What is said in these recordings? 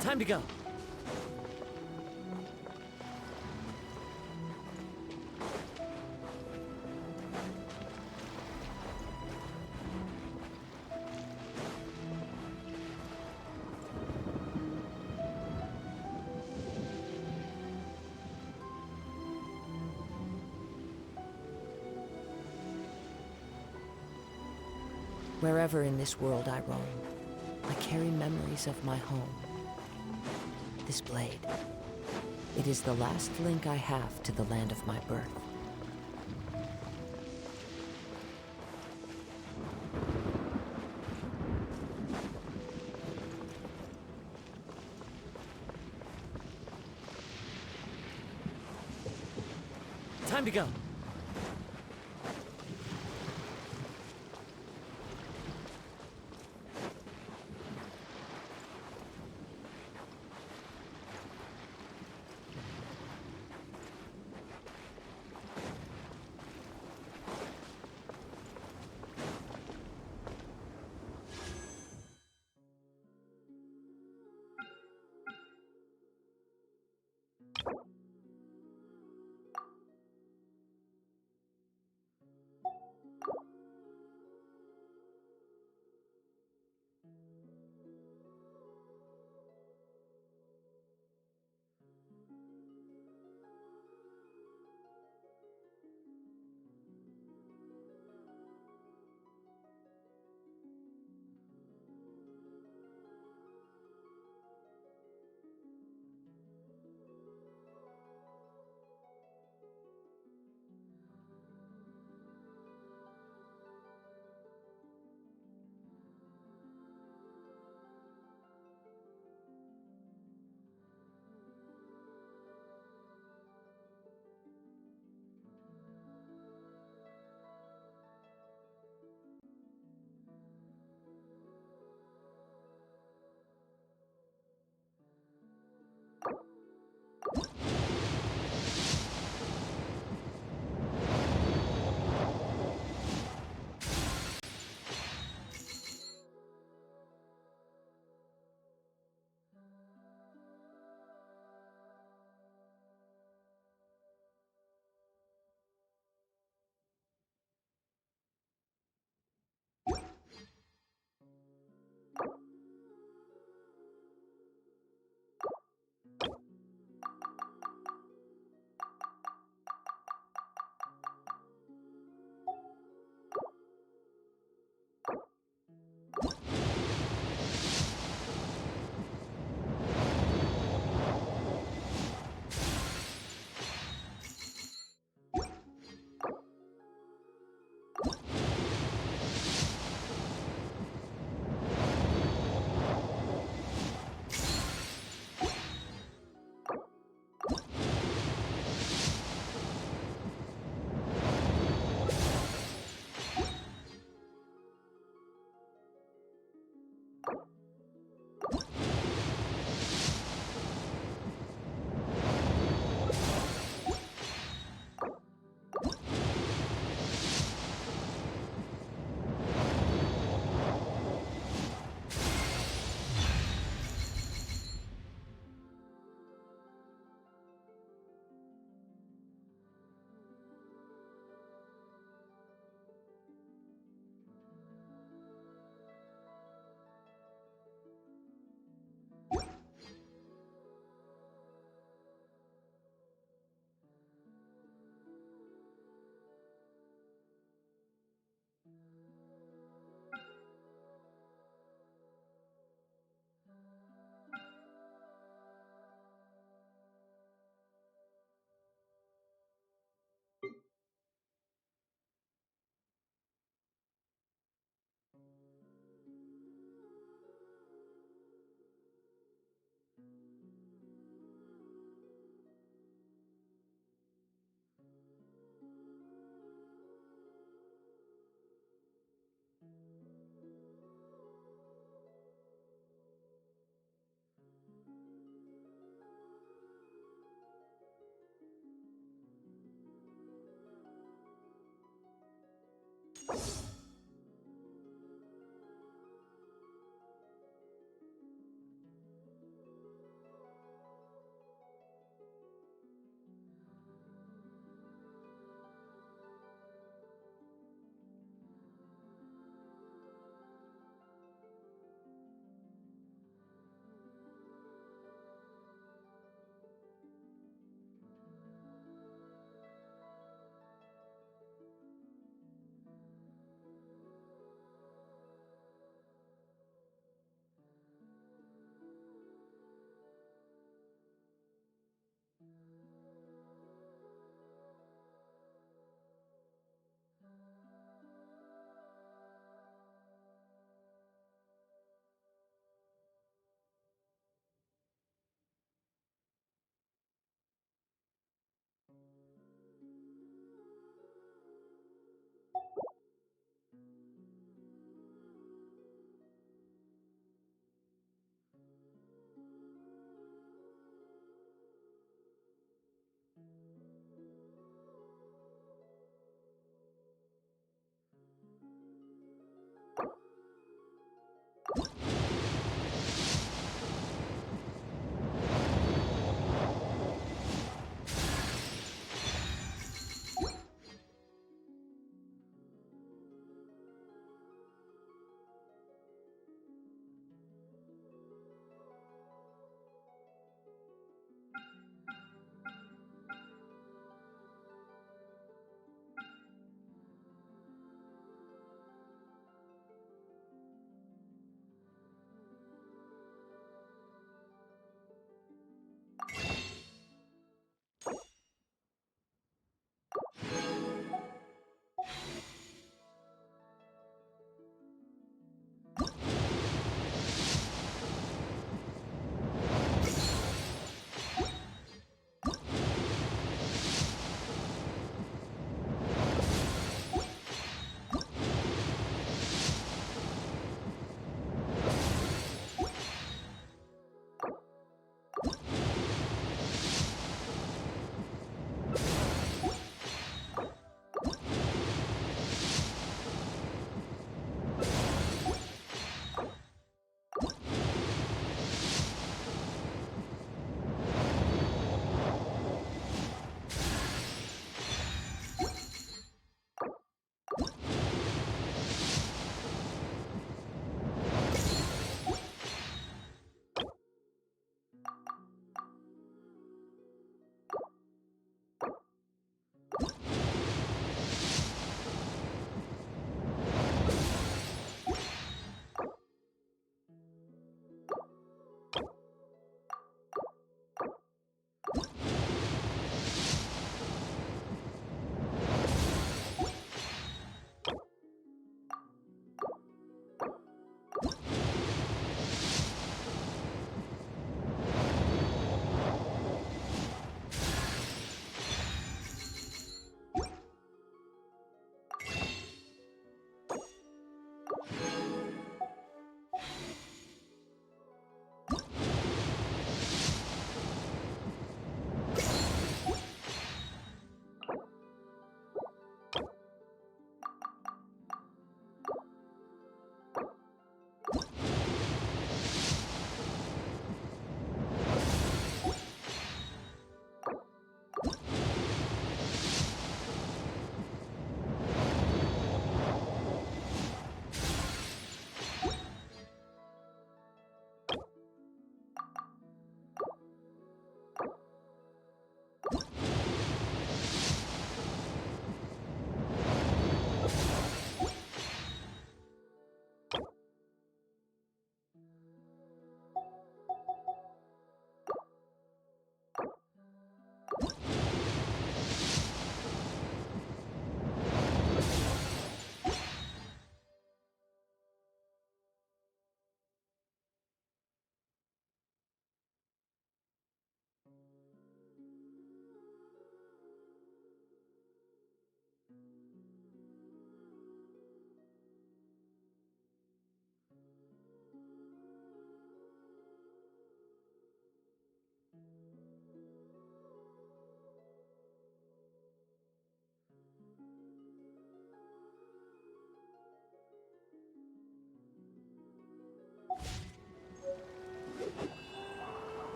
Time to go. Wherever in this world I roam, I carry memories of my home. This blade, it is the last link I have to the land of my birth. Time to go.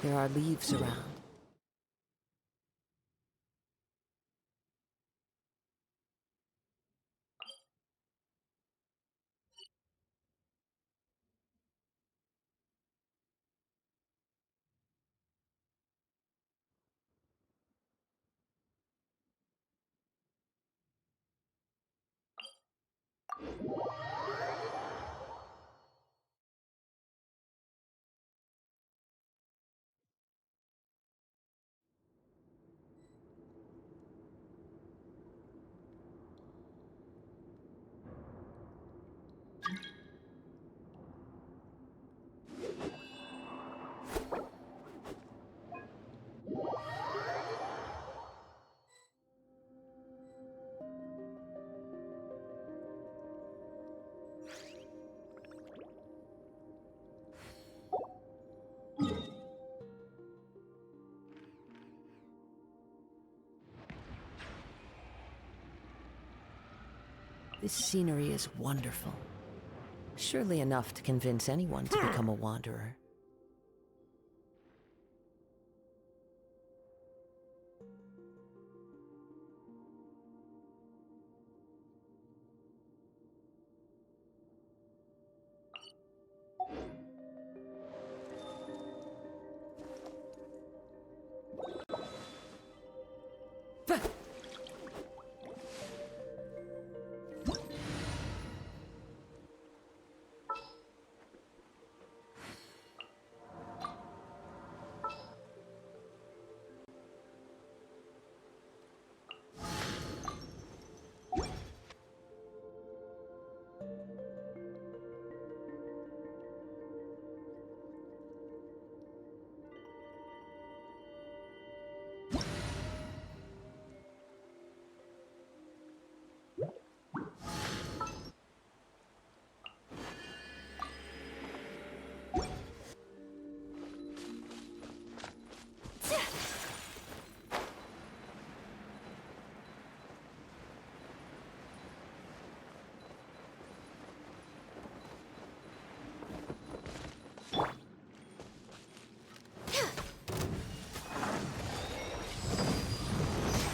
There are leaves around. This scenery is wonderful. Surely enough to convince anyone to become a wanderer.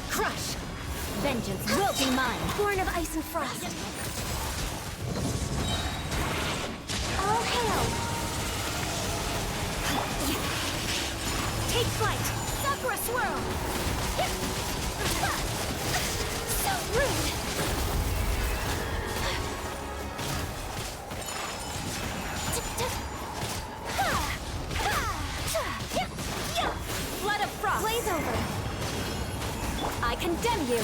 Crush! Vengeance will be mine! Born of ice and frost! All hail! Take flight! Sakura swirl! So rude! Flood of frost! Blaze over! I condemn you!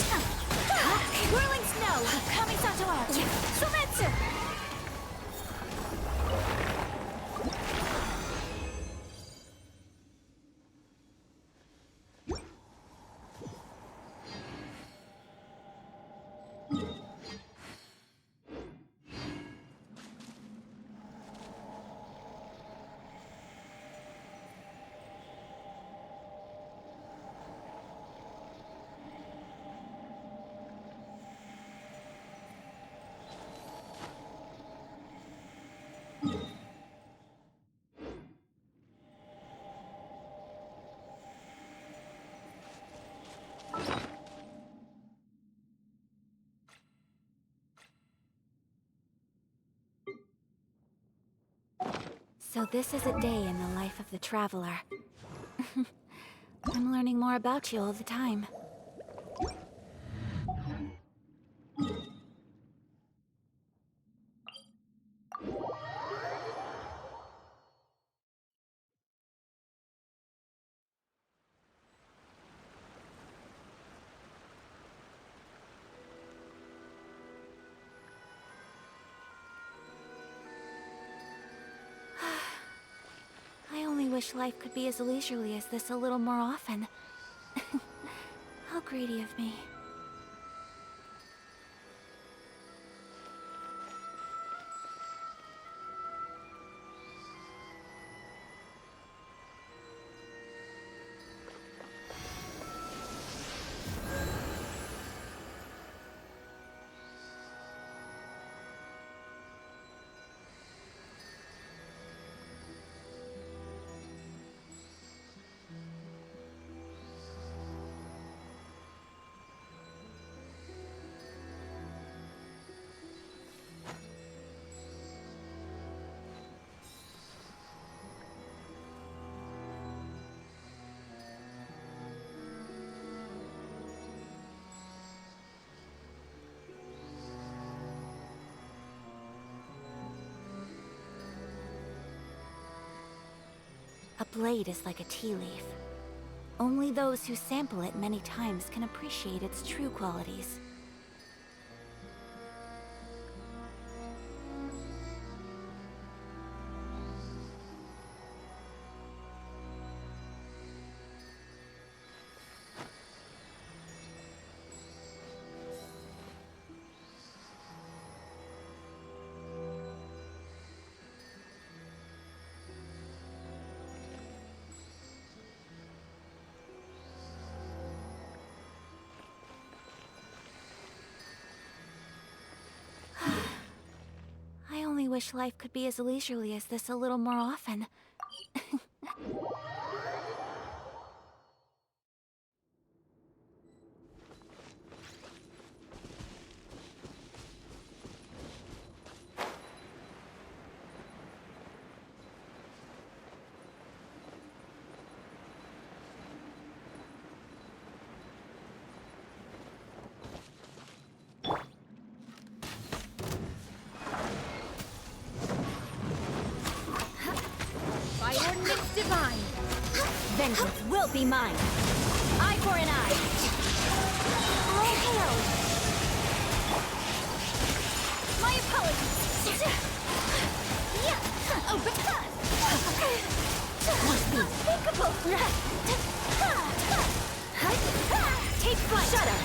Whirling snow! Kamisato out! Sumetsu! So this is a day in the life of the traveler. I'm learning more about you all the time. I only wish life could be as leisurely as this a little more often. How greedy of me. A blade is like a tea leaf. Only those who sample it many times can appreciate its true qualities. I only wish life could be as leisurely as this a little more often. By ordinance divine! Vengeance will be mine! Eye for an eye! All hail! My apologies! Oh, but unspeakable! Take flight! Shudder!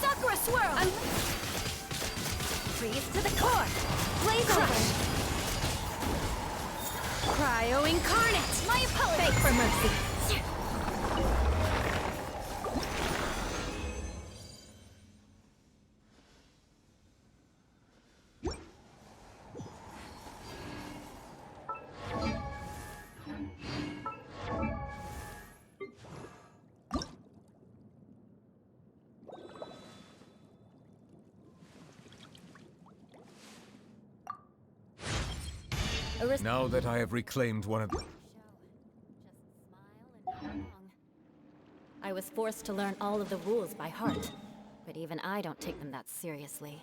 Sakura swirl! Freeze to the core! Blaze over! Cryo incarnate! My apologies! Beg for mercy! Now that I have reclaimed one of... I was forced to learn all of the rules by heart, but even I don't take them that seriously.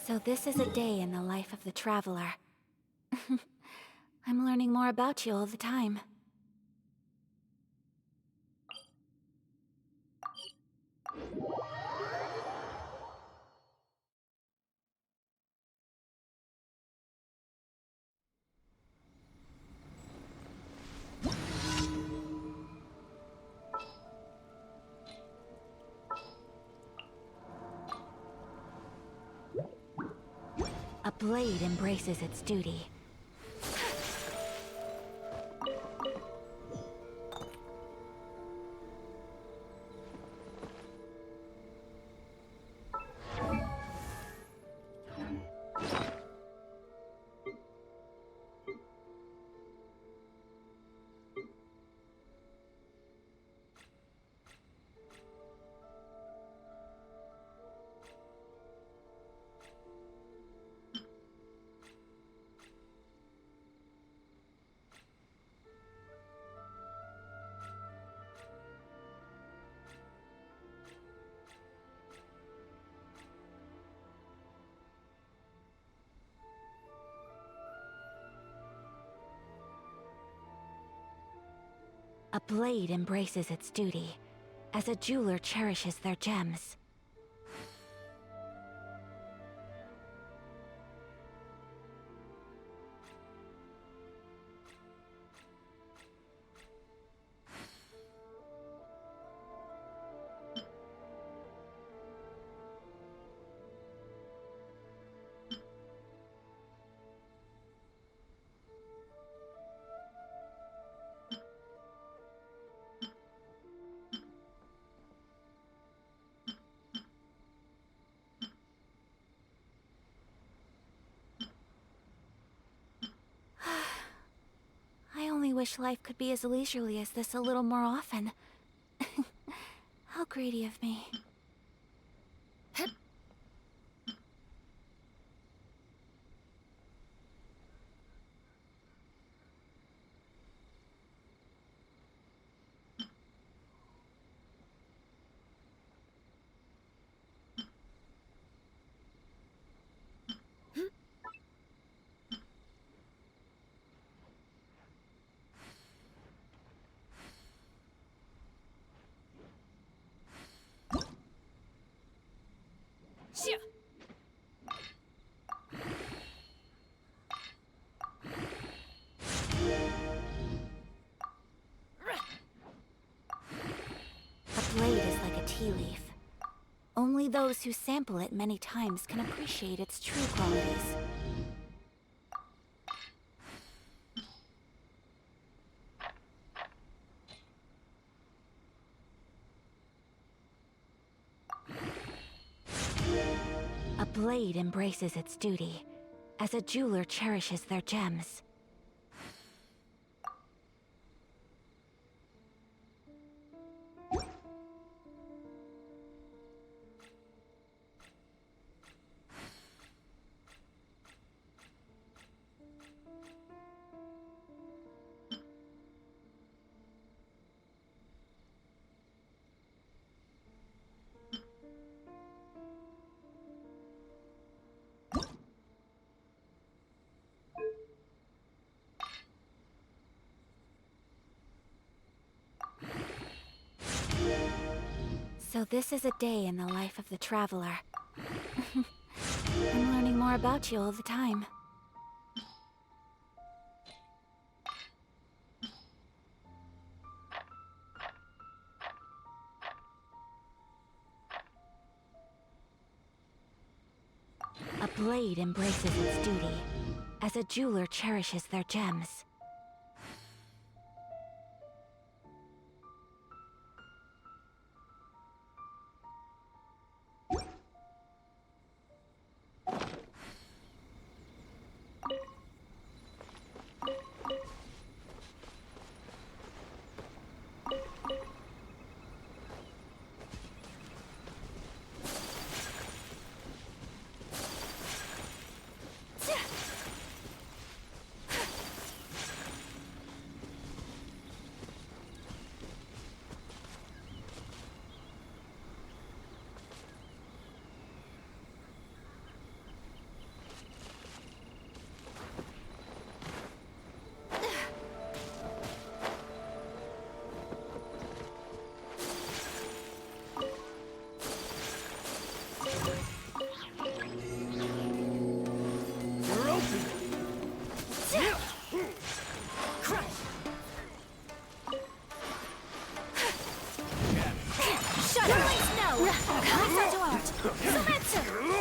So this is a day in the life of the Traveler. I'm learning more about you all the time. A blade embraces its duty. A blade embraces its duty, as a jeweler cherishes their gems. I only wish life could be as leisurely as this a little more often. How greedy of me. tea leaf. Only those who sample it many times can appreciate its true qualities. A blade embraces its duty, as a jeweler cherishes their gems. So this is a day in the life of the traveler. I'm learning more about you all the time. A blade embraces its duty, as a jeweler cherishes their gems.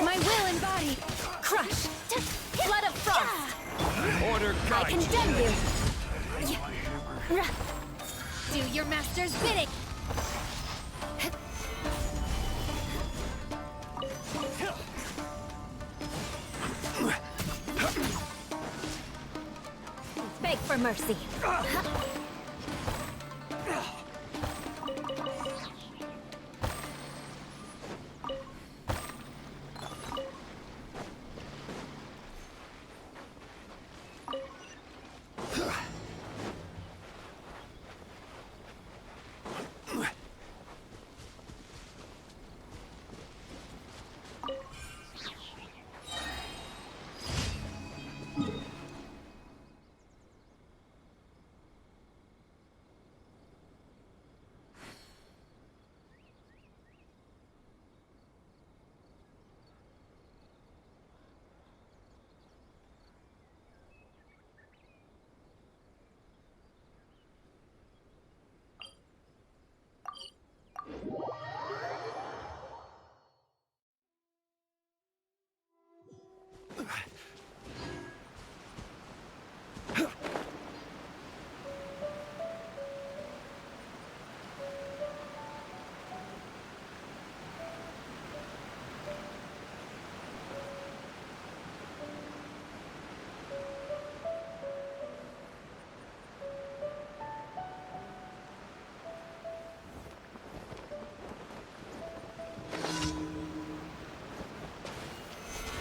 My will and body! Crush! Blood of frost! Order I guide condemn you! Do your master's bidding! Beg for mercy.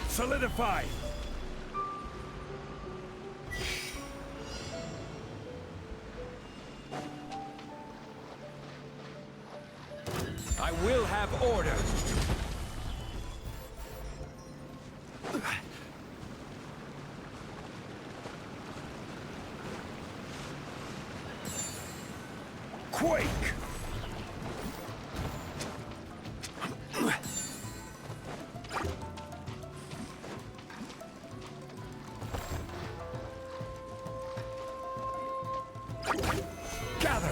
Solidify! I will have order! Quake! Gather!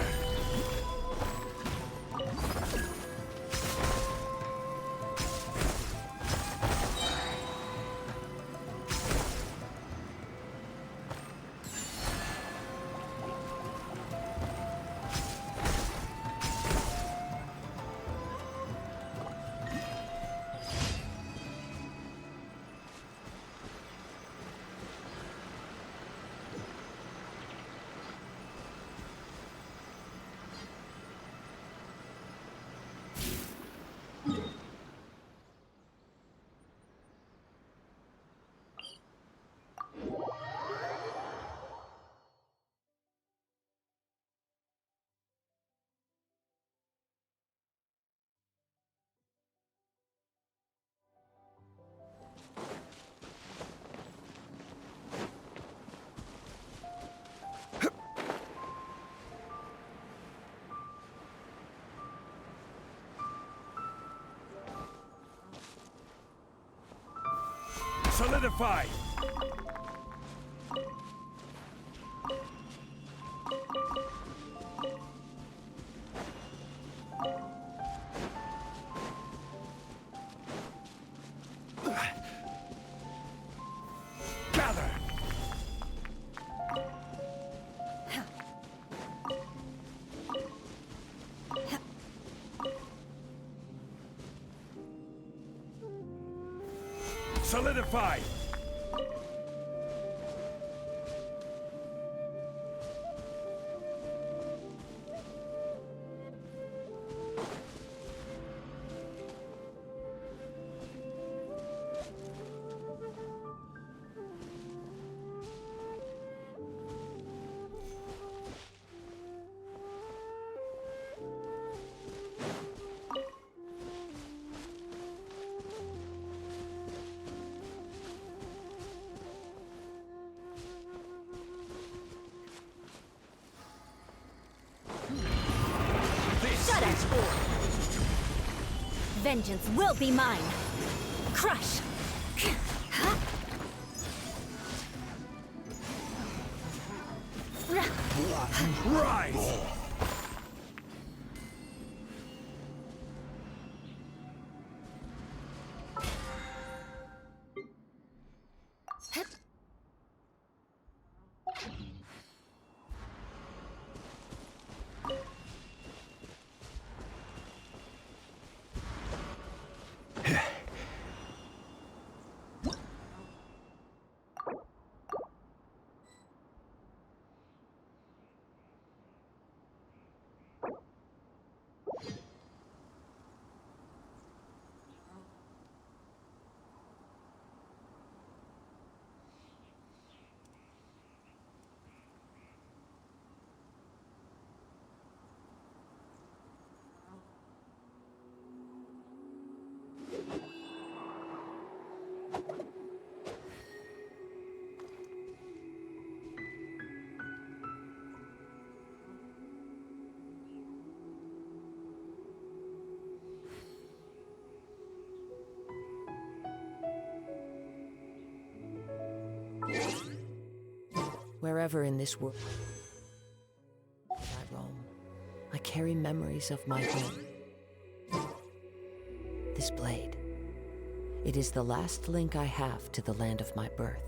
Solidified! Gather! Solidified! Shut up! Vengeance will be mine! Crush! Rise! Wherever in this world I roam, I carry memories of my home. This blade, it is the last link I have to the land of my birth.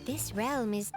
This realm is...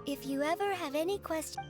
If you ever have any questions...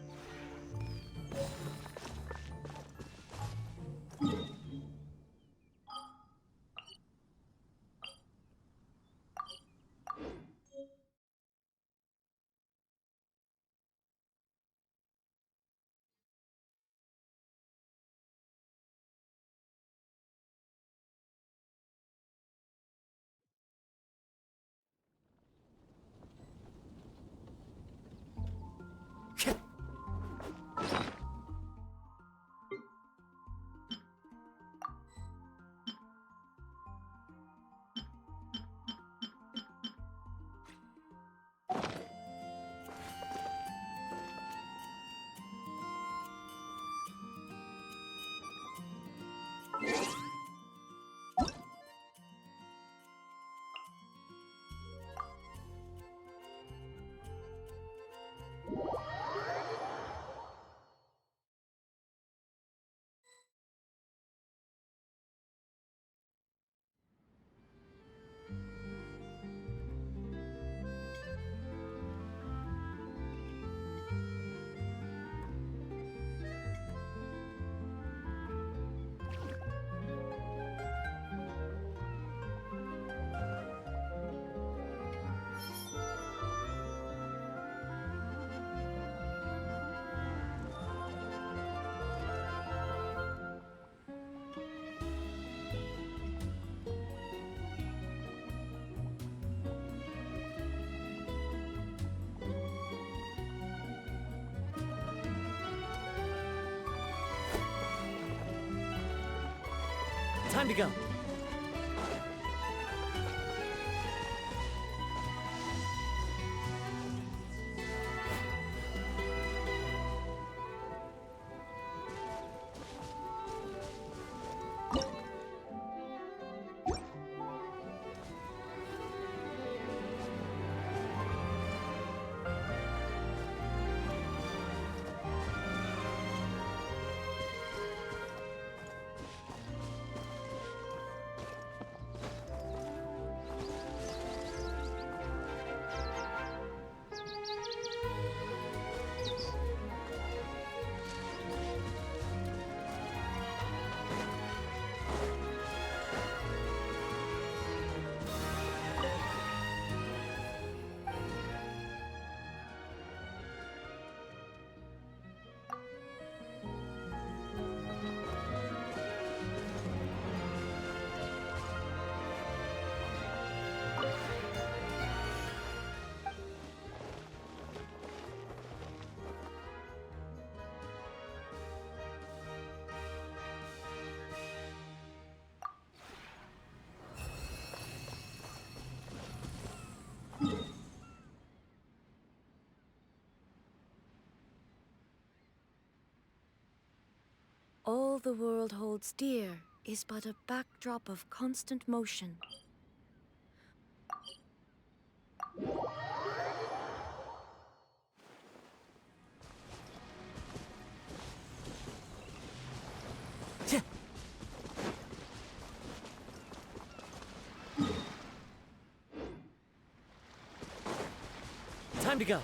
Time to go. the world holds dear is but a backdrop of constant motion. Time to go.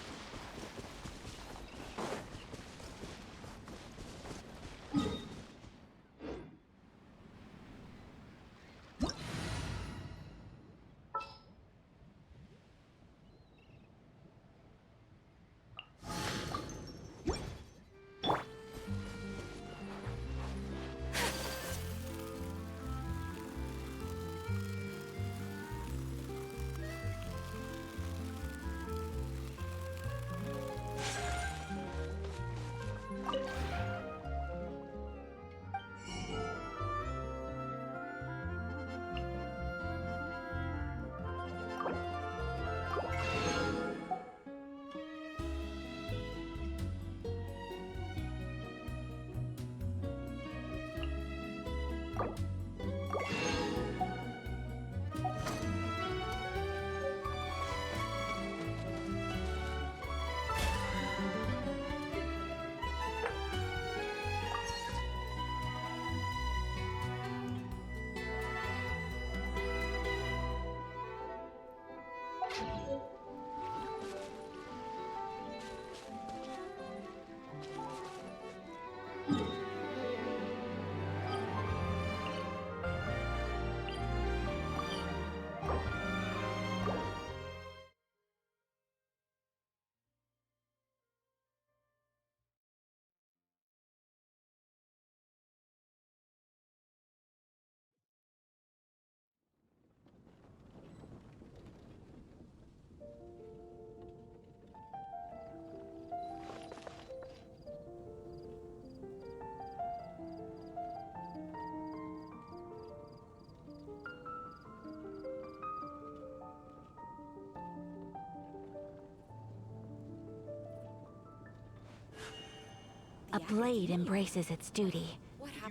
A blade embraces its duty,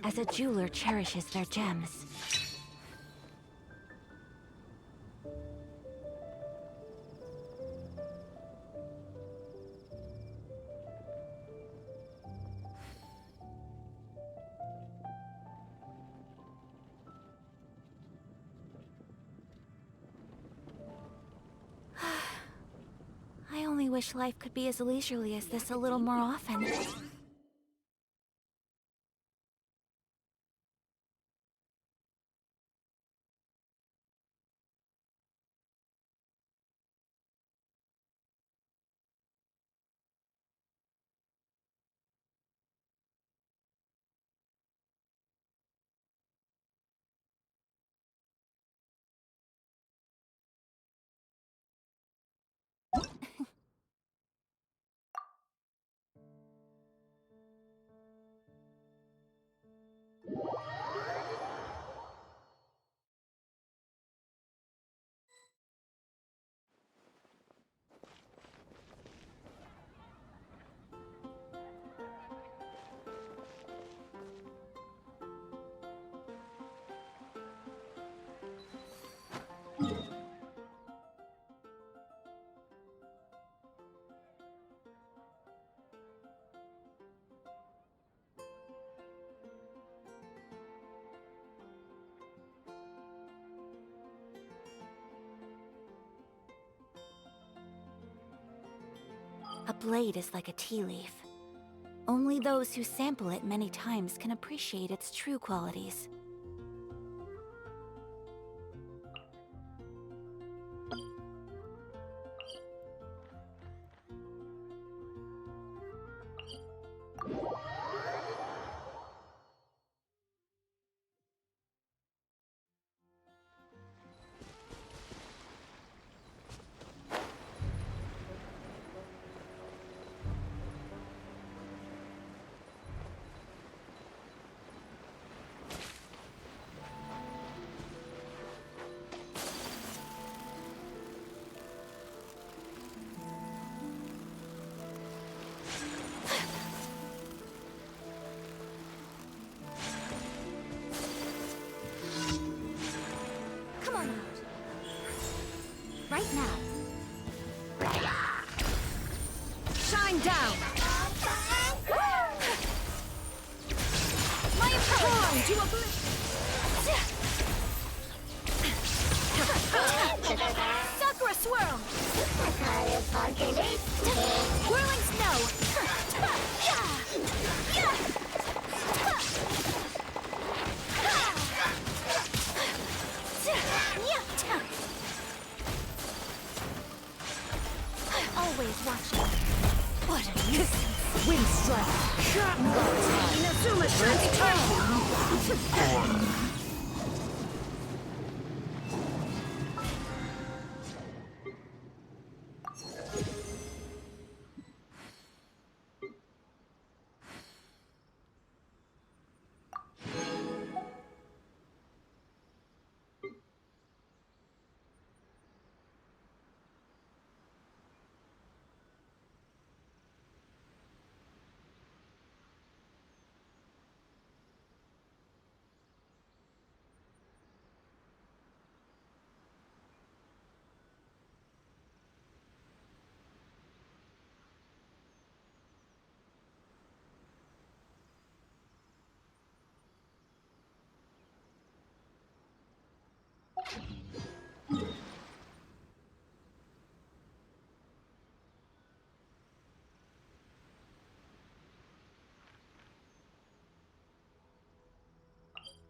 as a jeweler cherishes their gems. I only wish life could be as leisurely as this a little more often. A blade is like a tea leaf. Only those who sample it many times can appreciate its true qualities. right now. Shine down! My approach to Sakura swirl! Whirling snow! Always watching. What a nuisance! Wind strike! Inazuma shines eternal!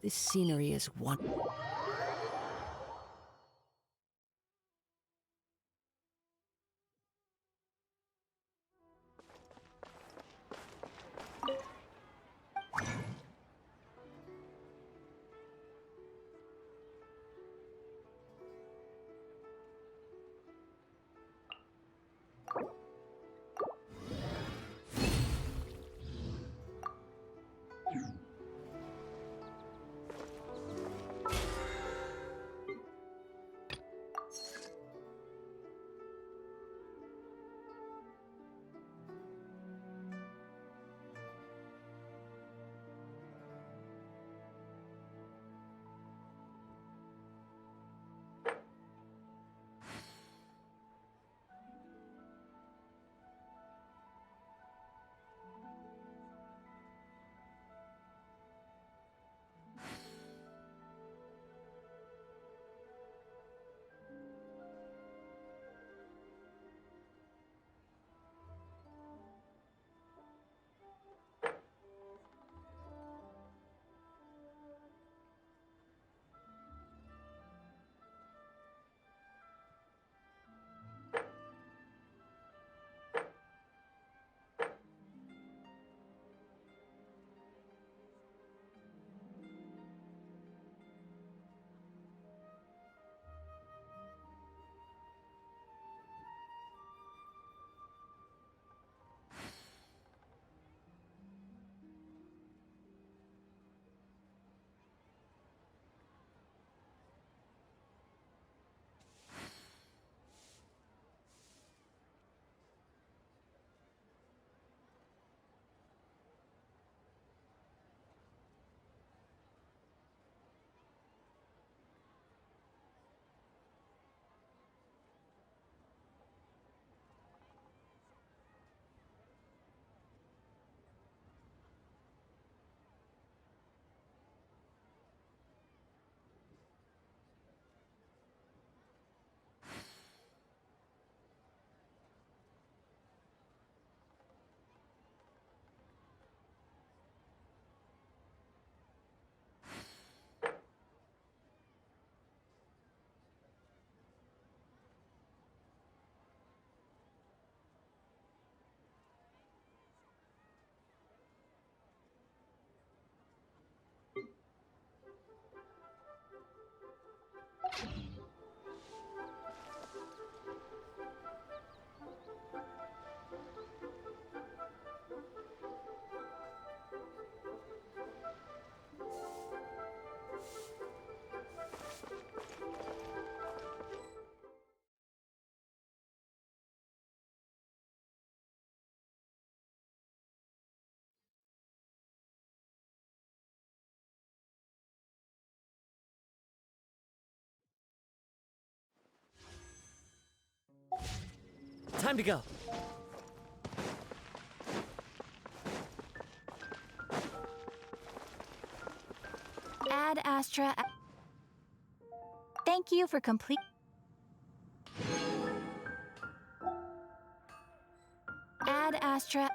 This scenery is wonderful. Time to go. Ad Astra. Thank you for complete. Ad Astra.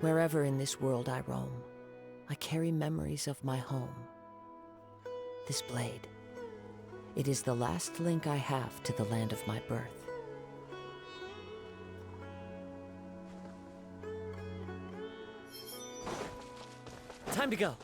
Wherever in this world I roam, I carry memories of my home. This blade, it is the last link I have to the land of my birth. Time to go.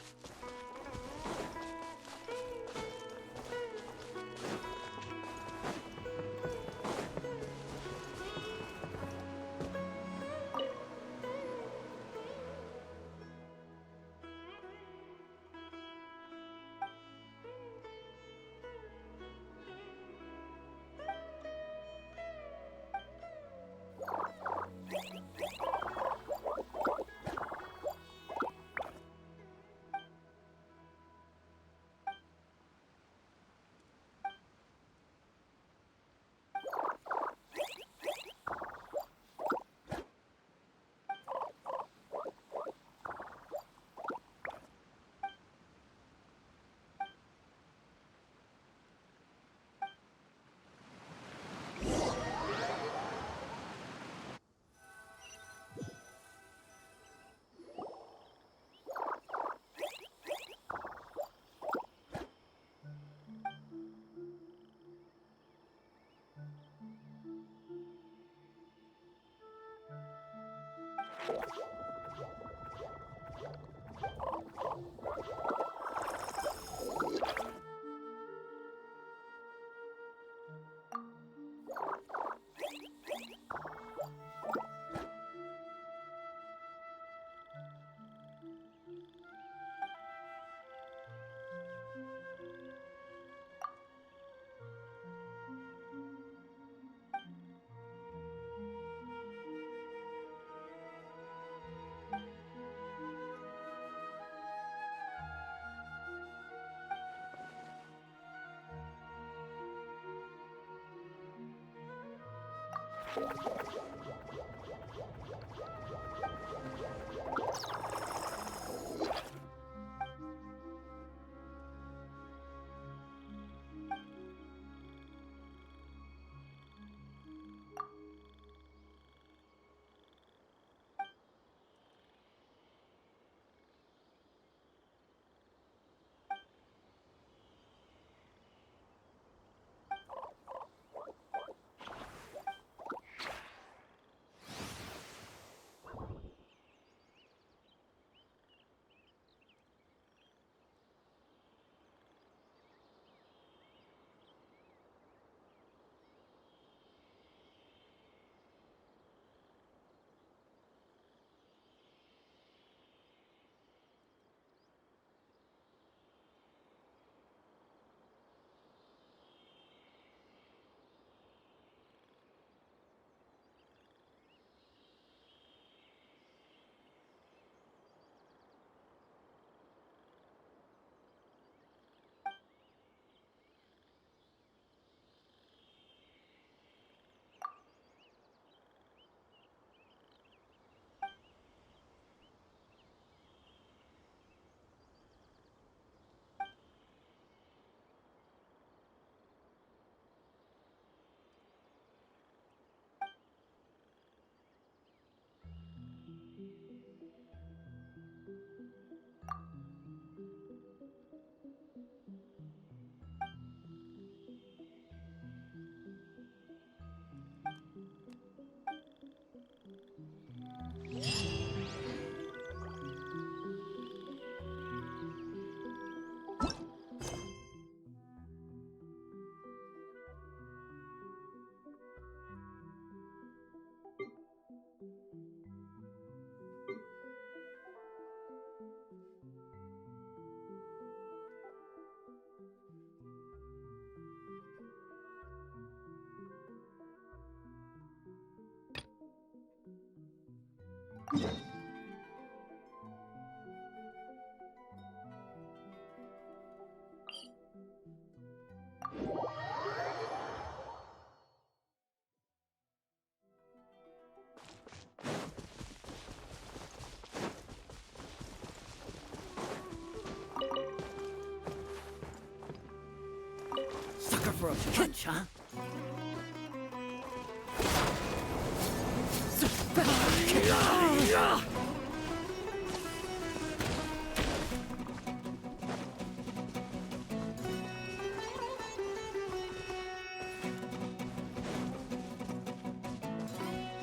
for a punch, huh?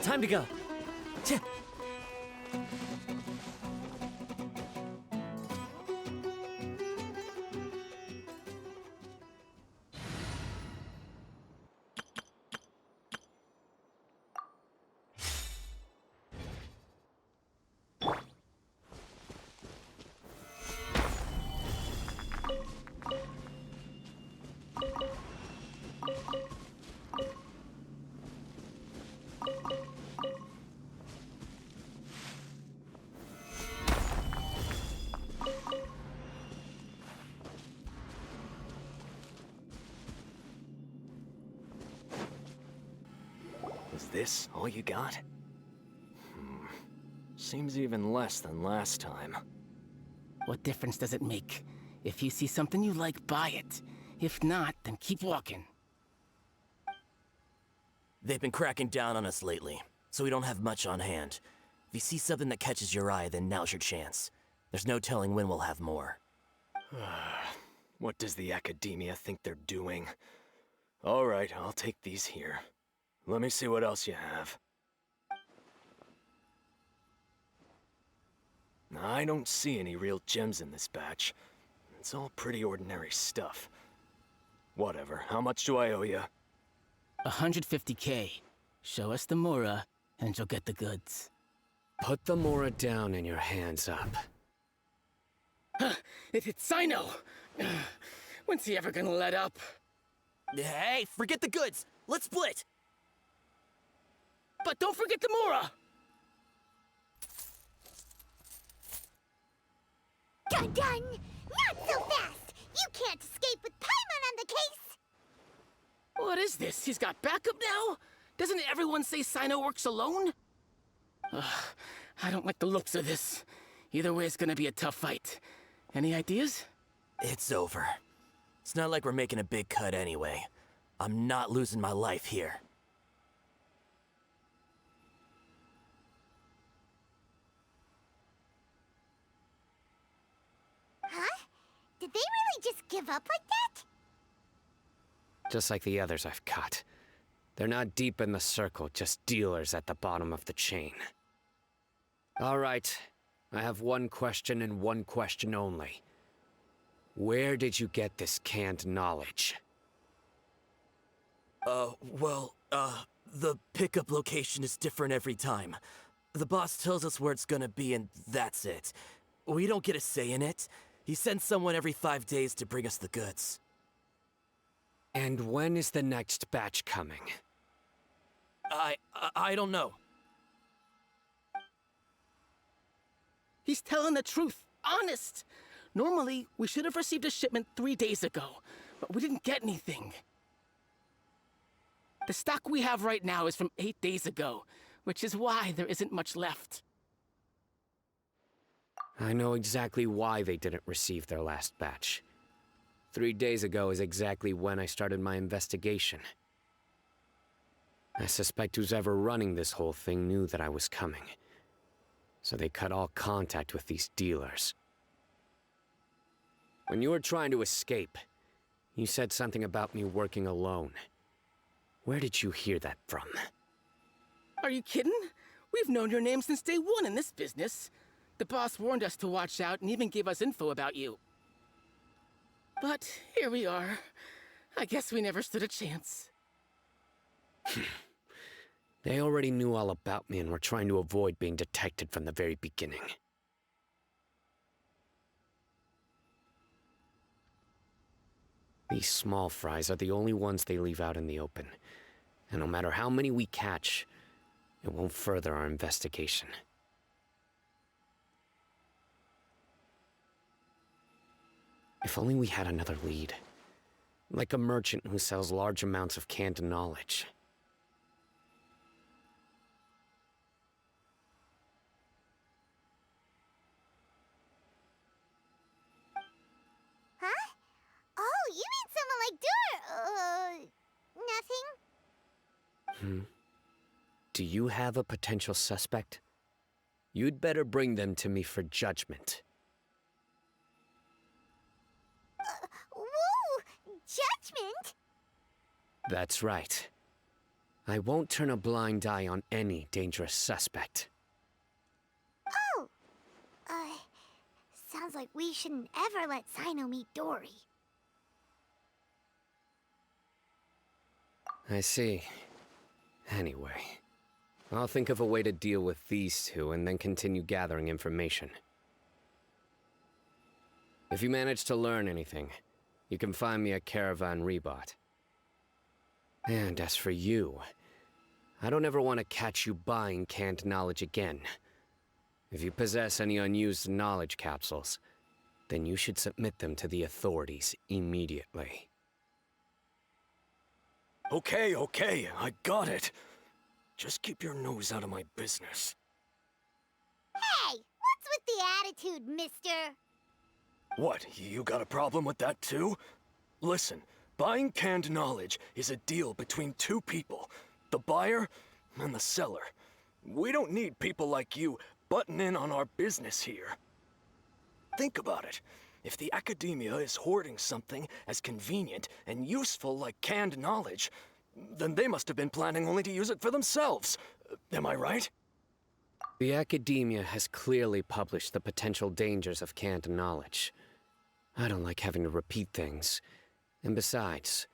Time to go. Tch. Is this all you got? Seems even less than last time. What difference does it make? If you see something you like, buy it. If not, then keep walking. They've been cracking down on us lately, so we don't have much on hand. If you see something that catches your eye, then now's your chance. There's no telling when we'll have more. What does the academia think they're doing? All right, I'll take these here. Let me see what else you have. I don't see any real gems in this batch. It's all pretty ordinary stuff. Whatever, how much do I owe you? 150K. Show us the Mora, and you'll get the goods. Put the Mora down and your hands up. It hit Sino! When's he ever gonna let up? Hey, forget the goods! Let's split! But don't forget the Mora! Dun dun! Not so fast! You can't escape with Paimon on the case! What is this? He's got backup now? Doesn't everyone say Sino works alone? I don't like the looks of this. Either way, it's gonna be a tough fight. Any ideas? It's over. It's not like we're making a big cut anyway. I'm not losing my life here. Huh? Did they really just give up like that? Just like the others I've cut. They're not deep in the circle, just dealers at the bottom of the chain. All right, I have one question and one question only. Where did you get this canned knowledge? The pickup location is different every time. The boss tells us where it's gonna be and that's it. We don't get a say in it. He sends someone every 5 days to bring us the goods. And when is the next batch coming? I don't know. He's telling the truth. Honest. Normally, we should have received a shipment 3 days ago, but we didn't get anything. The stock we have right now is from 8 days ago, which is why there isn't much left. I know exactly why they didn't receive their last batch. 3 days ago is exactly when I started my investigation. I suspect who's ever running this whole thing knew that I was coming. So they cut all contact with these dealers. When you were trying to escape, you said something about me working alone. Where did you hear that from? Are you kidding? We've known your name since day one in this business. The boss warned us to watch out and even gave us info about you. But here we are. I guess we never stood a chance. They already knew all about me and were trying to avoid being detected from the very beginning. These small fries are the only ones they leave out in the open. And no matter how many we catch, it won't further our investigation. If only we had another lead. Like a merchant who sells large amounts of canned knowledge. Huh? Oh, you mean someone like Do you have a potential suspect? You'd better bring them to me for judgment. Whoa! Judgment? That's right. I won't turn a blind eye on any dangerous suspect. Oh! Sounds like we shouldn't ever let Sino meet Dory. I see. Anyway, I'll think of a way to deal with these two and then continue gathering information. If you manage to learn anything, you can find me at Caravan Rebot. And as for you, I don't ever want to catch you buying canned knowledge again. If you possess any unused knowledge capsules, then you should submit them to the authorities immediately. Okay, I got it. Just keep your nose out of my business. Hey! What's with the attitude, mister? What, you got a problem with that too? Listen, buying canned knowledge is a deal between two people, the buyer and the seller. We don't need people like you butting in on our business here. Think about it. If the academia is hoarding something as convenient and useful like canned knowledge, then they must have been planning only to use it for themselves. Am I right? The academia has clearly published the potential dangers of canned knowledge. I don't like having to repeat things. And besides,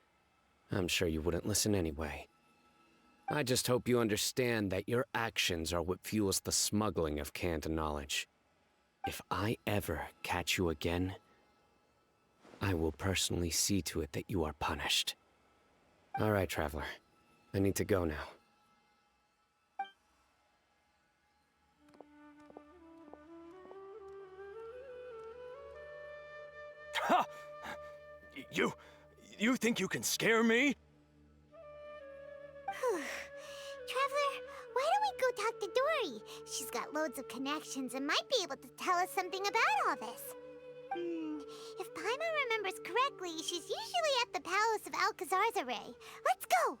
I'm sure you wouldn't listen anyway. I just hope you understand that your actions are what fuels the smuggling of canned knowledge. If I ever catch you again, I will personally see to it that you are punished. All right, Traveler. I need to go now. Ha! You think you can scare me? Traveler, why don't we go talk to Dory? She's got loads of connections and might be able to tell us something about all this. If Paimon remembers correctly, she's usually at the Palace of Alcazar's Array. Let's go!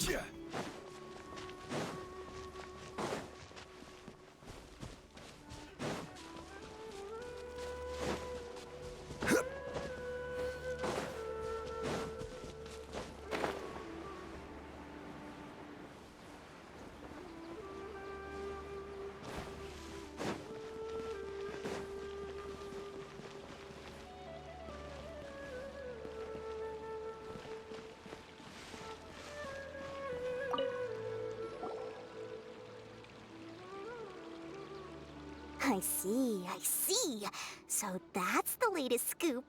Yeah. I see. So that's the latest scoop.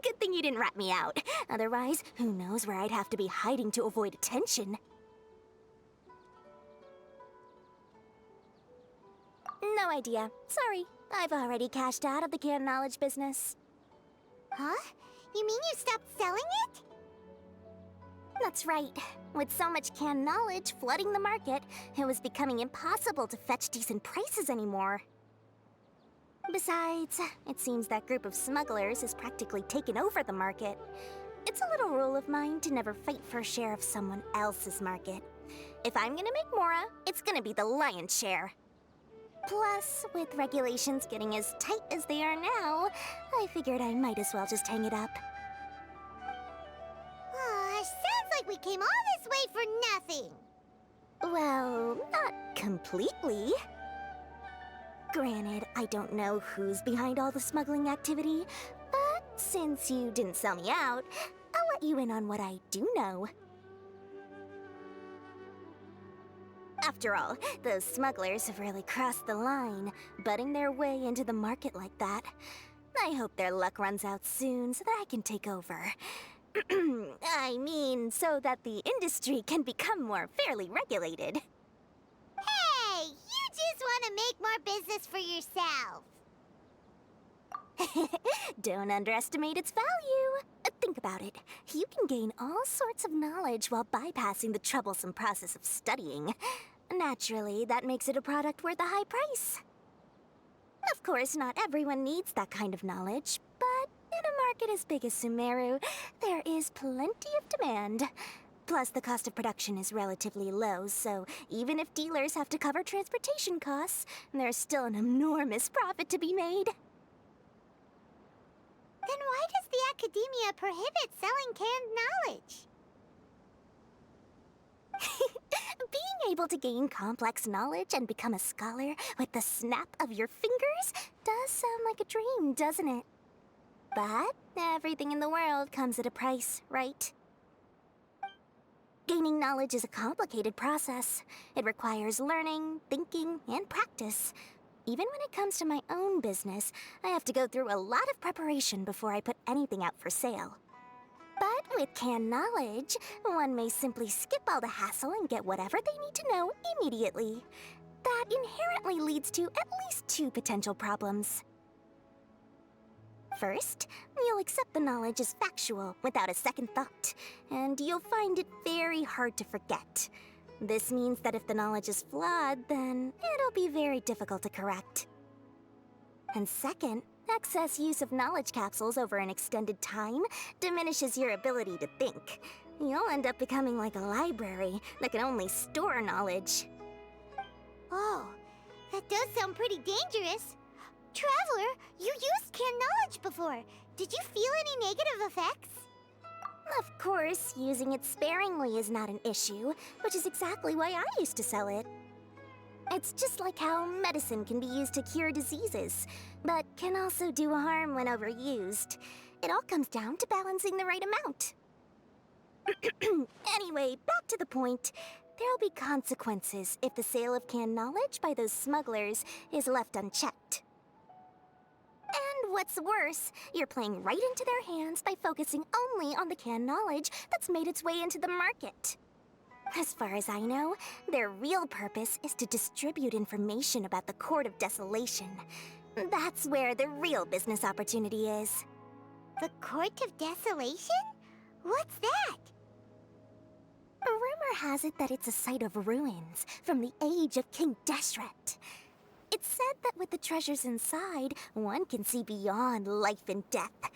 Good thing you didn't rat me out. Otherwise, who knows where I'd have to be hiding to avoid attention. No idea. Sorry. I've already cashed out of the canned knowledge business. Huh? You mean you stopped selling it? That's right. With so much canned knowledge flooding the market, it was becoming impossible to fetch decent prices anymore. Besides, it seems that group of smugglers has practically taken over the market. It's a little rule of mine to never fight for a share of someone else's market. If I'm gonna make Mora, it's gonna be the lion's share. Plus, with regulations getting as tight as they are now, I figured I might as well just hang it up. Sounds like we came all this way for nothing. Well, not completely. Granted, I don't know who's behind all the smuggling activity, but since you didn't sell me out, I'll let you in on what I do know. After all, those smugglers have really crossed the line, butting their way into the market like that. I hope their luck runs out soon so that I can take over. I mean, so that the industry can become more fairly regulated. Hey, you just want to make more business for yourself. Don't underestimate its value. think about it. You can gain all sorts of knowledge while bypassing the troublesome process of studying. Naturally, that makes it a product worth a high price. Of course, not everyone needs that kind of knowledge, but in a market as big as Sumeru, there is plenty of demand. Plus, the cost of production is relatively low, so even if dealers have to cover transportation costs, there's still an enormous profit to be made. Then why does the Academia prohibit selling canned knowledge? Being able to gain complex knowledge and become a scholar with the snap of your fingers does sound like a dream, doesn't it? But everything in the world comes at a price, right? Gaining knowledge is a complicated process. It requires learning, thinking, and practice. Even when it comes to my own business, I have to go through a lot of preparation before I put anything out for sale. But with canned knowledge, one may simply skip all the hassle and get whatever they need to know immediately. That inherently leads to at least two potential problems. First, you'll accept the knowledge as factual without a second thought, and you'll find it very hard to forget. This means that if the knowledge is flawed, then it'll be very difficult to correct. And second, excess use of knowledge capsules over an extended time diminishes your ability to think. You'll end up becoming like a library that can only store knowledge. Oh, that does sound pretty dangerous. Traveler, you used canned knowledge before. Did you feel any negative effects? Of course, using it sparingly is not an issue, which is exactly why I used to sell it. It's just like how medicine can be used to cure diseases, but can also do harm when overused. It all comes down to balancing the right amount. Anyway, back to the point. There'll be consequences if the sale of canned knowledge by those smugglers is left unchecked. And what's worse, you're playing right into their hands by focusing only on the canned knowledge that's made its way into the market. As far as I know, their real purpose is to distribute information about the Court of Desolation. That's where the real business opportunity is. The Court of Desolation? What's that? Rumor has it that it's a site of ruins from the age of King Deshret. It's said that with the treasures inside, one can see beyond life and death.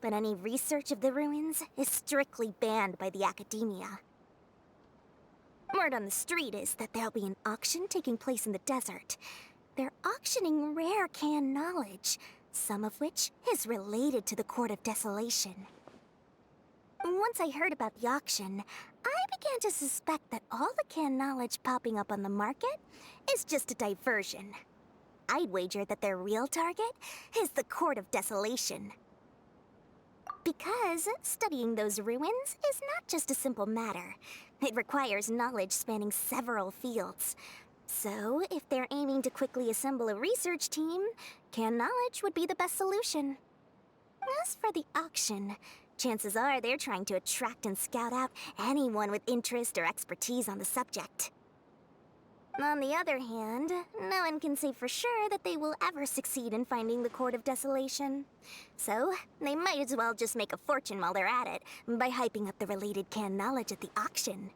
But any research of the ruins is strictly banned by the Academia. Word on the street is that there'll be an auction taking place in the desert. They're auctioning rare canned knowledge, some of which is related to the Court of Desolation. Once I heard about the auction, I began to suspect that all the canned knowledge popping up on the market is just a diversion. I'd wager that their real target is the Court of Desolation. Because studying those ruins is not just a simple matter. It requires knowledge spanning several fields. So, if they're aiming to quickly assemble a research team, canned knowledge would be the best solution. As for the auction, chances are they're trying to attract and scout out anyone with interest or expertise on the subject. On the other hand, no one can say for sure that they will ever succeed in finding the Court of Desolation. So, they might as well just make a fortune while they're at it by hyping up the related canned knowledge at the auction.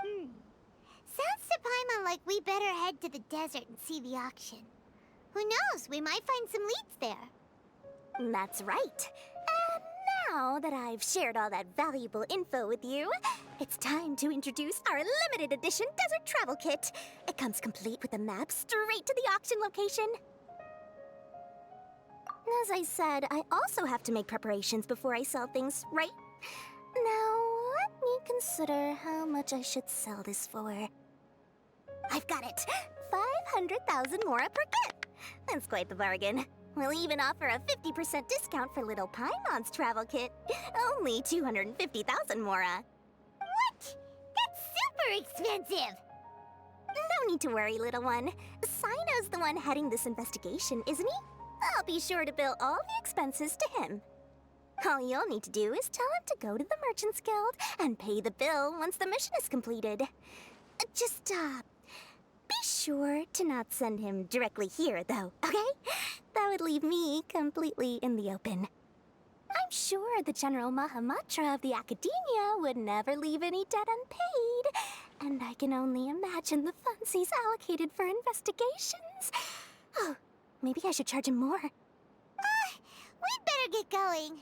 Sounds to Paimon like we better head to the desert and see the auction. Who knows, we might find some leads there. That's right. And now that I've shared all that valuable info with you, it's time to introduce our limited edition desert travel kit. It comes complete with a map straight to the auction location. As I said, I also have to make preparations before I sell things, right? Now, let me consider how much I should sell this for. I've got it! 500,000 mora per kit! That's quite the bargain. We'll even offer a 50% discount for little Paimon's travel kit. Only 250,000 mora. What? That's super expensive! No need to worry, little one. Sino's the one heading this investigation, isn't he? I'll be sure to bill all the expenses to him. All you'll need to do is tell him to go to the Merchants Guild and pay the bill once the mission is completed. Just, be sure to not send him directly here, though, okay? That would leave me completely in the open. I'm sure the General Mahamatra of the Academia would never leave any debt unpaid. And I can only imagine the funds he's allocated for investigations. Oh, maybe I should charge him more. We'd better get going.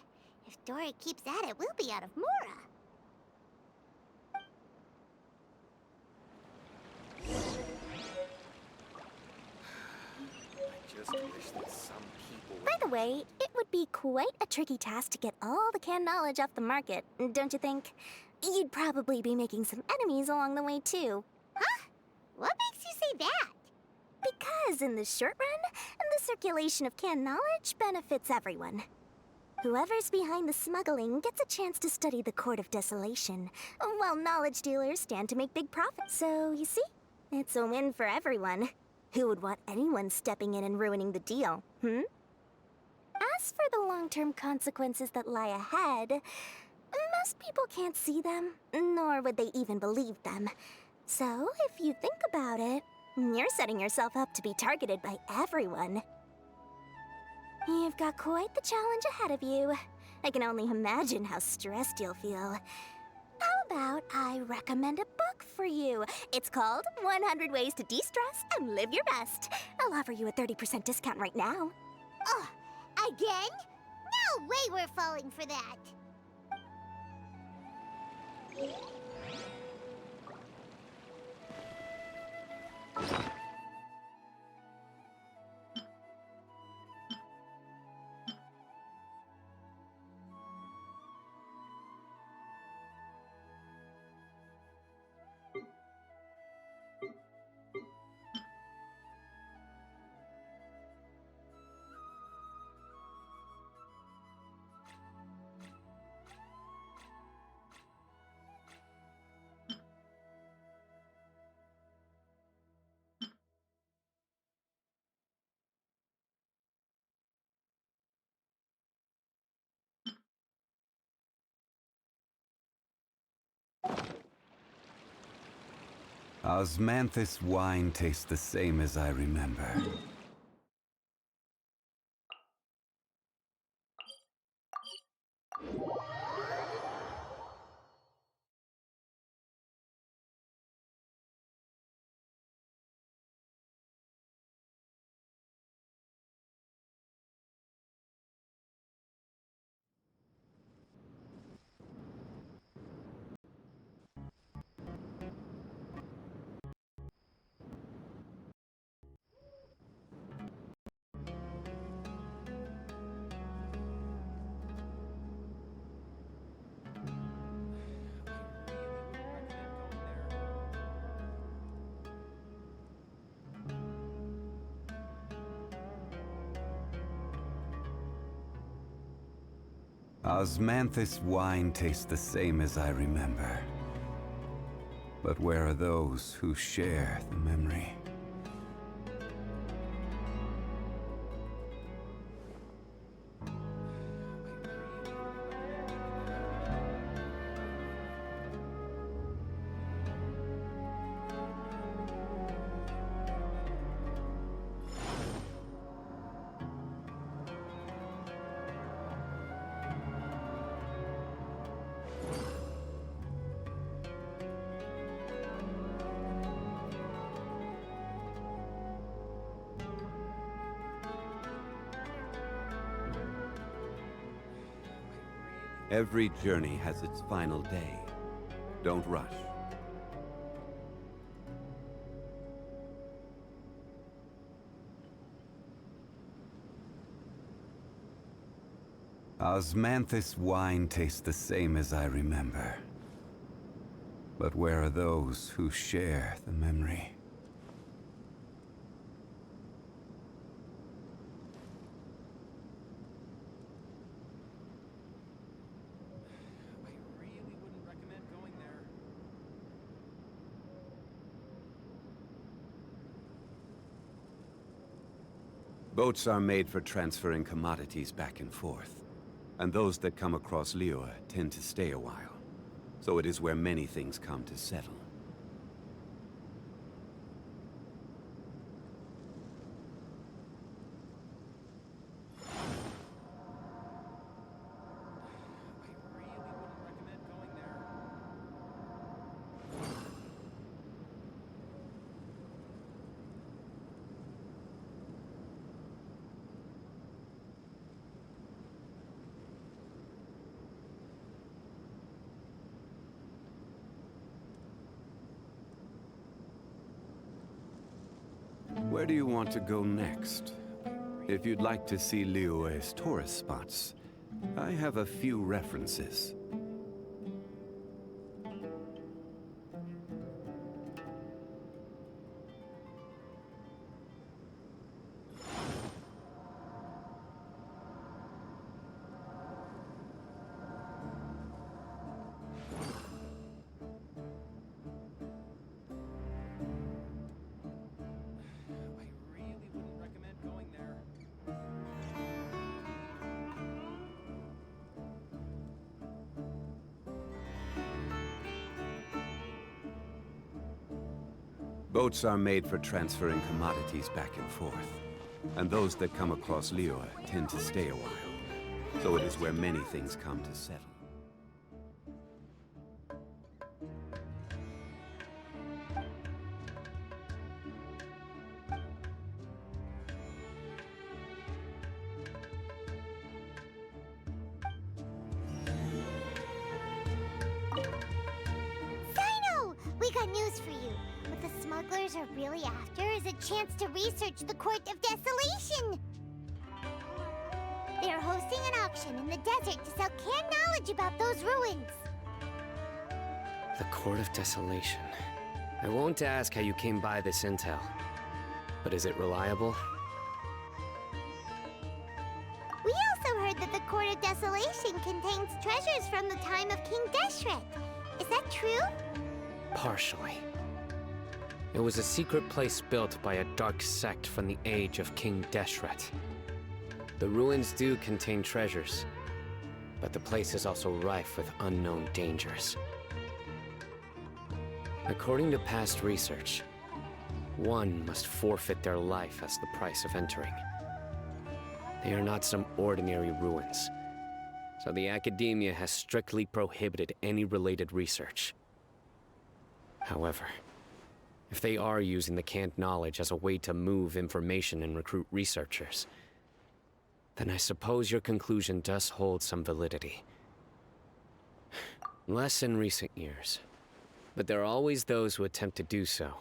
If Dory keeps at it, we'll be out of Mora. Just wish that some people... By the way, it would be quite a tricky task to get all the canned knowledge off the market, don't you think? You'd probably be making some enemies along the way, too. Huh? What makes you say that? Because in the short run, the circulation of canned knowledge benefits everyone. Whoever's behind the smuggling gets a chance to study the Court of Desolation, while knowledge dealers stand to make big profits. So, you see, it's a win for everyone. Who would want anyone stepping in and ruining the deal, As for the long-term consequences that lie ahead, most people can't see them, nor would they even believe them. So, if you think about it, you're setting yourself up to be targeted by everyone. You've got quite the challenge ahead of you. I can only imagine how stressed you'll feel. How about I recommend a book for you? It's called 100 Ways to De-Stress and Live Your Best. I'll offer you a 30% discount right now. Oh, again? No way we're falling for that. Osmanthus wine tastes the same as I remember. Osmanthus wine tastes the same as I remember. But where are those who share the memory? Every journey has its final day. Don't rush. Osmanthus wine tastes the same as I remember. But where are those who share the memory? Boats are made for transferring commodities back and forth, and those that come across Liyue tend to stay a while, so it is where many things come to settle. Where do you want to go next? If you'd like to see Liyue's tourist spots, I have a few references. Boats are made for transferring commodities back and forth. And those that come across Liyue tend to stay a while. So it is where many things come to settle. Sino! We got news for you. What the smugglers are really after is a chance to research the Court of Desolation. They are hosting an auction in the desert to sell canned knowledge about those ruins. The Court of Desolation. I won't ask how you came by this intel. But is it reliable? We also heard that the Court of Desolation contains treasures from the time of King Deshret. Is that true? Partially. It was a secret place built by a dark sect from the age of King Deshret. The ruins do contain treasures, but the place is also rife with unknown dangers. According to past research, one must forfeit their life as the price of entering. They are not some ordinary ruins, so the academia has strictly prohibited any related research. However, if they are using the canned knowledge as a way to move information and recruit researchers, then I suppose your conclusion does hold some validity. Less in recent years, but there are always those who attempt to do so,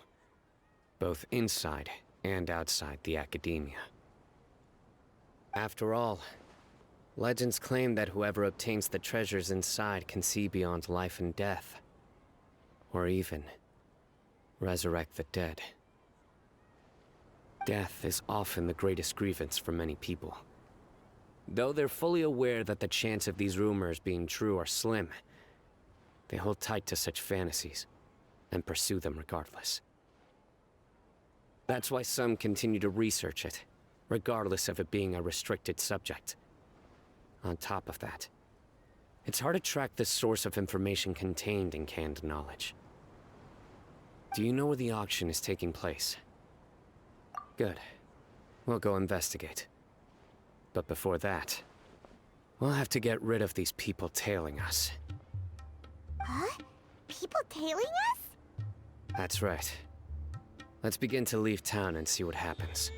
both inside and outside the academia. After all, legends claim that whoever obtains the treasures inside can see beyond life and death, or even resurrect the dead. Death is often the greatest grievance for many people. Though they're fully aware that the chance of these rumors being true are slim, they hold tight to such fantasies and pursue them regardless. That's why some continue to research it, regardless of it being a restricted subject. On top of that, it's hard to track the source of information contained in canned knowledge. Do you know where the auction is taking place? Good. We'll go investigate. But before that, we'll have to get rid of these people tailing us. Huh? People tailing us? That's right. Let's begin to leave town and see what happens.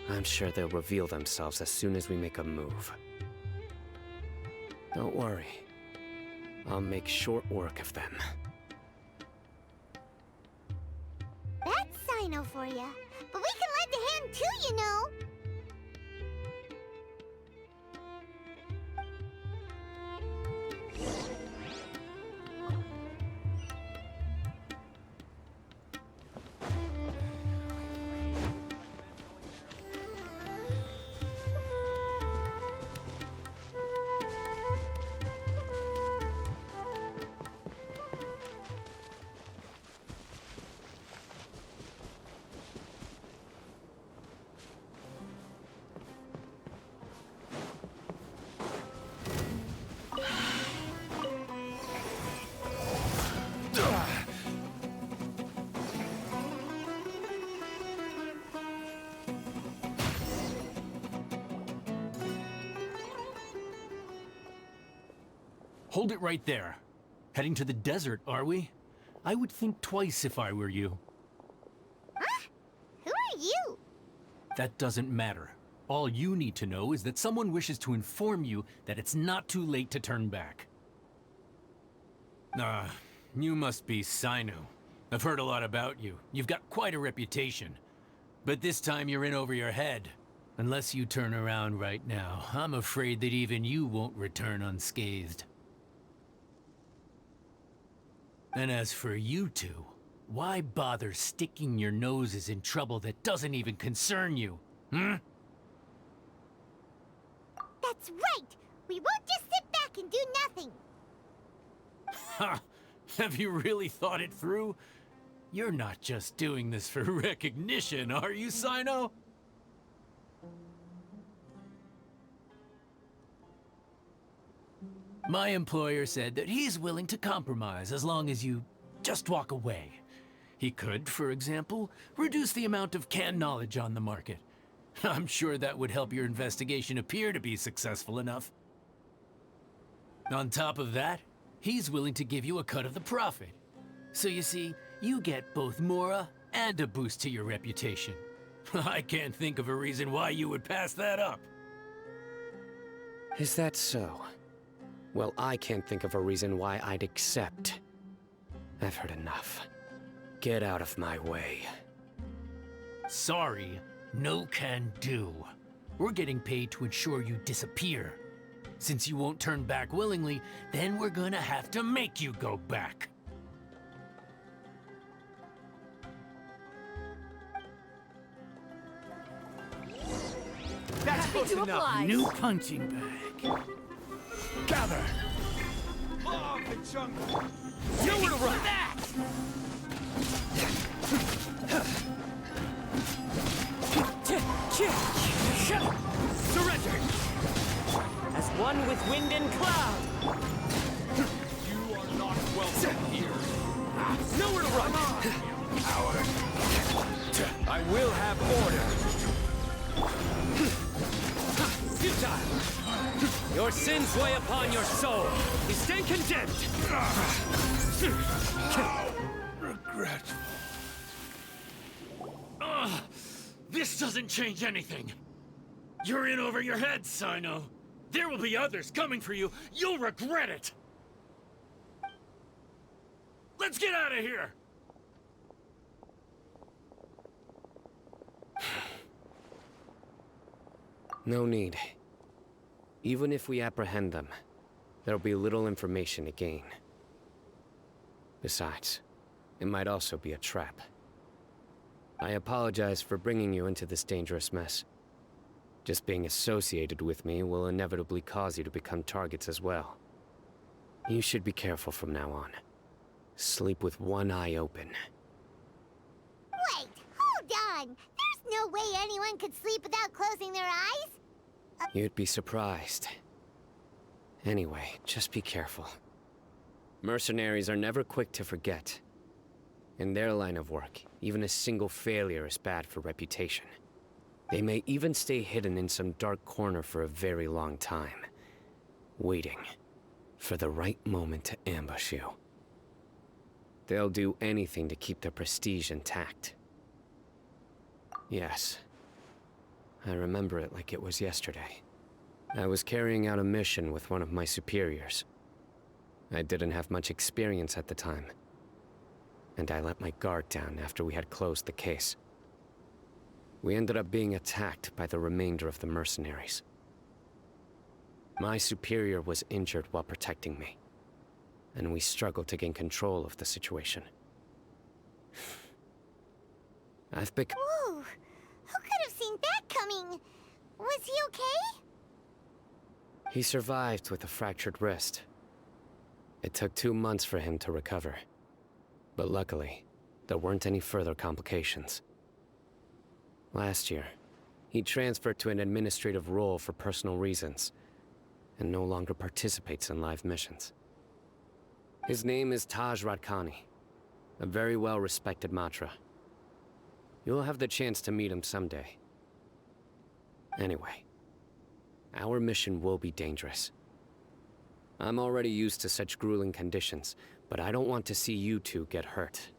I'm sure they'll reveal themselves as soon as we make a move. Don't worry. I'll make short work of them. That's Sino for ya. But we can lend a hand too, you know. Hold it right there. Heading to the desert, are we? I would think twice if I were you. Huh? Who are you? That doesn't matter. All you need to know is that someone wishes to inform you that it's not too late to turn back. You must be Sino. I've heard a lot about you. You've got quite a reputation. But this time you're in over your head. Unless you turn around right now, I'm afraid that even you won't return unscathed. And as for you two, why bother sticking your noses in trouble that doesn't even concern you? Hmm? That's right! We won't just sit back and do nothing! Ha! Have you really thought it through? You're not just doing this for recognition, are you, Sino? My employer said that he's willing to compromise as long as you just walk away. He could, for example, reduce the amount of canned knowledge on the market. I'm sure that would help your investigation appear to be successful enough. On top of that, he's willing to give you a cut of the profit. So you see, you get both Mora and a boost to your reputation. I can't think of a reason why you would pass that up. Is that so? Well, I can't think of a reason why I'd accept. I've heard enough. Get out of my way. Sorry, no can do. We're getting paid to ensure you disappear. Since you won't turn back willingly, then we're gonna have to make you go back. That's Happy close to enough. oblige. New punching bag. Gather! Law of the jungle! Nowhere to run! Surrender! As one with wind and cloud! You are not welcome here. Nowhere to run! Coward! I will have order. Futile! Your sins weigh upon your soul. You stand condemned! Regretful. This doesn't change anything. You're in over your head, Sino. There will be others coming for you. You'll regret it. Let's get out of here. No need. Even if we apprehend them, there'll be little information to gain. Besides, it might also be a trap. I apologize for bringing you into this dangerous mess. Just being associated with me will inevitably cause you to become targets as well. You should be careful from now on. Sleep with one eye open. Wait, hold on! There's no way anyone could sleep without closing their eyes! You'd be surprised. Anyway, just be careful. Mercenaries are never quick to forget. In their line of work, even a single failure is bad for reputation. They may even stay hidden in some dark corner for a very long time, waiting for the right moment to ambush you. They'll do anything to keep their prestige intact. Yes, I remember it like it was yesterday. I was carrying out a mission with one of my superiors. I didn't have much experience at the time, and I let my guard down after we had closed the case. We ended up being attacked by the remainder of the mercenaries. My superior was injured while protecting me, and we struggled to gain control of the situation. I've become... Whoa! Who could have seen that coming? Was he okay? He survived with a fractured wrist. It took 2 months for him to recover. But luckily, there weren't any further complications. Last year, he transferred to an administrative role for personal reasons, and no longer participates in live missions. His name is Taj Radkani, a very well-respected Matra. You'll have the chance to meet him someday. Anyway, our mission will be dangerous. I'm already used to such grueling conditions, but I don't want to see you two get hurt.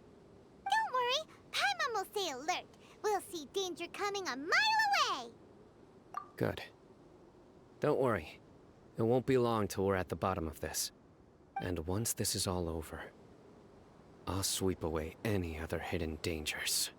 Don't worry, Paimon will stay alert. We'll see danger coming a mile away! Good. Don't worry. It won't be long till we're at the bottom of this. And once this is all over, I'll sweep away any other hidden dangers.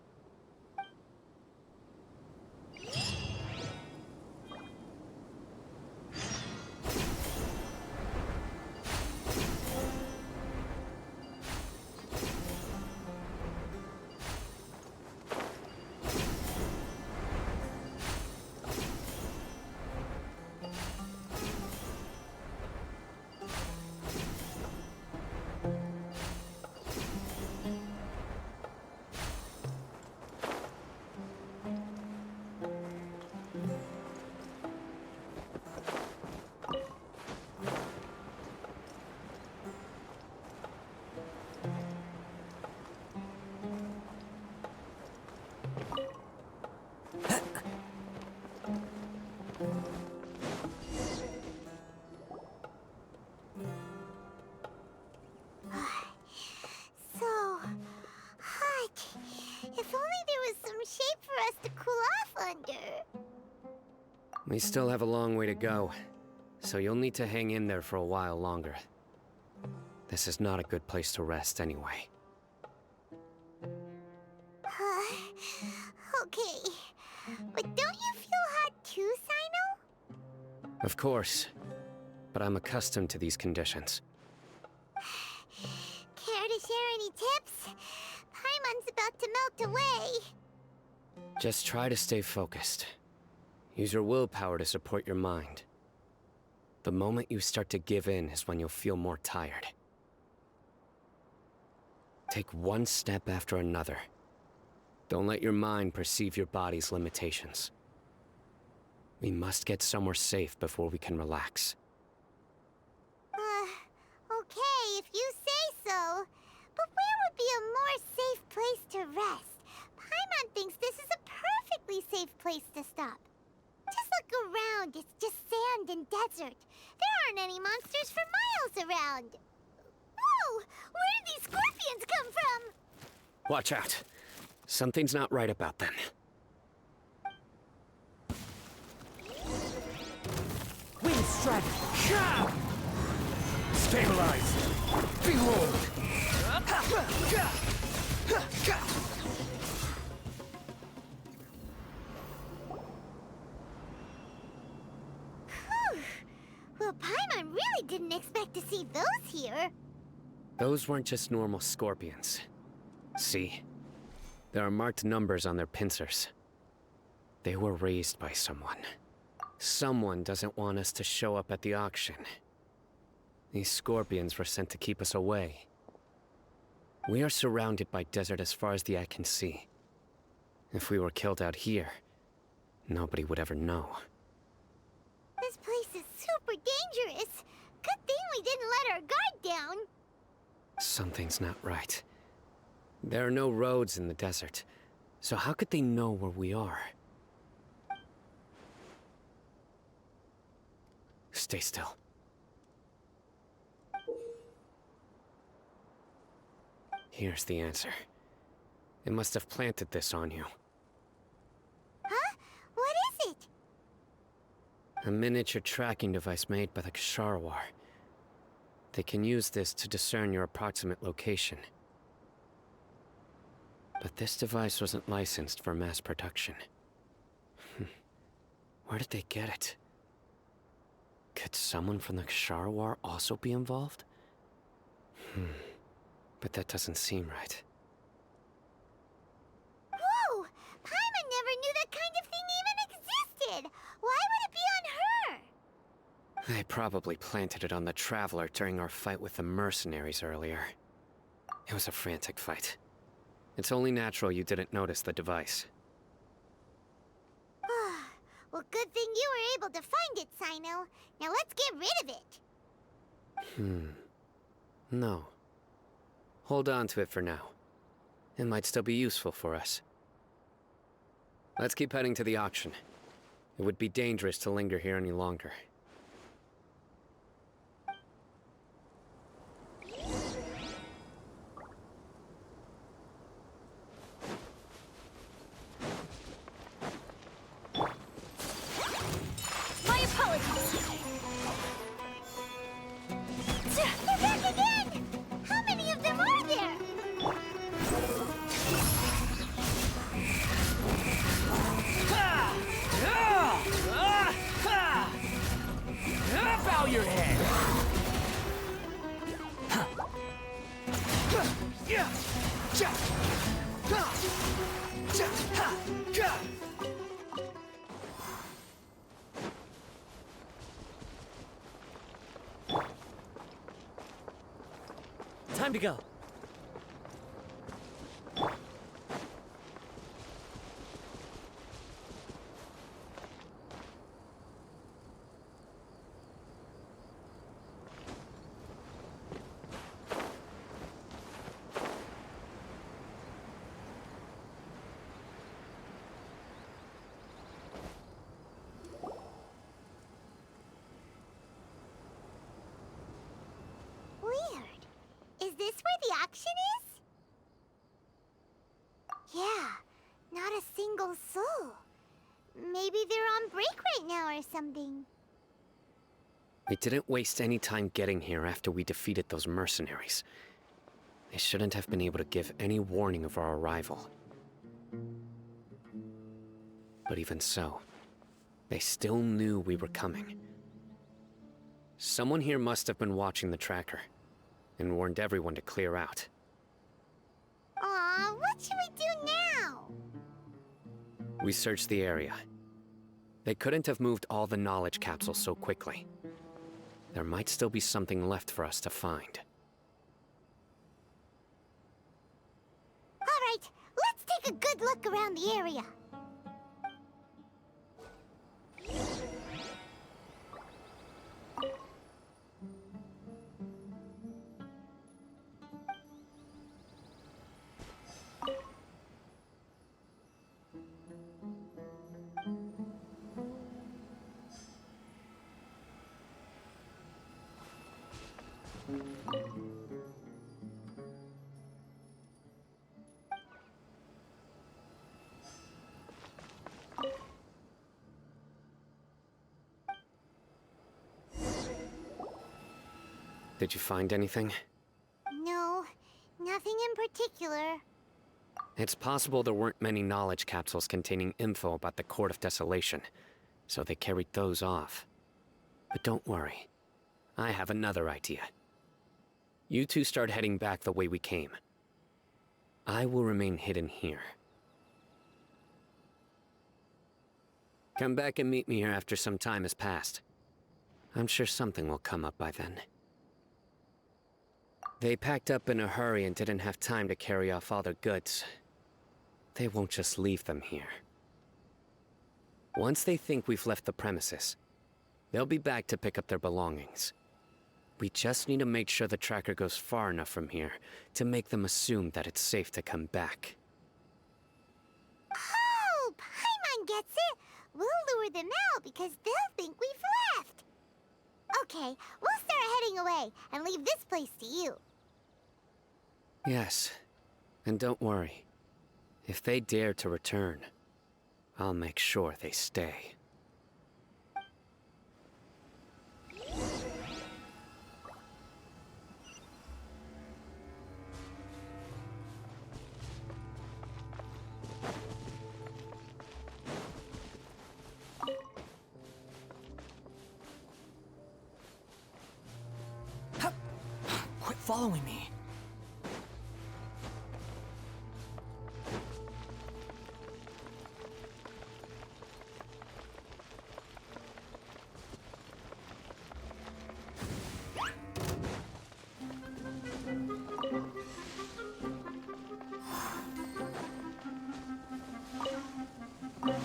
We still have a long way to go, so you'll need to hang in there for a while longer. This is not a good place to rest anyway. Okay. But don't you feel hot too, Sino? Of course, but I'm accustomed to these conditions. Care to share any tips? Paimon's about to melt away. Just try to stay focused. Use your willpower to support your mind. The moment you start to give in is when you'll feel more tired. Take one step after another. Don't let your mind perceive your body's limitations. We must get somewhere safe before we can relax. Okay, if you say so. But where would be a more safe place to rest? Paimon thinks this is a perfectly safe place to stop. Just look around, it's just sand and desert. There aren't any monsters for miles around. Whoa! Where did these scorpions come from? Watch out. Something's not right about them. Wind strike! Ka! Stabilize! Behold! Well, Paimon really didn't expect to see those here. Those weren't just normal scorpions. See? There are marked numbers on their pincers. They were raised by someone. Someone doesn't want us to show up at the auction. These scorpions were sent to keep us away. We are surrounded by desert as far as the eye can see. If we were killed out here, nobody would ever know. This place is super dangerous. Good thing we didn't let our guard down. Something's not right. There are no roads in the desert, so how could they know where we are? Stay still. Here's the answer. It must have planted this on you. Huh? What is it? A miniature tracking device made by the Ksharawar. They can use this to discern your approximate location. But this device wasn't licensed for mass production. Where did they get it? Could someone from the Ksharawar also be involved? But that doesn't seem right. Whoa! Paimon never knew that kind of thing even existed! Why would it be on her? They probably planted it on the Traveler during our fight with the mercenaries earlier. It was a frantic fight. It's only natural you didn't notice the device. Well, good thing you were able to find it, Sino. Now let's get rid of it. No. Hold on to it for now. It might still be useful for us. Let's keep heading to the auction. It would be dangerous to linger here any longer. My apologies. They're back again! How many of them are there? Bow your head! Time to go. Weird. Is this where the something. We didn't waste any time getting here after we defeated those mercenaries. They shouldn't have been able to give any warning of our arrival. But even so, they still knew we were coming. Someone here must have been watching the tracker, and warned everyone to clear out. Aw, what should we do now? We searched the area. They couldn't have moved all the knowledge capsules so quickly. There might still be something left for us to find. Alright, let's take a good look around the area. Did you find anything? No, nothing in particular. It's possible there weren't many knowledge capsules containing info about the Court of Desolation, so they carried those off. But don't worry. I have another idea. You two start heading back the way we came. I will remain hidden here. Come back and meet me here after some time has passed. I'm sure something will come up by then. They packed up in a hurry and didn't have time to carry off all their goods. They won't just leave them here. Once they think we've left the premises, they'll be back to pick up their belongings. We just need to make sure the tracker goes far enough from here to make them assume that it's safe to come back. Oh, Paimon gets it! We'll lure them out because they'll think we've left! Okay, we'll start heading away and leave this place to you. Yes, and don't worry. If they dare to return, I'll make sure they stay. Quit following me.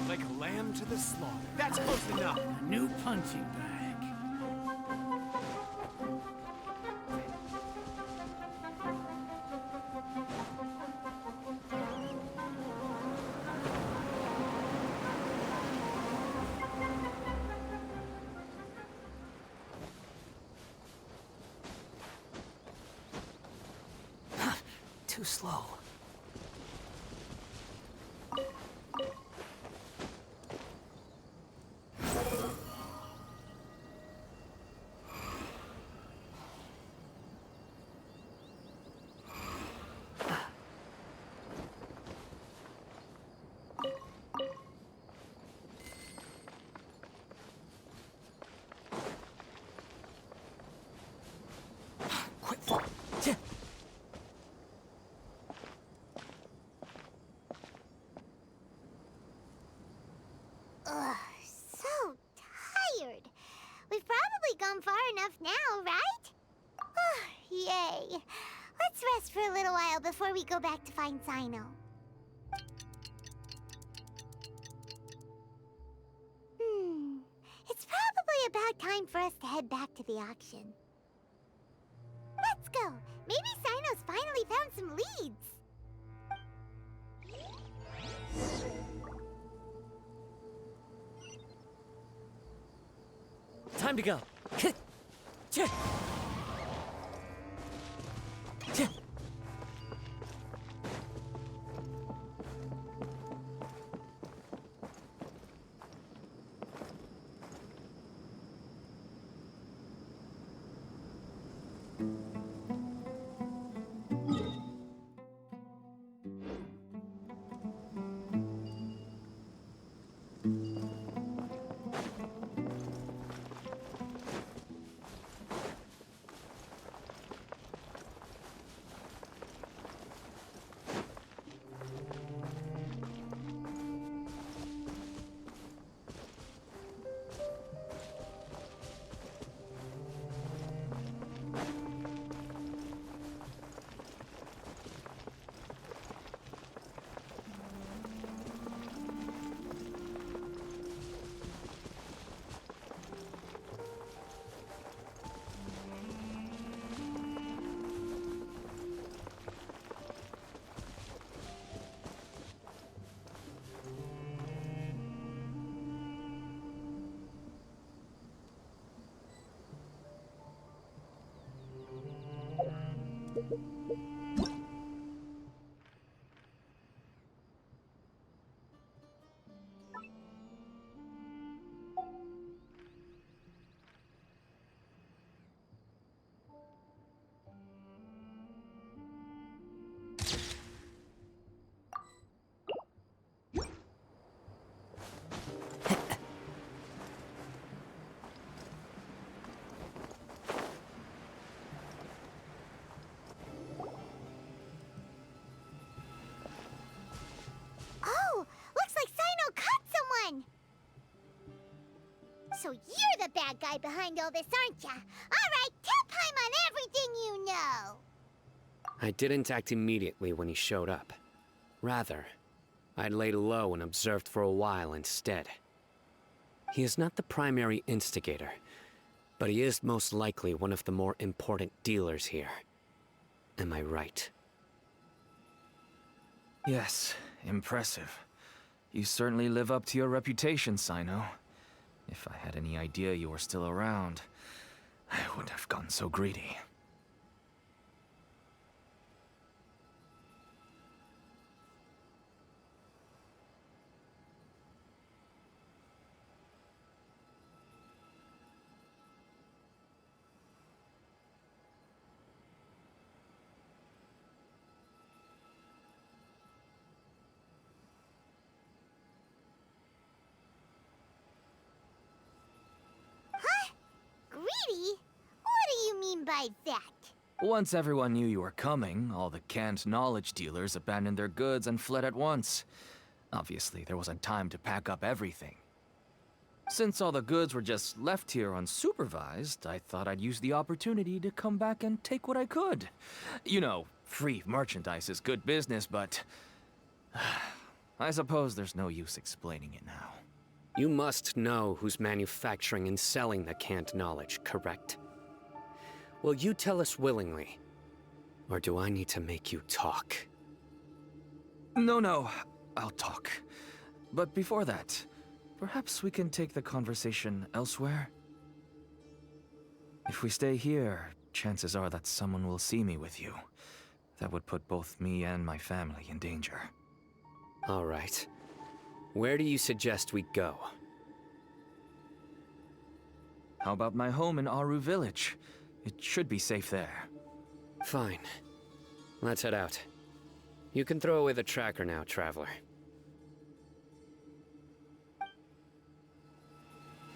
Like a lamb to the slaughter. That's close enough. A new punching bag. Too slow. Quit following. Ugh, so tired. We've probably gone far enough now, right? Yay. Let's rest for a little while before we go back to find Sino. It's probably about time for us to head back to the auction. Let's go. Maybe Sino's finally found some leads. Time to go. Oh, looks like Sino caught someone! So you're the bad guy behind all this, aren't ya? Alright, tell Paimon everything you know! I didn't act immediately when he showed up. Rather, I laid low and observed for a while instead. He is not the primary instigator, but he is most likely one of the more important dealers here. Am I right? Yes, impressive. You certainly live up to your reputation, Sino. If I had any idea you were still around, I wouldn't have gotten so greedy. Greedy? What do you mean by that? Once everyone knew you were coming, all the canned knowledge dealers abandoned their goods and fled at once. Obviously, there wasn't time to pack up everything. Since all the goods were just left here unsupervised, I thought I'd use the opportunity to come back and take what I could. You know, free merchandise is good business, but I suppose there's no use explaining it now. You must know who's manufacturing and selling the canned knowledge, correct? Will you tell us willingly? Or do I need to make you talk? No, I'll talk. But before that, perhaps we can take the conversation elsewhere? If we stay here, chances are that someone will see me with you. That would put both me and my family in danger. All right. Where do you suggest we go? How about my home in Aru Village? It should be safe there. Fine. Let's head out. You can throw away the tracker now, Traveler.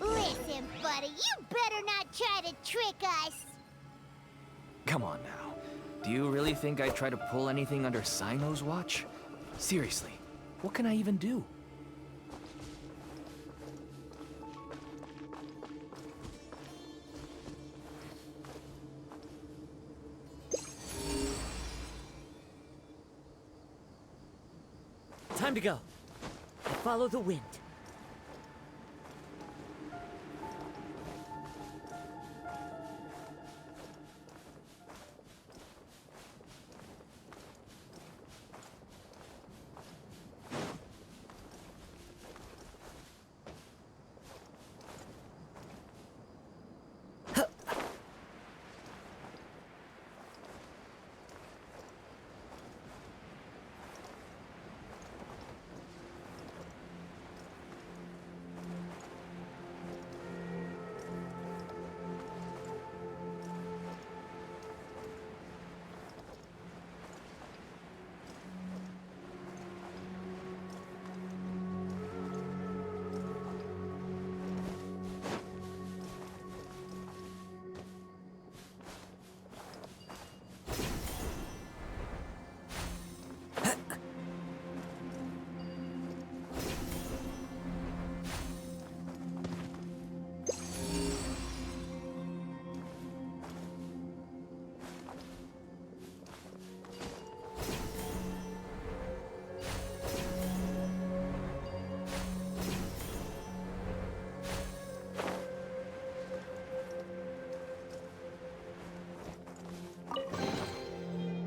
Listen, buddy, you better not try to trick us! Come on now. Do you really think I'd try to pull anything under Sino's watch? Seriously, what can I even do? Time to go. I follow the wind.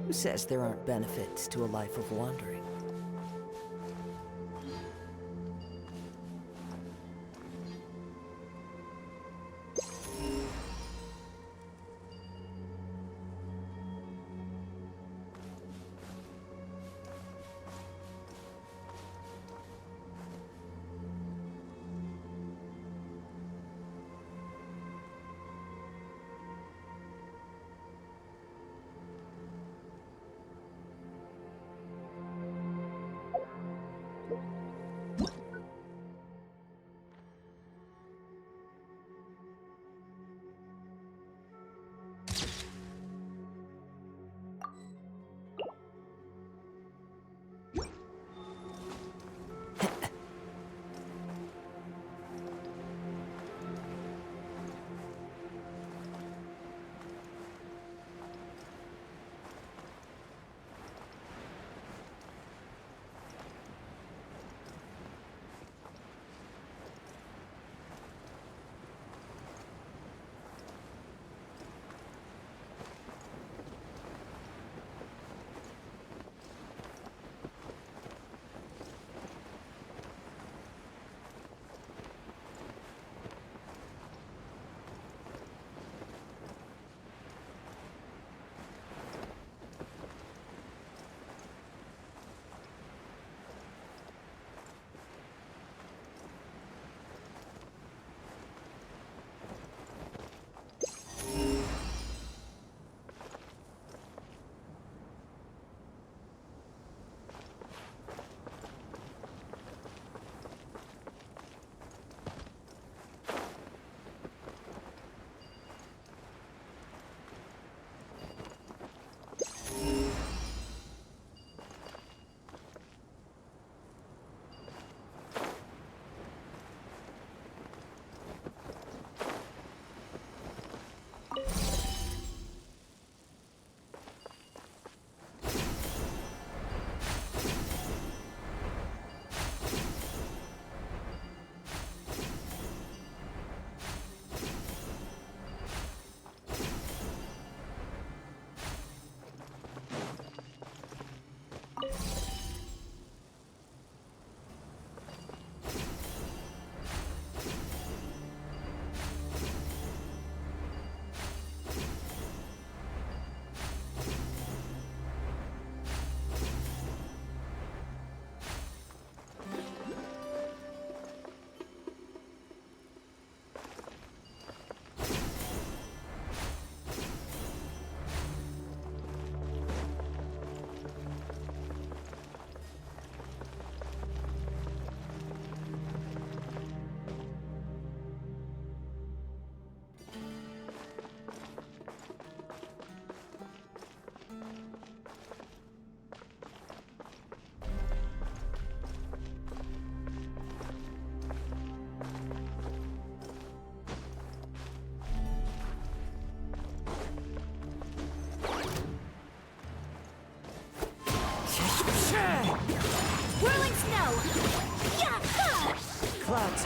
Who says there aren't benefits to a life of wandering?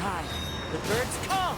high. The birds come!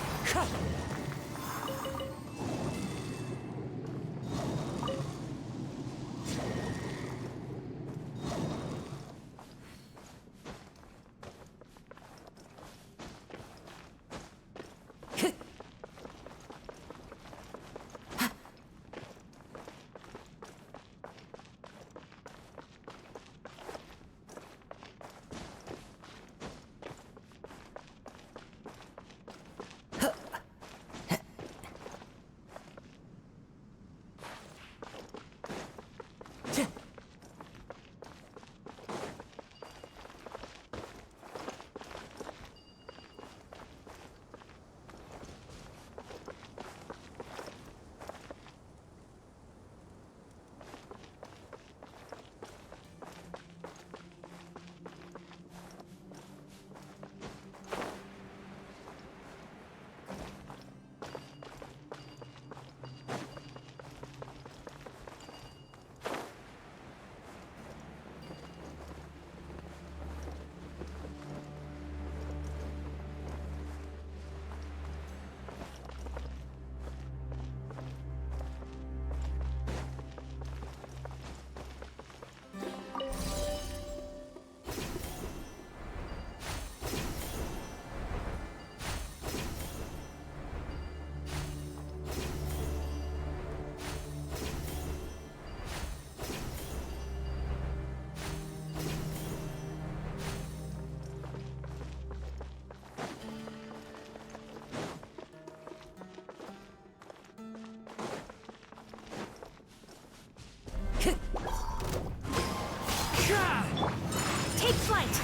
Take flight!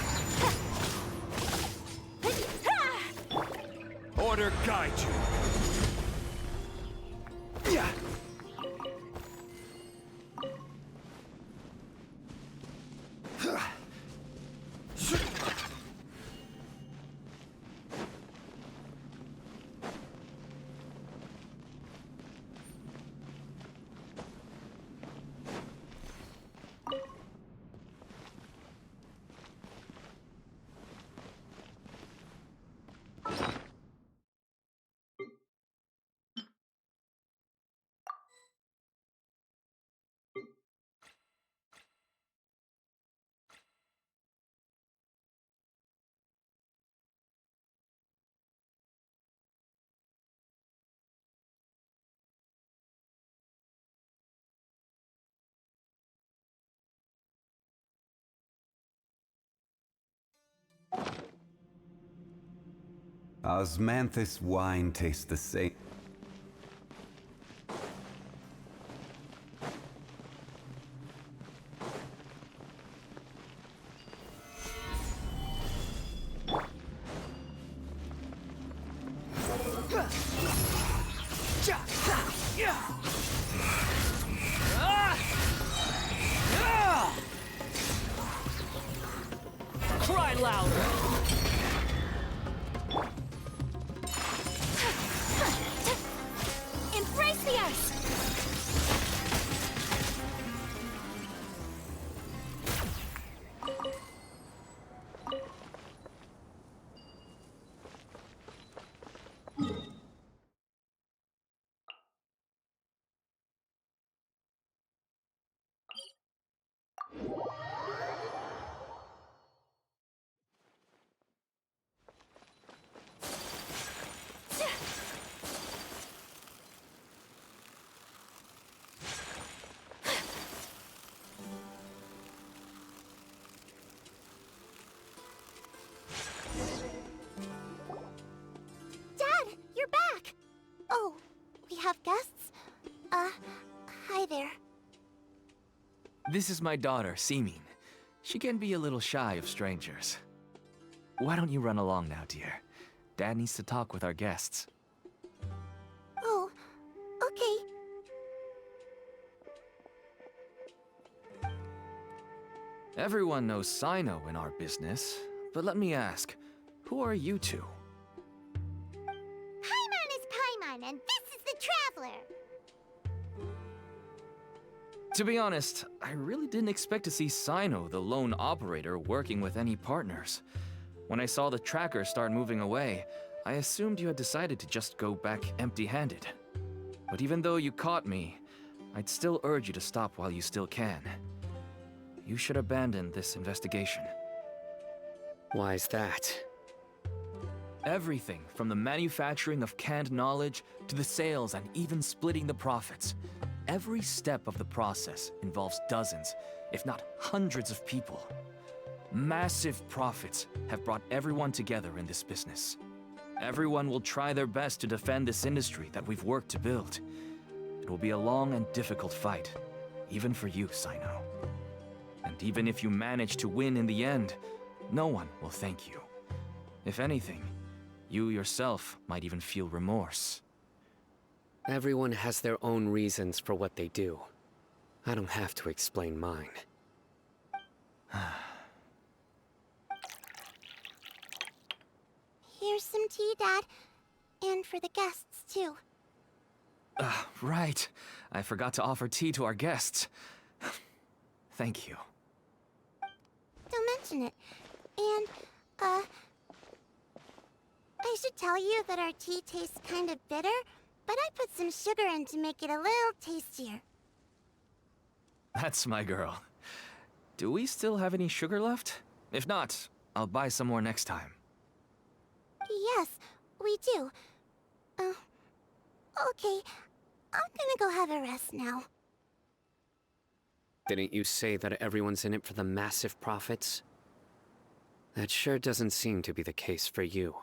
Order guide you. Osmanthus wine tastes the same. Cry louder! Embrace the ice! Dad, you're back! Oh, we have guests? Hi there. This is my daughter, Seeming. She can be a little shy of strangers. Why don't you run along now, dear? Dad needs to talk with our guests. Oh, okay. Everyone knows Sino in our business, but let me ask, who are you two? Paimon is Paimon, and this is the Traveler! To be honest, I really didn't expect to see Sino, the lone operator, working with any partners. When I saw the tracker start moving away, I assumed you had decided to just go back empty-handed. But even though you caught me, I'd still urge you to stop while you still can. You should abandon this investigation. Why is that? Everything from the manufacturing of canned knowledge to the sales and even splitting the profits. Every step of the process involves dozens, if not hundreds of people. Massive profits have brought everyone together in this business. Everyone will try their best to defend this industry that we've worked to build. It will be a long and difficult fight, even for you, Sino. And even if you manage to win in the end, no one will thank you. If anything, you yourself might even feel remorse. Everyone has their own reasons for what they do. I don't have to explain mine. Here's some tea, Dad. And for the guests, too. Right. I forgot to offer tea to our guests. Thank you. Don't mention it. And, I should tell you that our tea tastes kind of bitter, but I put some sugar in to make it a little tastier. That's my girl. Do we still have any sugar left? If not, I'll buy some more next time. Yes, we do. Okay. I'm gonna go have a rest now. Didn't you say that everyone's in it for the massive profits? That sure doesn't seem to be the case for you.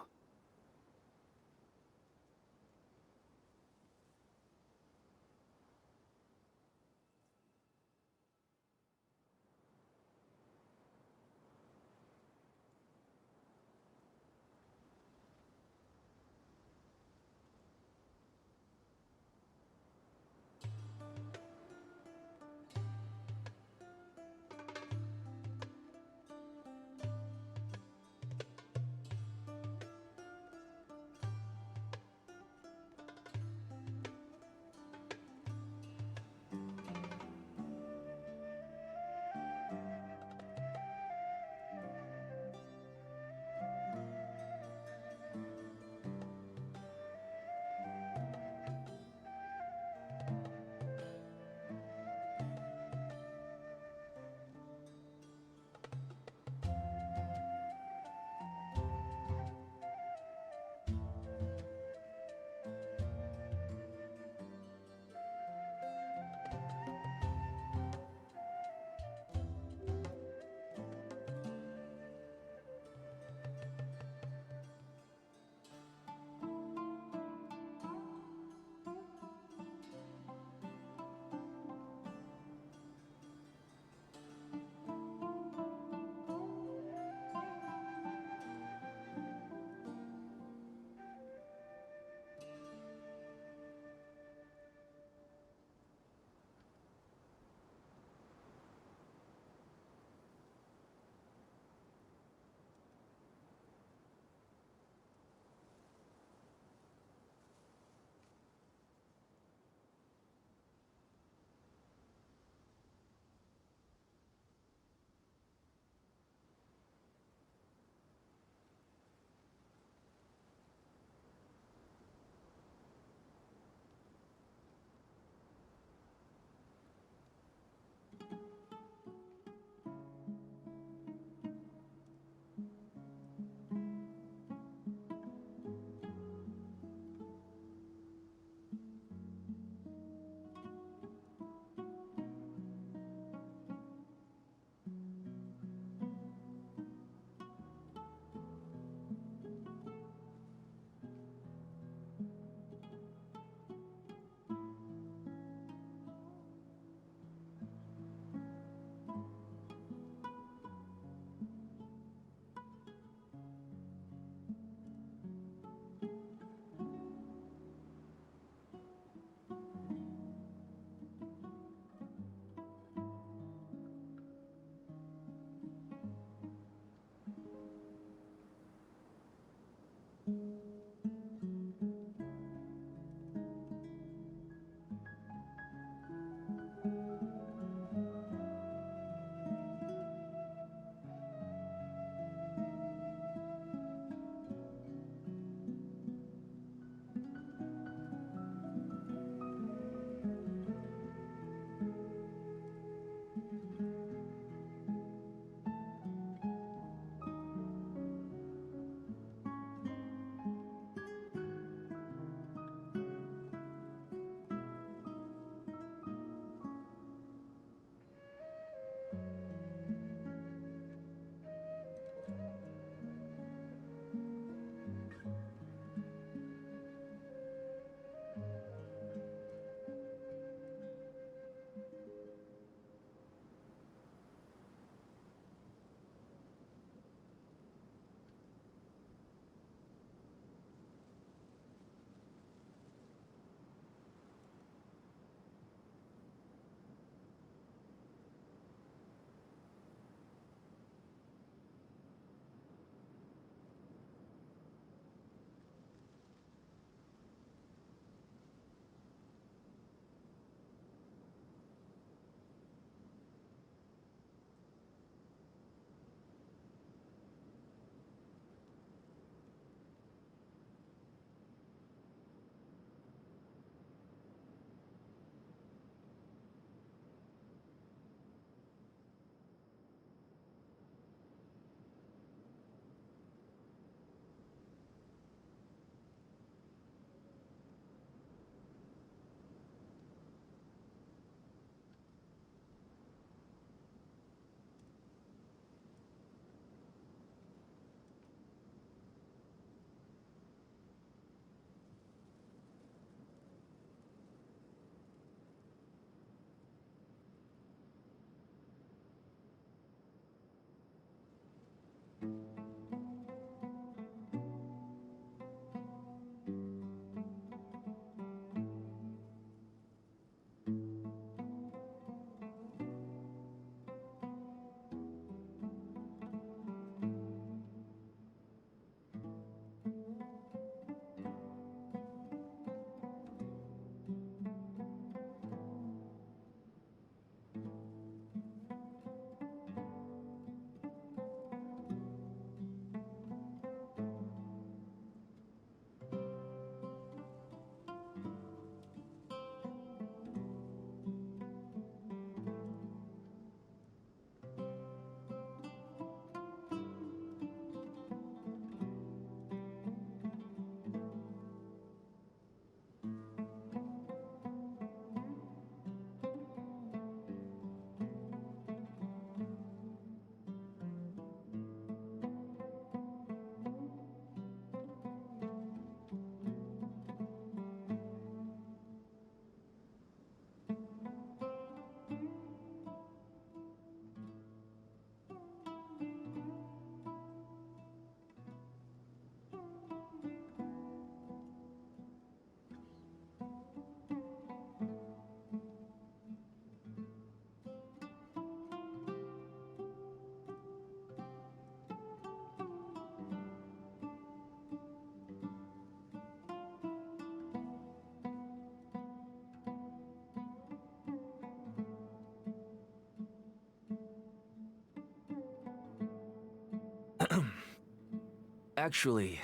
Actually,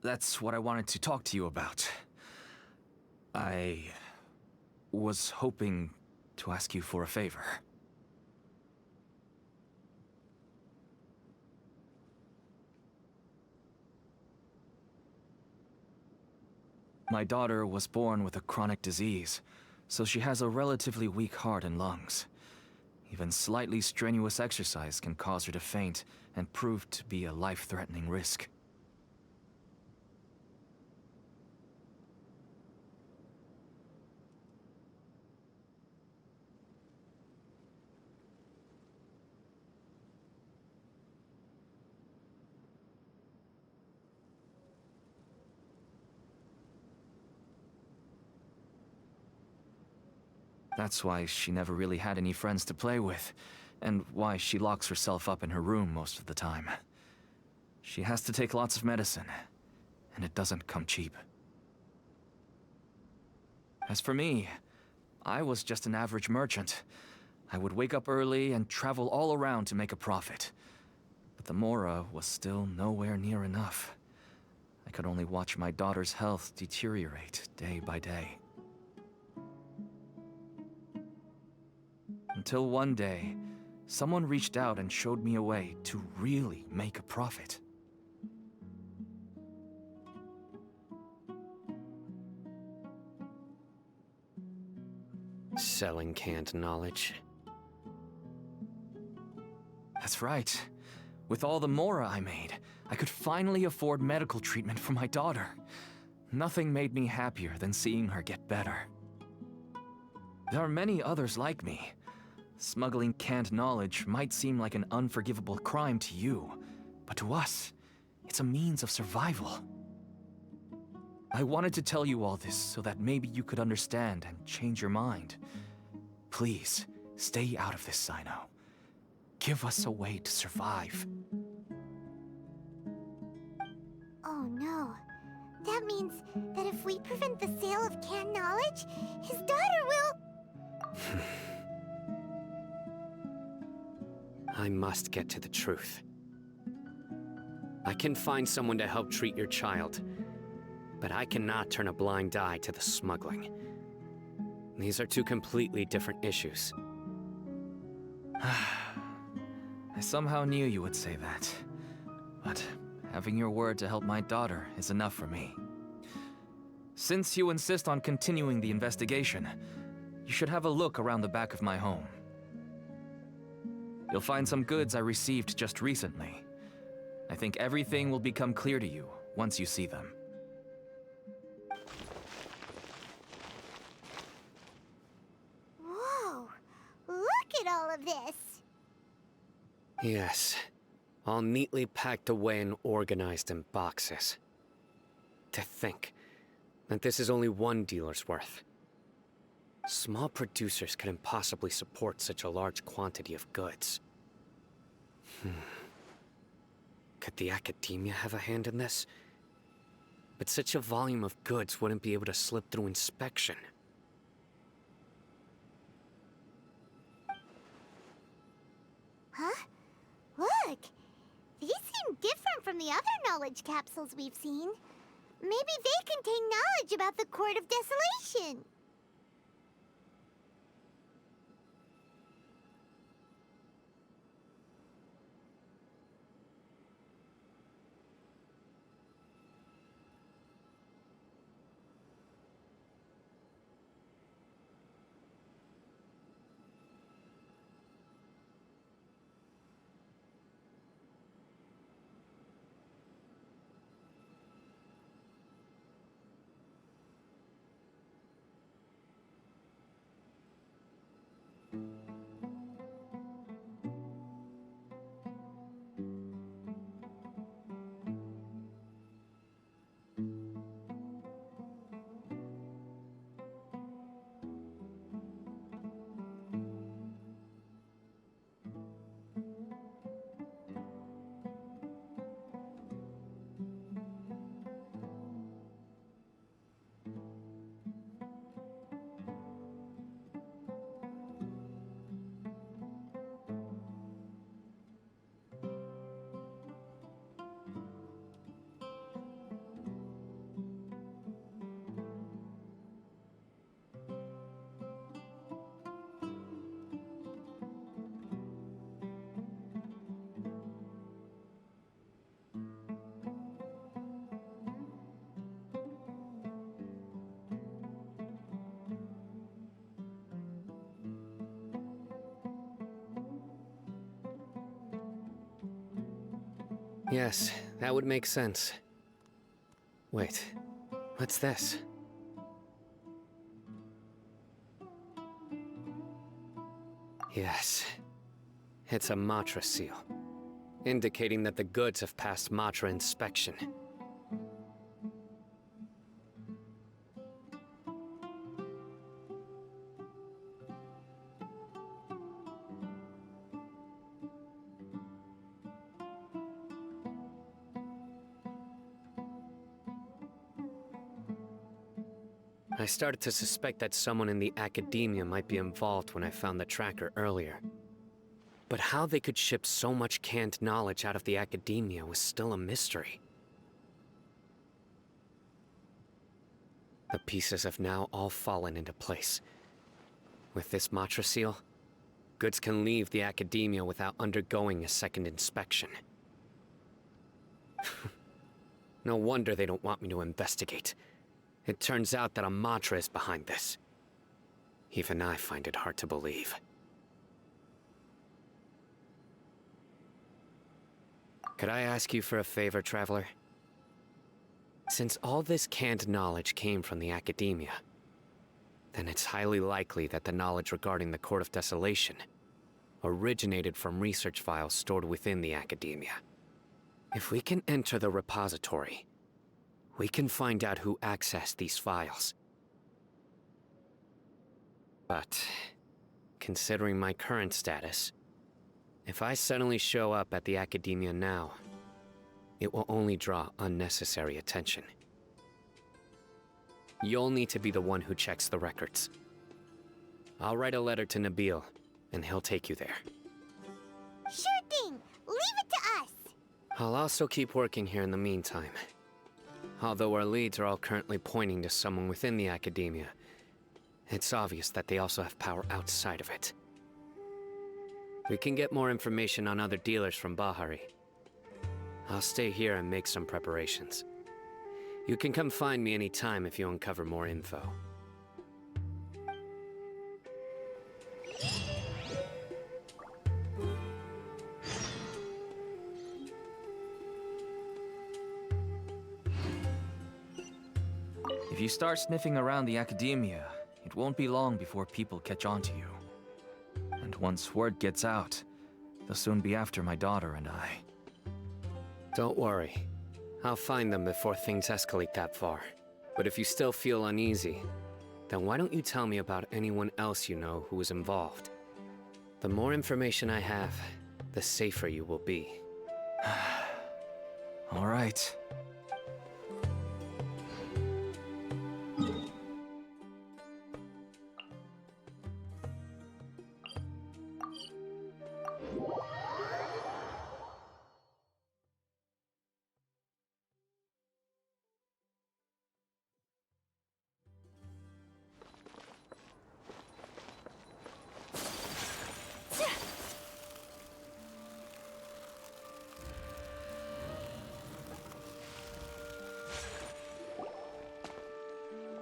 that's what I wanted to talk to you about. I was hoping to ask you for a favor. My daughter was born with a chronic disease, so she has a relatively weak heart and lungs. Even slightly strenuous exercise can cause her to faint and prove to be a life-threatening risk. That's why she never really had any friends to play with, and why she locks herself up in her room most of the time. She has to take lots of medicine, and it doesn't come cheap. As for me, I was just an average merchant. I would wake up early and travel all around to make a profit. But the Mora was still nowhere near enough. I could only watch my daughter's health deteriorate day by day. Until one day, someone reached out and showed me a way to really make a profit. Selling canned knowledge. That's right. With all the Mora I made, I could finally afford medical treatment for my daughter. Nothing made me happier than seeing her get better. There are many others like me. Smuggling canned knowledge might seem like an unforgivable crime to you, but to us, it's a means of survival. I wanted to tell you all this so that maybe you could understand and change your mind. Please, stay out of this, Sino. Give us a way to survive. Oh no. That means that if we prevent the sale of canned knowledge, his daughter will... I must get to the truth. I can find someone to help treat your child, but I cannot turn a blind eye to the smuggling. These are two completely different issues. I somehow knew you would say that. But having your word to help my daughter is enough for me. Since you insist on continuing the investigation, you should have a look around the back of my home. You'll find some goods I received just recently. I think everything will become clear to you once you see them. Whoa! Look at all of this! Yes, all neatly packed away and organized in boxes. To think that this is only one dealer's worth. Small producers couldn't possibly support such a large quantity of goods. Could the academia have a hand in this? But such a volume of goods wouldn't be able to slip through inspection. Huh? Look! These seem different from the other knowledge capsules we've seen. Maybe they contain knowledge about the Court of Desolation. Yes, that would make sense. Wait, what's this? Yes, it's a Matra seal, indicating that the goods have passed Matra inspection. I started to suspect that someone in the academia might be involved when I found the tracker earlier. But how they could ship so much canned knowledge out of the academia was still a mystery. The pieces have now all fallen into place. With this Matra seal, goods can leave the academia without undergoing a second inspection. No wonder they don't want me to investigate. It turns out that a Matra is behind this. Even I find it hard to believe. Could I ask you for a favor, Traveler? Since all this canned knowledge came from the academia, then it's highly likely that the knowledge regarding the Court of Desolation originated from research files stored within the academia. If we can enter the repository, we can find out who accessed these files. But, considering my current status, if I suddenly show up at the academia now, it will only draw unnecessary attention. You'll need to be the one who checks the records. I'll write a letter to Nabil, and he'll take you there. Sure thing! Leave it to us! I'll also keep working here in the meantime. Although our leads are all currently pointing to someone within the academia, it's obvious that they also have power outside of it. We can get more information on other dealers from Bahari. I'll stay here and make some preparations. You can come find me anytime if you uncover more info. If you start sniffing around the academia, it won't be long before people catch on to you. And once word gets out, they'll soon be after my daughter and I. Don't worry. I'll find them before things escalate that far. But if you still feel uneasy, then why don't you tell me about anyone else you know who was involved? The more information I have, the safer you will be. All right.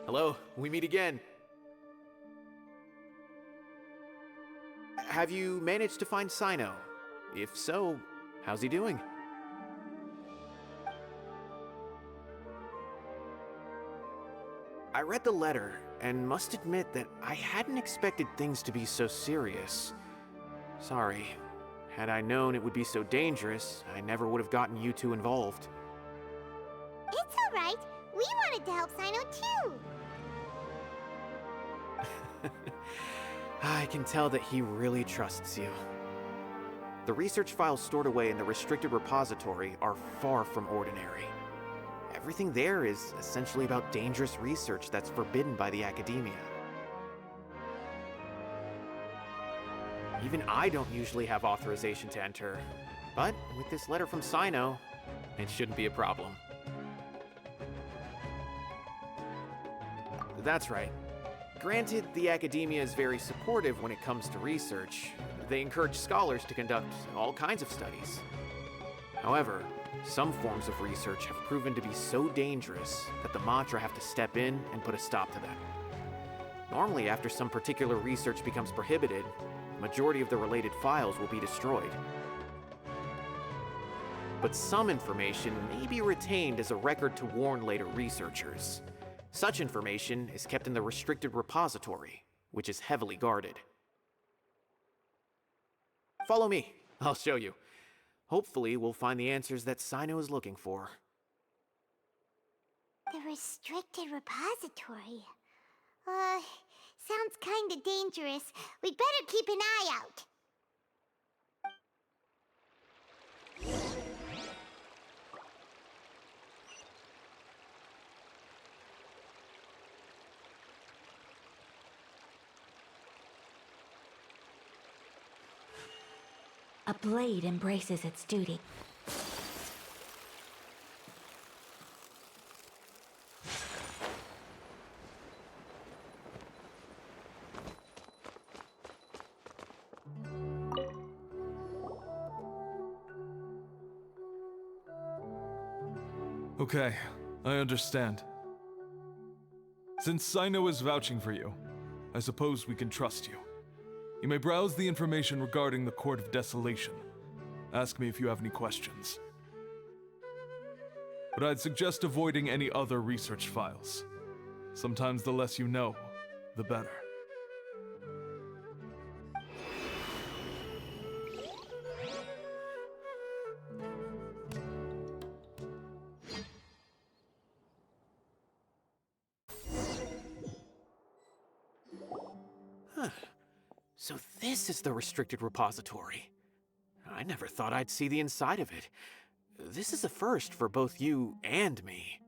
Hello, we meet again. Have you managed to find Sino? If so, how's he doing? I read the letter, and must admit that I hadn't expected things to be so serious. Sorry. Had I known it would be so dangerous, I never would have gotten you two involved. It's alright. We wanted to help Sino too. I can tell that he really trusts you. The research files stored away in the restricted repository are far from ordinary. Everything there is essentially about dangerous research that's forbidden by the academia. Even I don't usually have authorization to enter, but with this letter from Sino, it shouldn't be a problem. That's right. Granted, the academia is very supportive when it comes to research. They encourage scholars to conduct all kinds of studies. However, some forms of research have proven to be so dangerous that the Matra have to step in and put a stop to them. Normally, after some particular research becomes prohibited, the majority of the related files will be destroyed. but some information may be retained as a record to warn later researchers. Such information is kept in the restricted repository, which is heavily guarded. Follow me, I'll show you. Hopefully, we'll find the answers that Sino is looking for. The restricted repository. Sounds kinda dangerous. We'd better keep an eye out. A blade embraces its duty. Okay, I understand. Since Sino is vouching for you, I suppose we can trust you. You may browse the information regarding the Court of Desolation. Ask me if you have any questions. But I'd suggest avoiding any other research files. Sometimes the less you know, the better. So this is the restricted repository. I never thought I'd see the inside of it. This is a first for both you and me.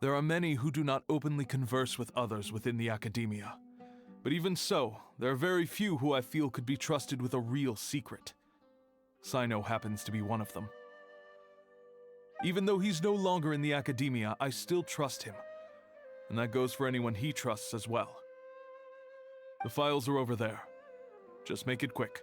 There are many who do not openly converse with others within the academia. But even so, there are very few who I feel could be trusted with a real secret. Sino happens to be one of them. Even though he's no longer in the academia, I still trust him. And that goes for anyone he trusts as well. The files are over there. Just make it quick.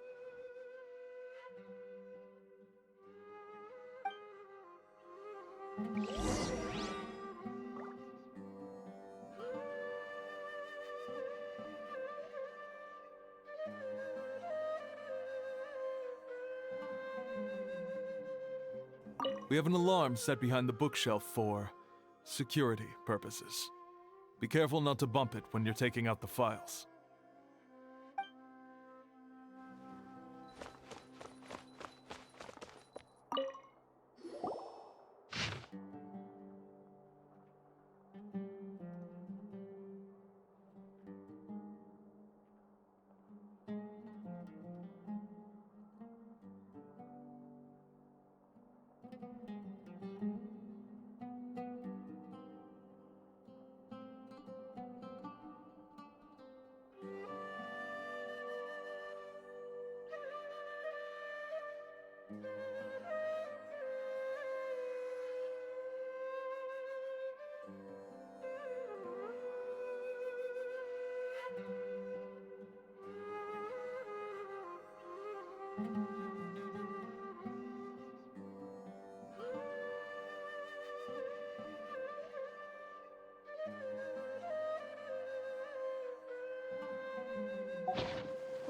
We have an alarm set behind the bookshelf for security purposes. Be careful not to bump it when you're taking out the files.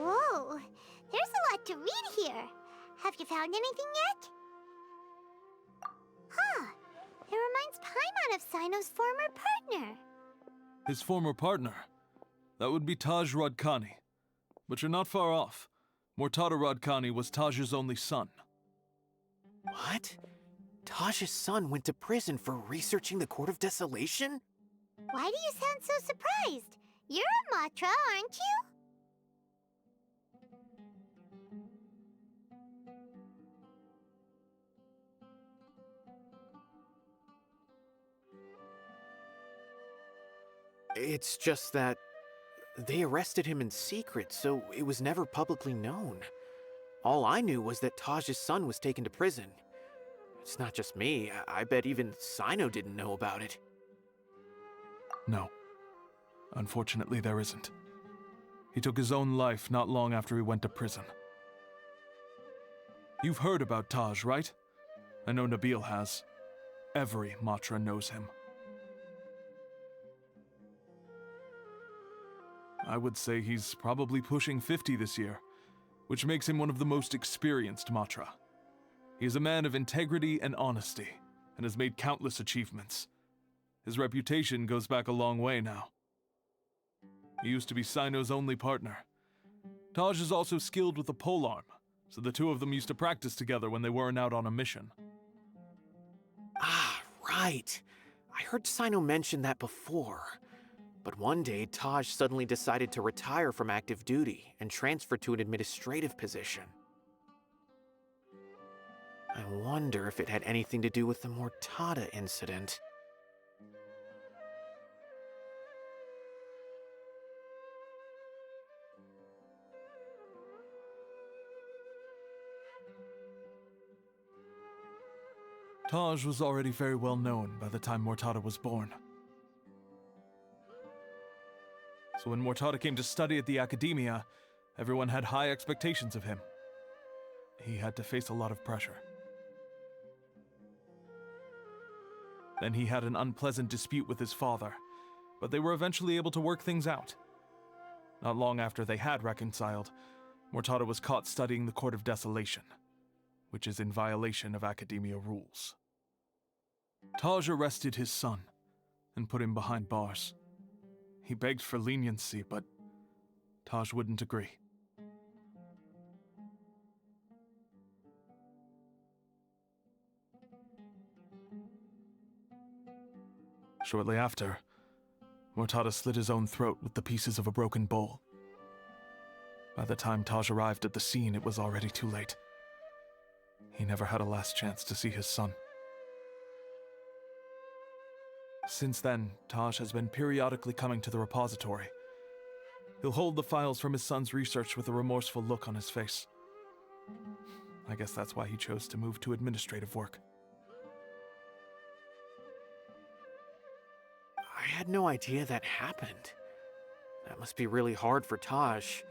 Whoa, there's a lot to read here. Have you found anything yet? Huh, it reminds Paimon of Sino's former partner. His former partner? That would be Taj Radkani. But you're not far off. Mortada Radkani was Taj's only son. What? Taj's son went to prison for researching the Court of Desolation? Why do you sound so surprised? You're a Matra, aren't you? It's just that they arrested him in secret, so it was never publicly known. All I knew was that Taj's son was taken to prison. It's not just me. I bet even Sino didn't know about it. No. Unfortunately, there isn't. He took his own life not long after he went to prison. You've heard about Taj, right? I know Nabil has. Every Matra knows him. I would say he's probably pushing 50 this year, which makes him one of the most experienced Matra. He is a man of integrity and honesty, and has made countless achievements. His reputation goes back a long way now. He used to be Sino's only partner. Taj is also skilled with the polearm, so the two of them used to practice together when they weren't out on a mission. Ah, right. I heard Sino mention that before. But one day, Taj suddenly decided to retire from active duty and transfer to an administrative position. I wonder if it had anything to do with the Mortada incident. Taj was already very well known by the time Mortada was born. So when Mortada came to study at the Academia, everyone had high expectations of him. He had to face a lot of pressure. Then he had an unpleasant dispute with his father, but they were eventually able to work things out. Not long after they had reconciled, Mortada was caught studying the Court of Desolation, which is in violation of Academia rules. Taj arrested his son and put him behind bars. He begged for leniency, but Taj wouldn't agree. Shortly after, Mortada slit his own throat with the pieces of a broken bowl. By the time Taj arrived at the scene, it was already too late. He never had a last chance to see his son. Since then, Taj has been periodically coming to the repository. He'll hold the files from his son's research with a remorseful look on his face. I guess that's why he chose to move to administrative work. I had no idea that happened. That must be really hard for Taj.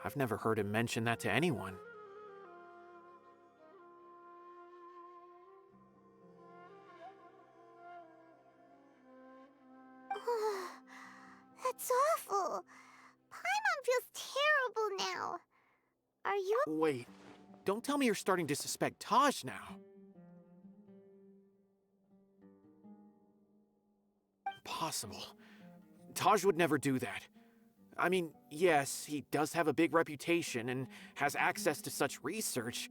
I've never heard him mention that to anyone. That's awful. Paimon feels terrible now. Are you... Wait, don't tell me you're starting to suspect Taj now. Impossible. Taj would never do that. I mean, yes, he does have a big reputation and has access to such research.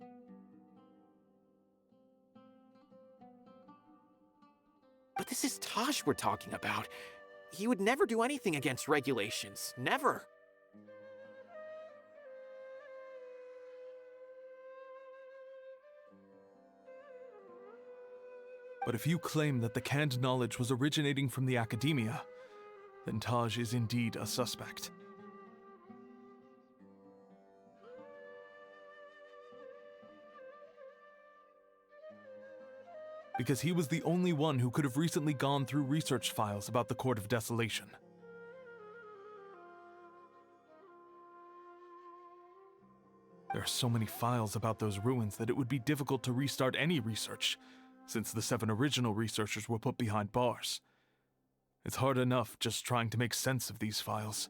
But this is Taj we're talking about. He would never do anything against regulations. Never. But if you claim that the canned knowledge was originating from the Academia, then Taj is indeed a suspect. Because he was the only one who could have recently gone through research files about the Court of Desolation. There are so many files about those ruins that it would be difficult to restart any research, since the 7 original researchers were put behind bars. It's hard enough just trying to make sense of these files.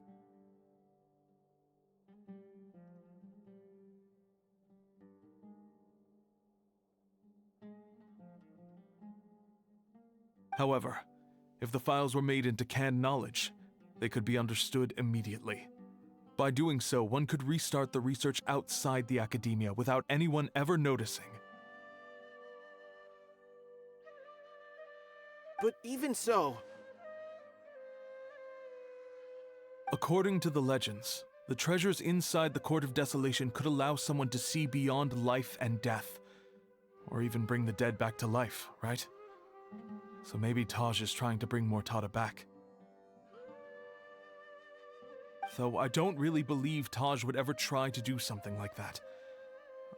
However, if the files were made into canned knowledge, they could be understood immediately. By doing so, one could restart the research outside the Academia without anyone ever noticing. But even so... According to the legends, the treasures inside the Court of Desolation could allow someone to see beyond life and death, or even bring the dead back to life, right? So maybe Taj is trying to bring Mortada back. Though I don't really believe Taj would ever try to do something like that.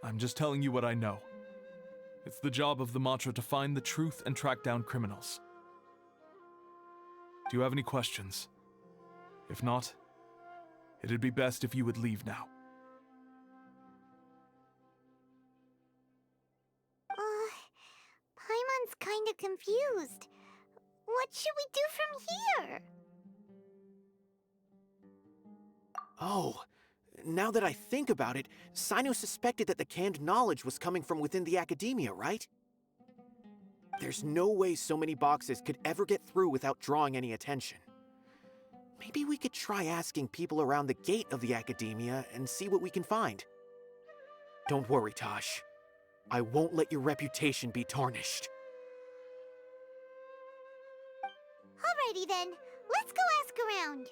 I'm just telling you what I know. It's the job of the Mantra to find the truth and track down criminals. Do you have any questions? If not, it'd be best if you would leave now. Paimon's kinda confused. What should we do from here? Oh, Now that I think about it, Sino suspected that the canned knowledge was coming from within the academia, right? There's no way so many boxes could ever get through without drawing any attention. Maybe we could try asking people around the gate of the academia and see what we can find. Don't worry, Tosh. I won't let your reputation be tarnished. Alrighty then, let's go ask around.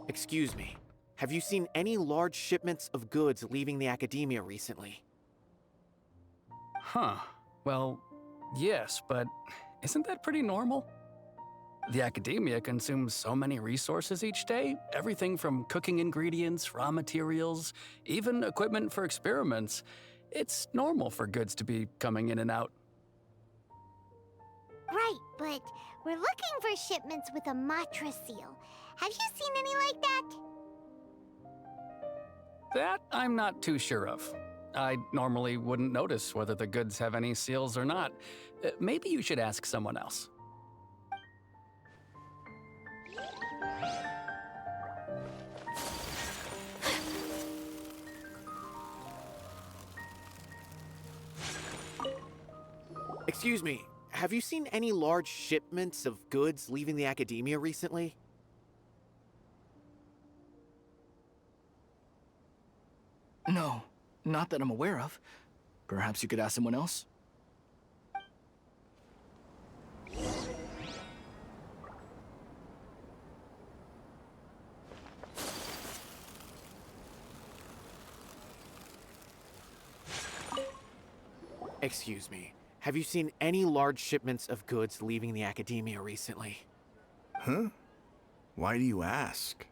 Excuse me. Have you seen any large shipments of goods leaving the academia recently? Huh. Well, yes, but isn't that pretty normal? The academia consumes so many resources each day, everything from cooking ingredients, raw materials, even equipment for experiments. It's normal for goods to be coming in and out. Right, but we're looking for shipments with a Matra seal. Have you seen any like that? That I'm not too sure of. I normally wouldn't notice whether the goods have any seals or not. Maybe you should ask someone else. Excuse me, have you seen any large shipments of goods leaving the academia recently? No, not that I'm aware of. Perhaps you could ask someone else? Excuse me, have you seen any large shipments of goods leaving the academia recently? Huh? Why do you ask?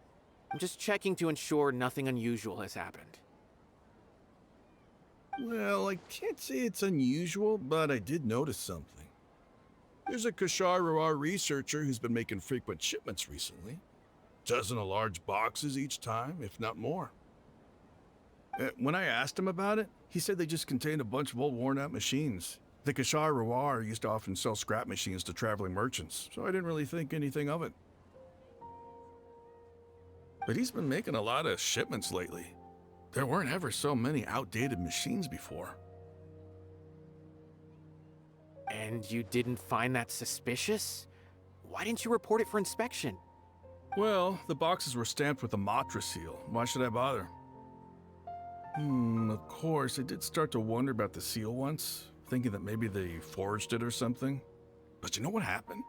I'm just checking to ensure nothing unusual has happened. Well, I can't say it's unusual, but I did notice something. There's a Kashar researcher who's been making frequent shipments recently. Dozen of large boxes each time, if not more. When I asked him about it, he said they just contained a bunch of old worn-out machines. The Kashar used to often sell scrap machines to traveling merchants, so I didn't really think anything of it. But he's been making a lot of shipments lately. There weren't ever so many outdated machines before. And you didn't find that suspicious? Why didn't you report it for inspection? Well, the boxes were stamped with a Matra seal. Why should I bother? Of course, I did start to wonder about the seal once, thinking that maybe they forged it or something. But you know what happened?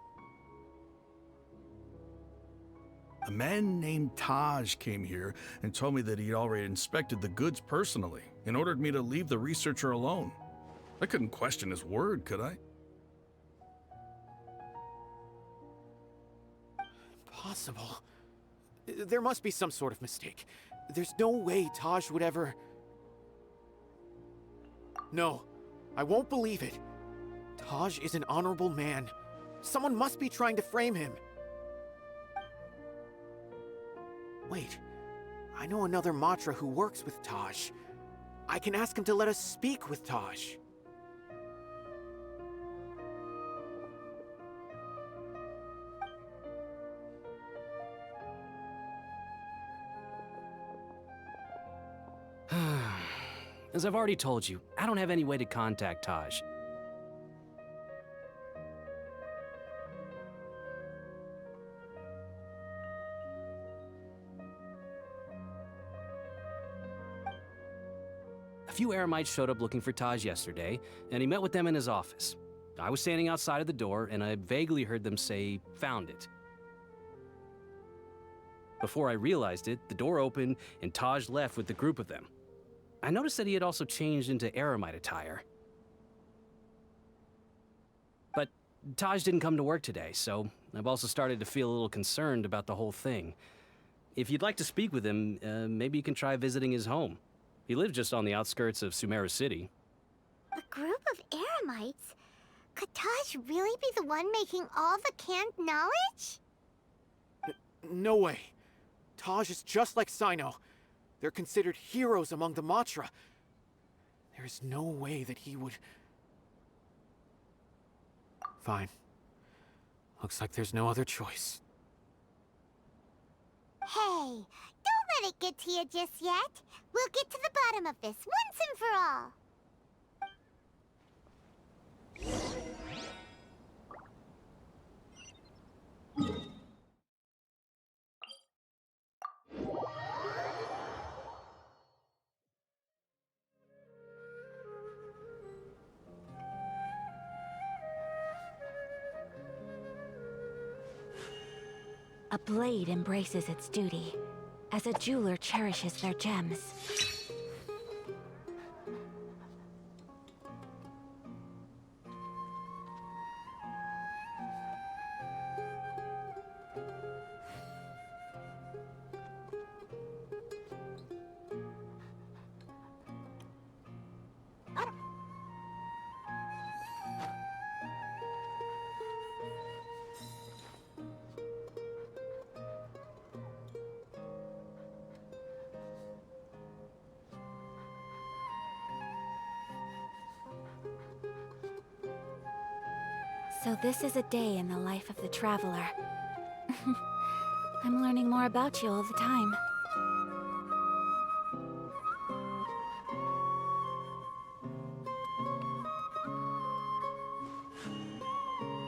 A man named Taj came here and told me that he'd already inspected the goods personally and ordered me to leave the researcher alone. I couldn't question his word, could I? Impossible. There must be some sort of mistake. There's no way Taj would ever... No, I won't believe it. Taj is an honorable man. Someone must be trying to frame him. Wait, I know another Matra who works with Taj. I can ask him to let us speak with Taj. As I've already told you, I don't have any way to contact Taj. A few Eremites showed up looking for Taj yesterday, and he met with them in his office. I was standing outside of the door, and I vaguely heard them say, "Found it." Before I realized it, the door opened, and Taj left with the group of them. I noticed that he had also changed into Eremite attire. But Taj didn't come to work today, so I've also started to feel a little concerned about the whole thing. If you'd like to speak with him, maybe you can try visiting his home. He lives just on the outskirts of Sumeru City. A group of Eremites? Could Taj really be the one making all the canned knowledge? No way. Taj is just like Sino. They're considered heroes among the Matra. There is no way that he would... Fine. Looks like there's no other choice. Hey, don't let it get to you just yet. We'll get to the bottom of this once and for all. A blade embraces its duty, as a jeweler cherishes their gems. So this is a day in the life of the traveler. I'm learning more about you all the time.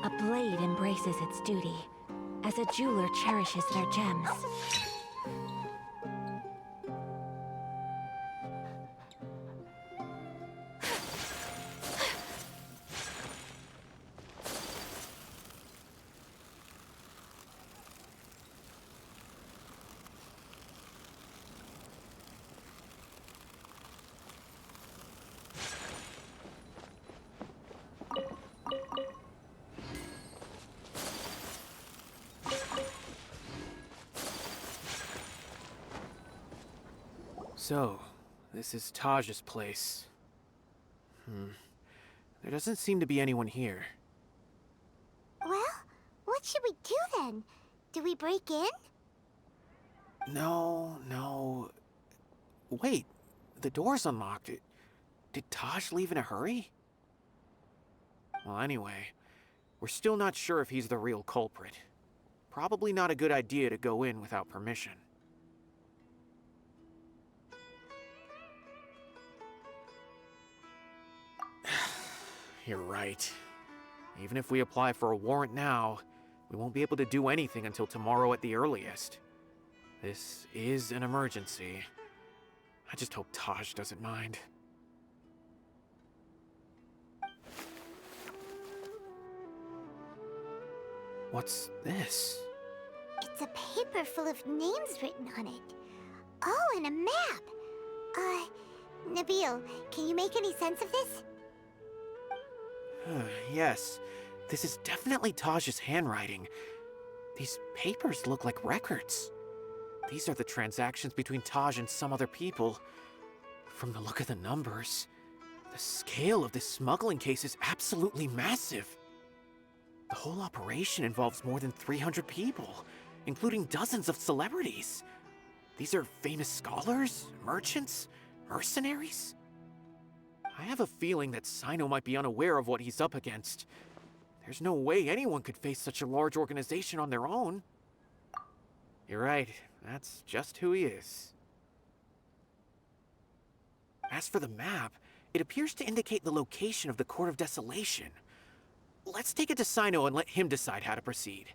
A blade embraces its duty, as a jeweler cherishes their gems. So, this is Taj's place. There doesn't seem to be anyone here. Well, what should we do then? Do we break in? No. Wait, the door's unlocked. Did Taj leave in a hurry? Well, anyway, we're still not sure if he's the real culprit. Probably not a good idea to go in without permission. You're right. Even if we apply for a warrant now, we won't be able to do anything until tomorrow at the earliest. This is an emergency. I just hope Taj doesn't mind. What's this? It's a paper full of names written on it. Oh, and a map. Nabil, can you make any sense of this? Yes, this is definitely Taj's handwriting. These papers look like records. These are the transactions between Taj and some other people. From the look of the numbers, the scale of this smuggling case is absolutely massive. The whole operation involves more than 300 people, including dozens of celebrities. These are famous scholars, merchants, mercenaries. I have a feeling that Sino might be unaware of what he's up against. There's no way anyone could face such a large organization on their own. You're right, that's just who he is. As for the map, it appears to indicate the location of the Court of Desolation. Let's take it to Sino and let him decide how to proceed.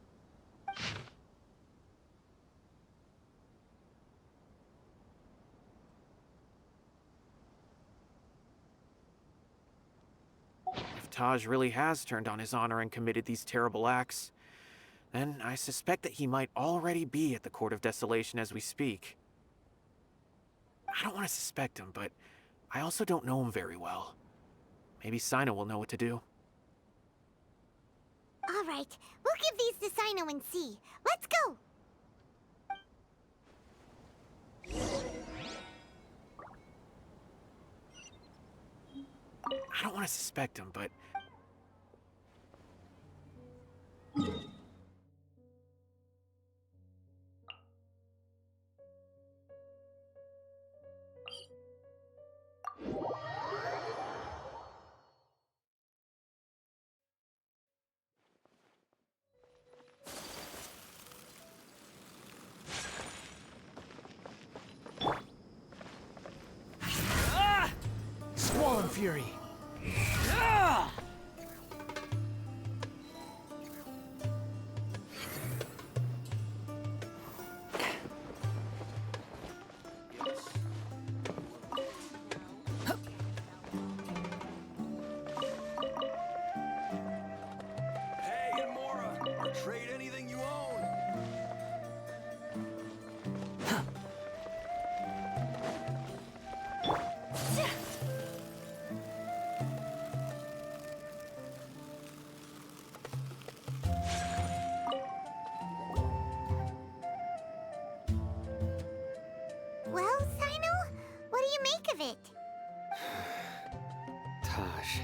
If Taj really has turned on his honor and committed these terrible acts, then I suspect that he might already be at the Court of Desolation as we speak. I don't want to suspect him, but I also don't know him very well. Maybe Sino will know what to do. All right, we'll give these to Sino and see. Let's go! I don't want to suspect him, but... Squall Fury! Hey, Amora! Or trade anything you own! Well, Sino, what do you make of it? Taj.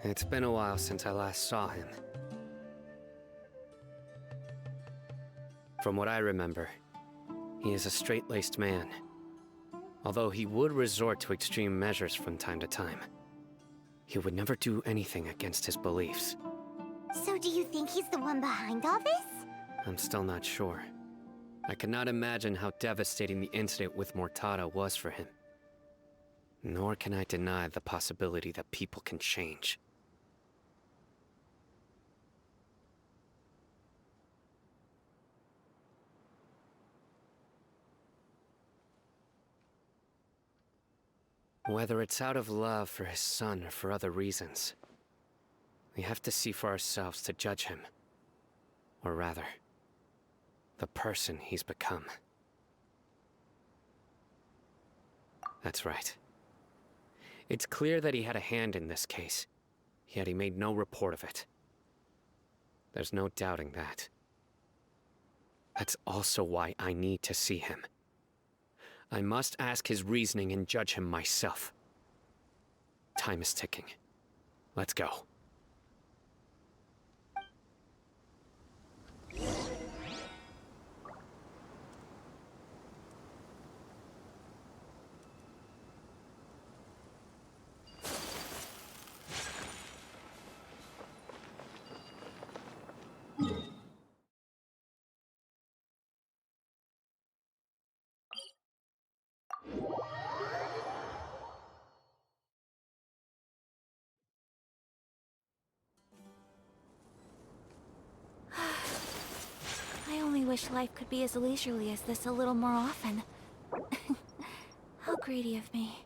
It's been a while since I last saw him. From what I remember, he is a straight-laced man. Although he would resort to extreme measures from time to time, he would never do anything against his beliefs. So do you think he's the one behind all this? I'm still not sure. I cannot imagine how devastating the incident with Mortada was for him. Nor can I deny the possibility that people can change. Whether it's out of love for his son or for other reasons, we have to see for ourselves to judge him. Or rather, the person he's become. That's right. It's clear that he had a hand in this case, yet he made no report of it. There's no doubting that. That's also why I need to see him. I must ask his reasoning and judge him myself. Time is ticking. Let's go. I only wish life could be as leisurely as this a little more often. How greedy of me.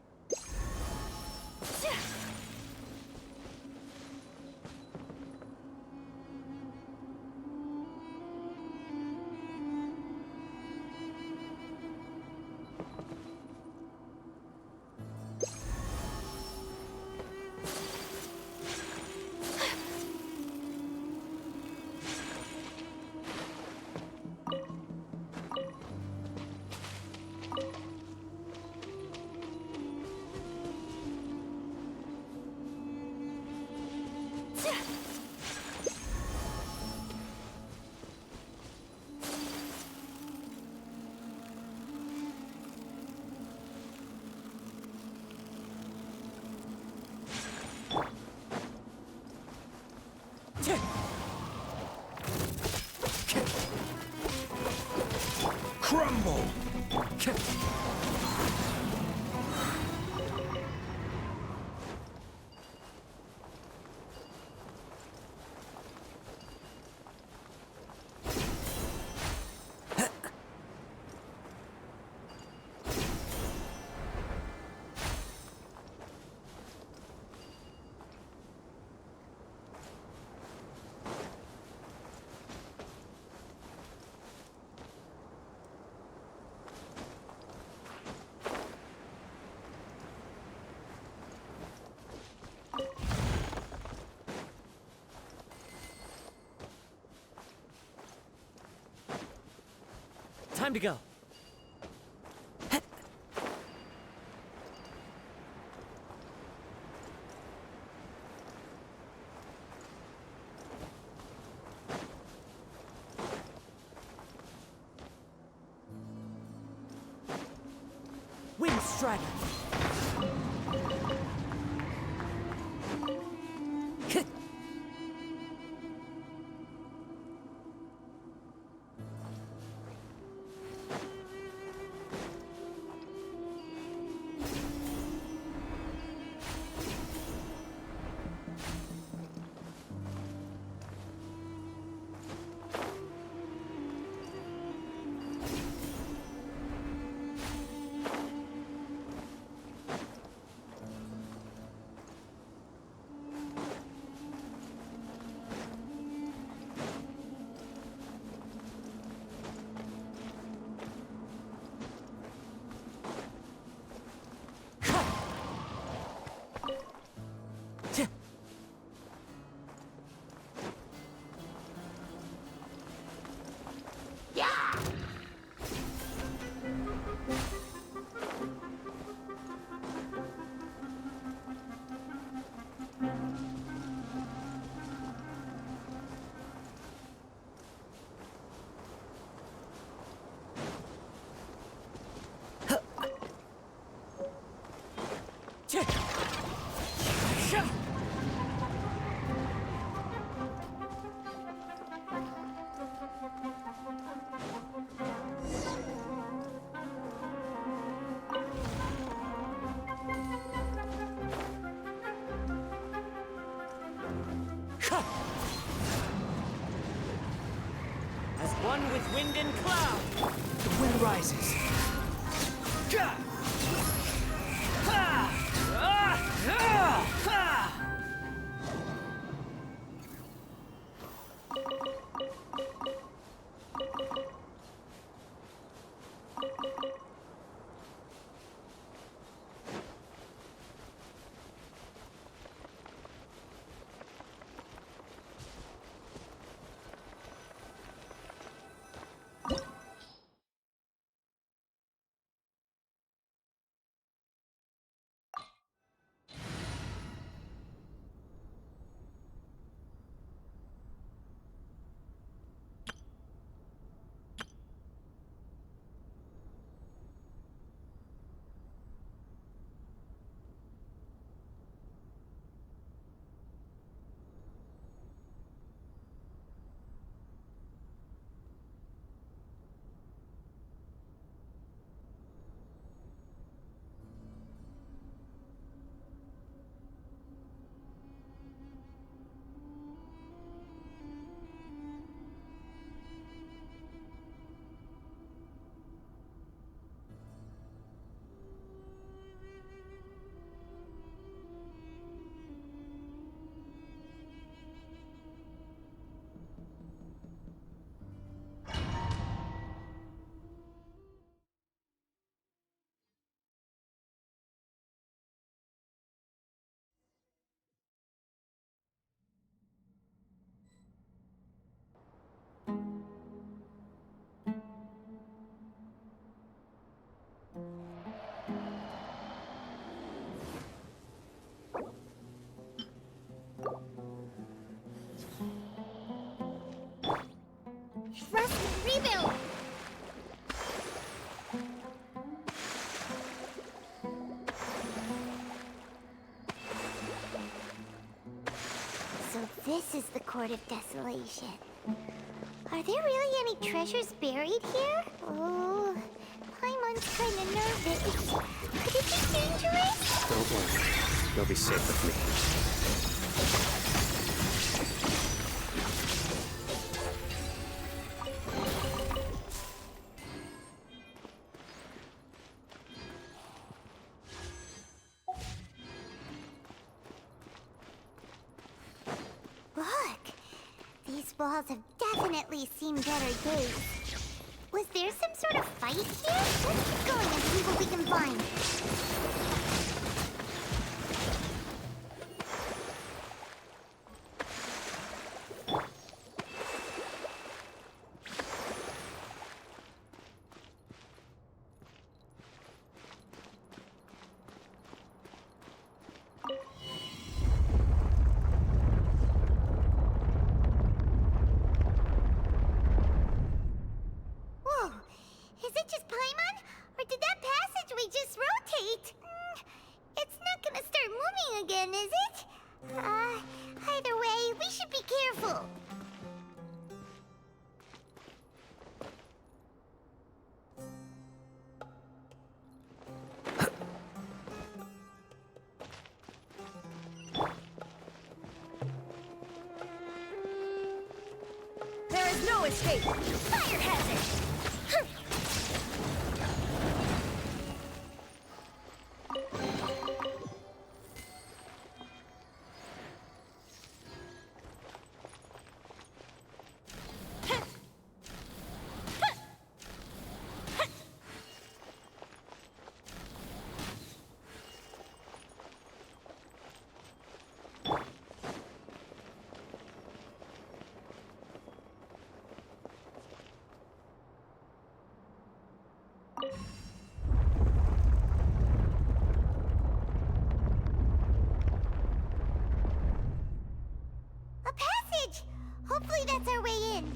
Time to go. Wind Strider! As one with wind and cloud, The wind rises. Rust, rebuild! So this is the Court of Desolation. Are there really any treasures buried here? Oh, Paimon's kinda nervous. Could it be dangerous? Don't worry. You'll be safe with me. Look! These walls have definitely seen better days. Was there some sort of fight here? Let's keep going and see what we can find. moving again, is it? Either way, we should be careful. There is no escape! Fire hazard! A passage! Hopefully that's our way in.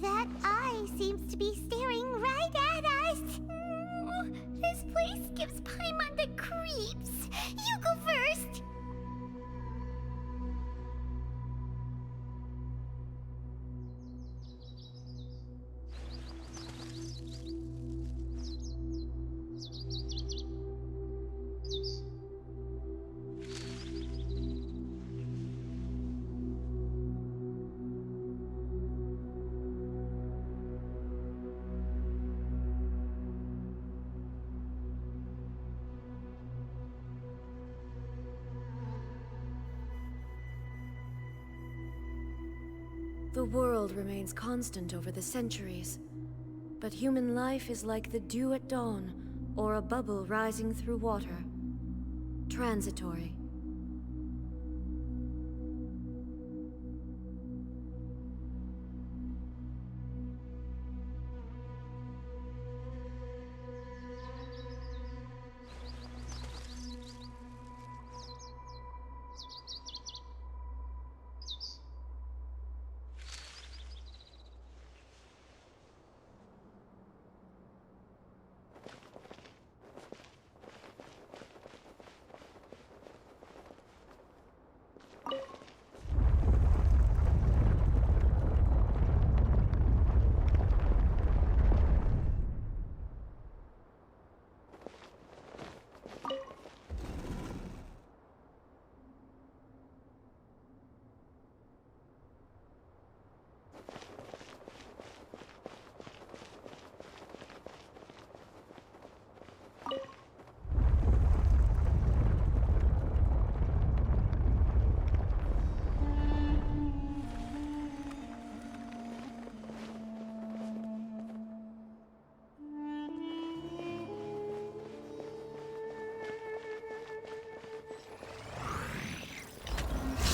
That eye seems to be staring right at us. This place gives Paimon the creeps. You go first. The world remains constant over the centuries, but human life is like the dew at dawn, or a bubble rising through water. Transitory.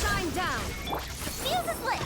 Shine down! The fuse is lit!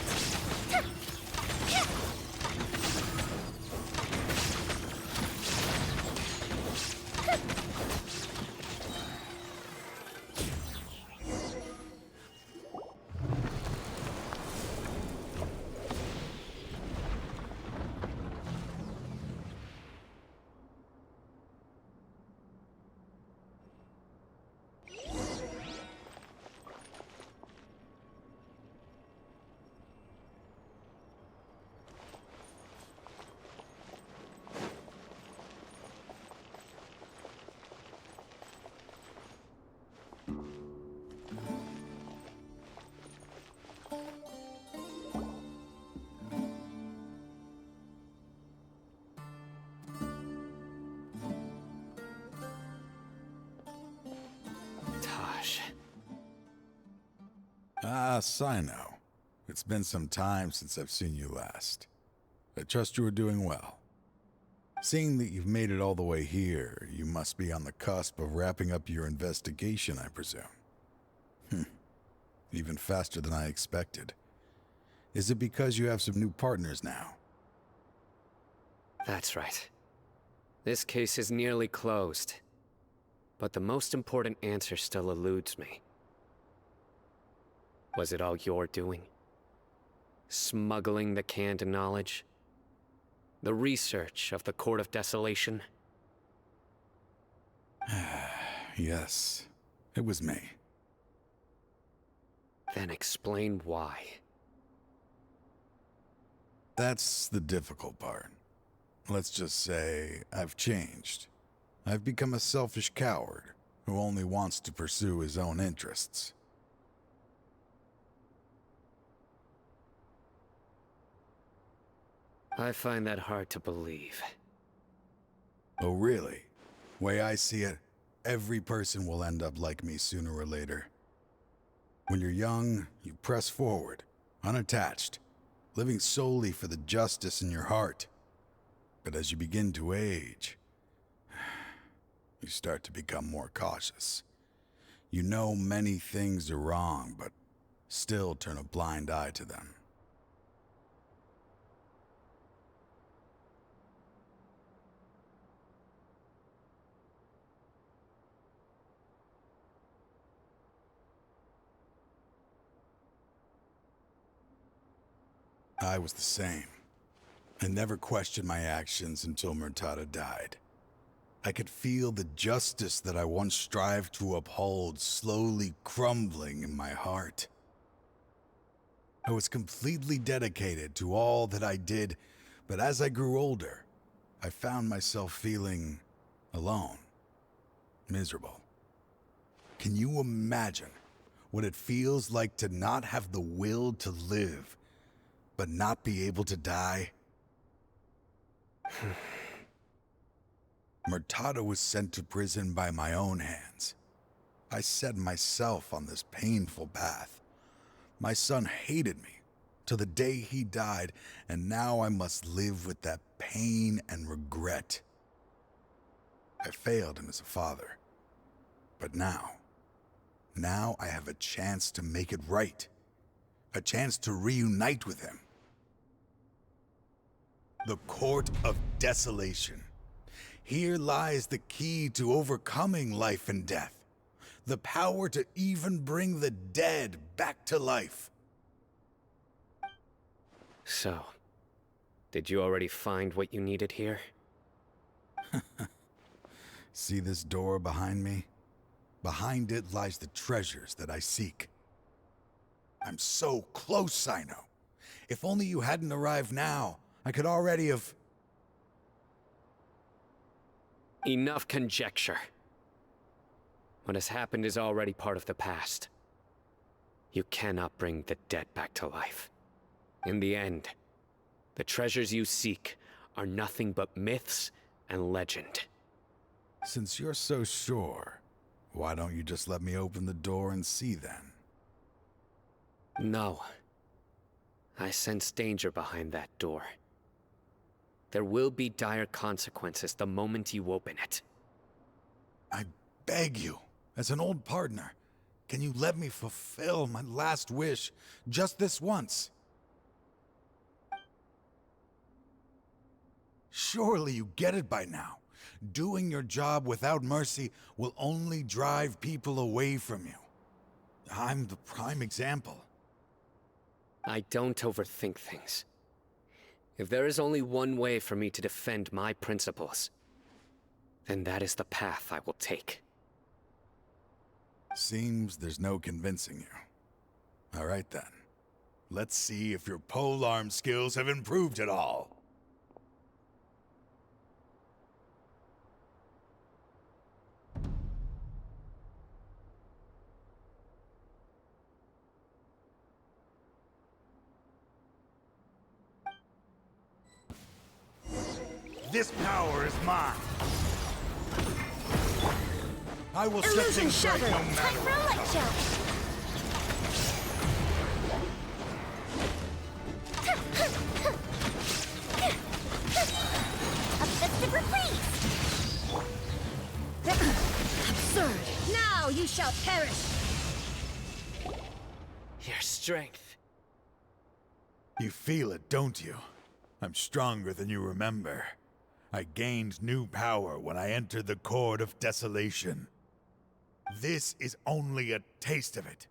Ah, Sino. It's been some time since I've seen you last. I trust you are doing well. Seeing that you've made it all the way here, you must be on the cusp of wrapping up your investigation, I presume. Even faster than I expected. Is it because you have some new partners now? That's right. This case is nearly closed. But the most important answer still eludes me. Was it all your doing? Smuggling the canned knowledge? The research of the Court of Desolation? Yes, it was me. Then explain why. That's the difficult part. Let's just say I've changed. I've become a selfish coward who only wants to pursue his own interests. I find that hard to believe. Oh, really? Way I see it, every person will end up like me sooner or later. When you're young, you press forward, unattached, living solely for the justice in your heart. But as you begin to age, you start to become more cautious. You know many things are wrong, but still turn a blind eye to them. I was the same. I never questioned my actions until Murtada died. I could feel the justice that I once strived to uphold slowly crumbling in my heart. I was completely dedicated to all that I did, but as I grew older, I found myself feeling alone, miserable. Can you imagine what it feels like to not have the will to live, but not be able to die? Murtada was sent to prison by my own hands. I set myself on this painful path. My son hated me till the day he died, and now I must live with that pain and regret. I failed him as a father. But now I have a chance to make it right. A chance to reunite with him. The Court of Desolation. Here lies the key to overcoming life and death. The power to even bring the dead back to life. So, did you already find what you needed here? See this door behind me? Behind it lies the treasures that I seek. I'm so close, Sino. If only you hadn't arrived now, I could already have... Enough conjecture. What has happened is already part of the past. You cannot bring the dead back to life. In the end, the treasures you seek are nothing but myths and legend. Since you're so sure, why don't you just let me open the door and see then? No. I sense danger behind that door. There will be dire consequences the moment you open it. I beg you, as an old partner, can you let me fulfill my last wish just this once? Surely you get it by now. Doing your job without mercy will only drive people away from you. I'm the prime example. I don't overthink things. If there is only one way for me to defend my principles, then that is the path I will take. Seems there's no convincing you. All right then. Let's see if your polearm skills have improved at all. This power is mine. I will set Illusion things right shattered. no Time matter for a light show. A festive reprise! Absurd! Now you shall perish! Your strength. You feel it, don't you? I'm stronger than you remember. I gained new power when I entered the Court of Desolation. This is only a taste of it.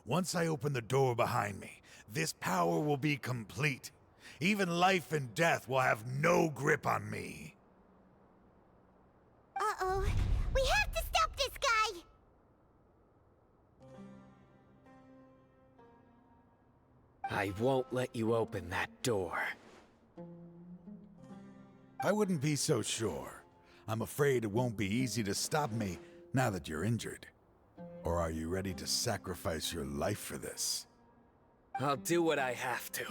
Once I open the door behind me, this power will be complete. Even life and death will have no grip on me. Uh-oh. We have to stop this guy! I won't let you open that door. I wouldn't be so sure. I'm afraid it won't be easy to stop me now that you're injured. Or are you ready to sacrifice your life for this? I'll do what I have to.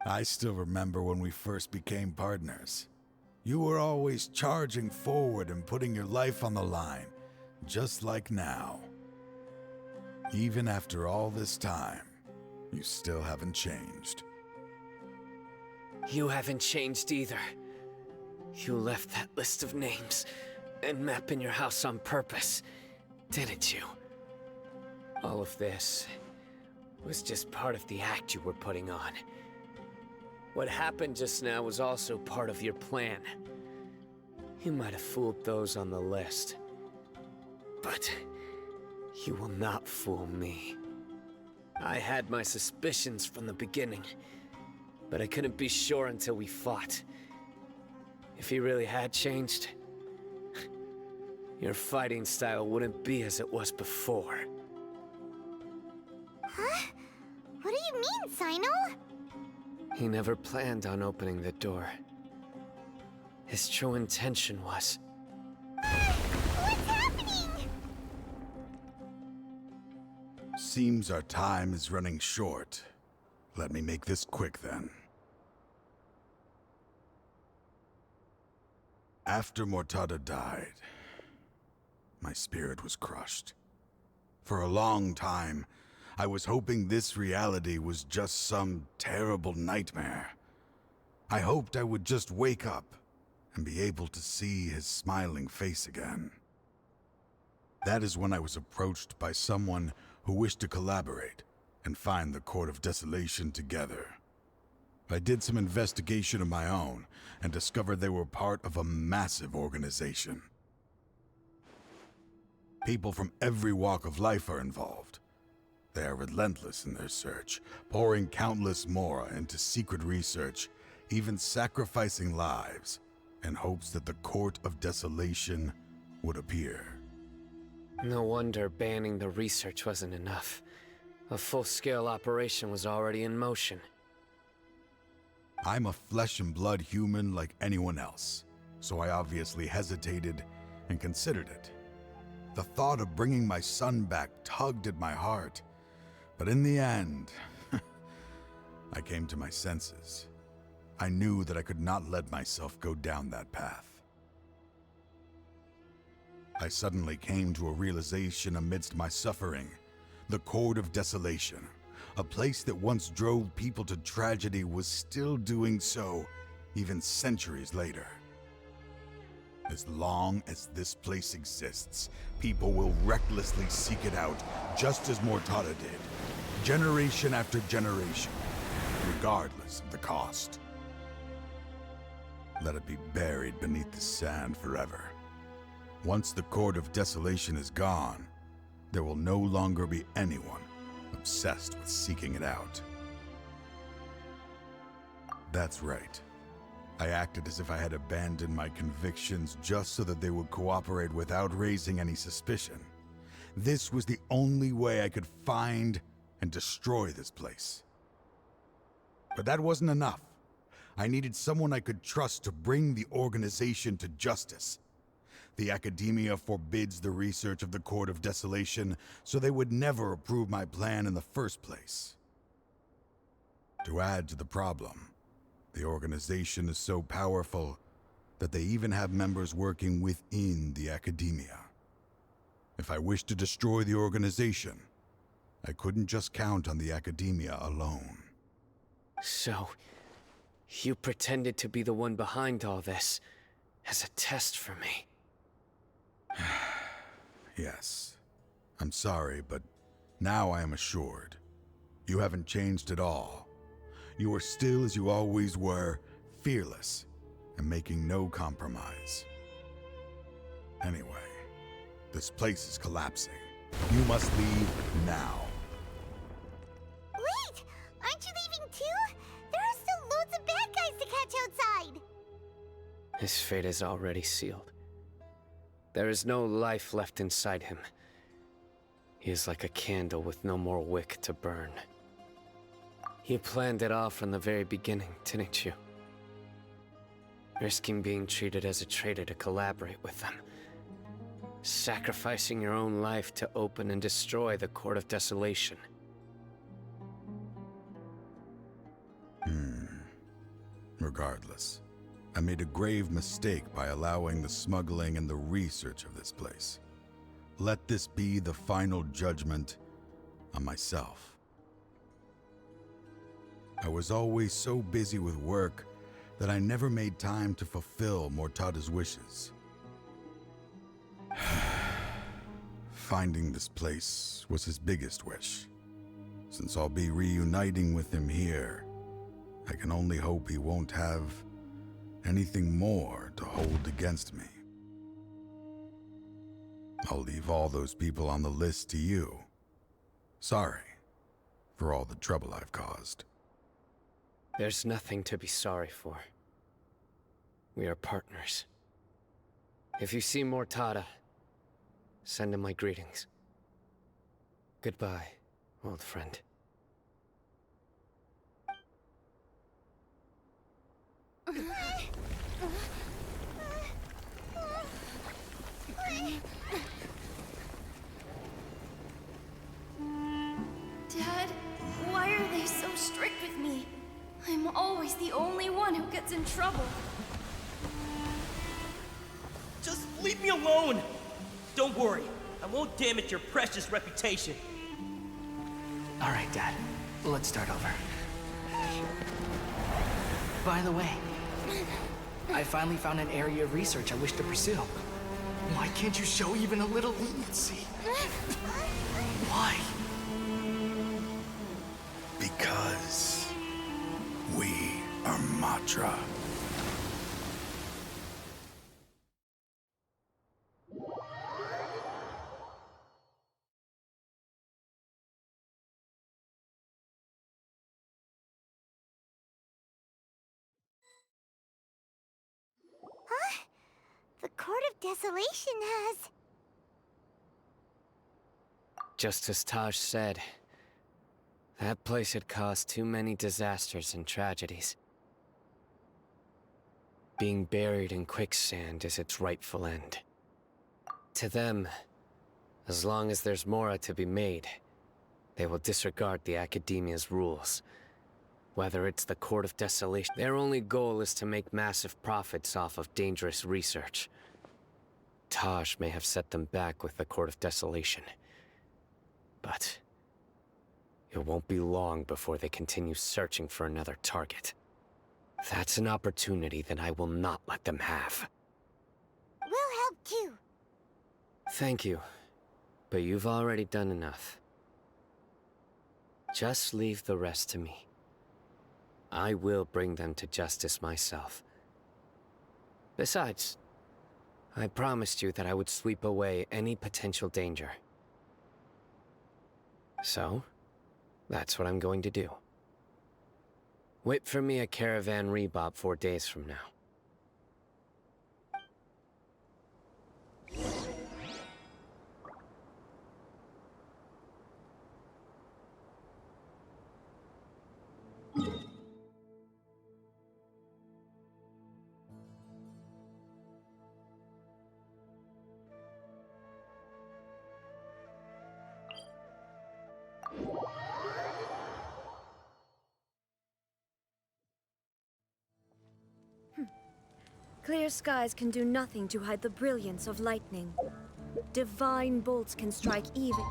I still remember when we first became partners. You were always charging forward and putting your life on the line, just like now. Even after all this time, you still haven't changed. You haven't changed either. You left that list of names and map in your house on purpose, didn't you? All of this was just part of the act you were putting on. What happened just now was also part of your plan. You might have fooled those on the list, but you will not fool me. I had my suspicions from the beginning, but I couldn't be sure until we fought. If he really had changed, your fighting style wouldn't be as it was before. Huh? What do you mean, Sino? He never planned on opening the door. His true intention was... What's happening? Seems our time is running short. Let me make this quick then. After Mortada died, my spirit was crushed. For a long time, I was hoping this reality was just some terrible nightmare. I hoped I would just wake up and be able to see his smiling face again. That is when I was approached by someone who wished to collaborate and find the Court of Desolation together. I did some investigation of my own and discovered they were part of a massive organization. People from every walk of life are involved. They are relentless in their search, pouring countless mora into secret research, even sacrificing lives in hopes that the Court of Desolation would appear. No wonder banning the research wasn't enough. A full-scale operation was already in motion. I'm a flesh and blood human like anyone else, so I obviously hesitated and considered it. The thought of bringing my son back tugged at my heart, but in the end, I came to my senses. I knew that I could not let myself go down that path. I suddenly came to a realization amidst my suffering. The Court of Desolation, a place that once drove people to tragedy, was still doing so, even centuries later. As long as this place exists, people will recklessly seek it out, just as Mortada did, generation after generation, regardless of the cost. Let it be buried beneath the sand forever. Once the Court of Desolation is gone, there will no longer be anyone obsessed with seeking it out. That's right. I acted as if I had abandoned my convictions just so that they would cooperate without raising any suspicion. This was the only way I could find and destroy this place. But that wasn't enough. I needed someone I could trust to bring the organization to justice. The Academia forbids the research of the Court of Desolation, so they would never approve my plan in the first place. To add to the problem, the organization is so powerful that they even have members working within the Academia. If I wished to destroy the organization, I couldn't just count on the Academia alone. So, you pretended to be the one behind all this, as a test for me. Yes. I'm sorry, but now I am assured. You haven't changed at all. You are still as you always were, fearless, and making no compromise. Anyway, this place is collapsing. You must leave now. too? There are still loads of bad guys to catch outside! His fate is already sealed. There is no life left inside him. He is like a candle with no more wick to burn. You planned it all from the very beginning, didn't you? Risking being treated as a traitor to collaborate with them. Sacrificing your own life to open and destroy the Court of Desolation. Regardless, I made a grave mistake by allowing the smuggling and the research of this place. Let this be the final judgment on myself. I was always so busy with work that I never made time to fulfill Mortada's wishes. Finding this place was his biggest wish. Since I'll be reuniting with him here, I can only hope he won't have anything more to hold against me. I'll leave all those people on the list to you. Sorry for all the trouble I've caused. There's nothing to be sorry for. We are partners. If you see Mortada, send him my greetings. Goodbye, old friend. Dad, why are they so strict with me? I'm always the only one who gets in trouble. Just leave me alone! Don't worry, I won't damage your precious reputation. All right, Dad. Let's start over. By the way, I finally found an area of research I wish to pursue. Why can't you show even a little leniency? Why? Because we are Matra. Huh? The Court of Desolation has... Just as Taj said, that place had caused too many disasters and tragedies. Being buried in quicksand is its rightful end. To them, as long as there's more to be made, they will disregard the Academia's rules. Whether it's the Court of Desolation, their only goal is to make massive profits off of dangerous research. Taj may have set them back with the Court of Desolation, but it won't be long before they continue searching for another target. That's an opportunity that I will not let them have. We'll help too. Thank you, but you've already done enough. Just leave the rest to me. I will bring them to justice myself. Besides, I promised you that I would sweep away any potential danger. So, that's what I'm going to do. Wait for me at Caravan Rebob 4 days from now. Clear skies can do nothing to hide the brilliance of lightning. Divine bolts can strike even...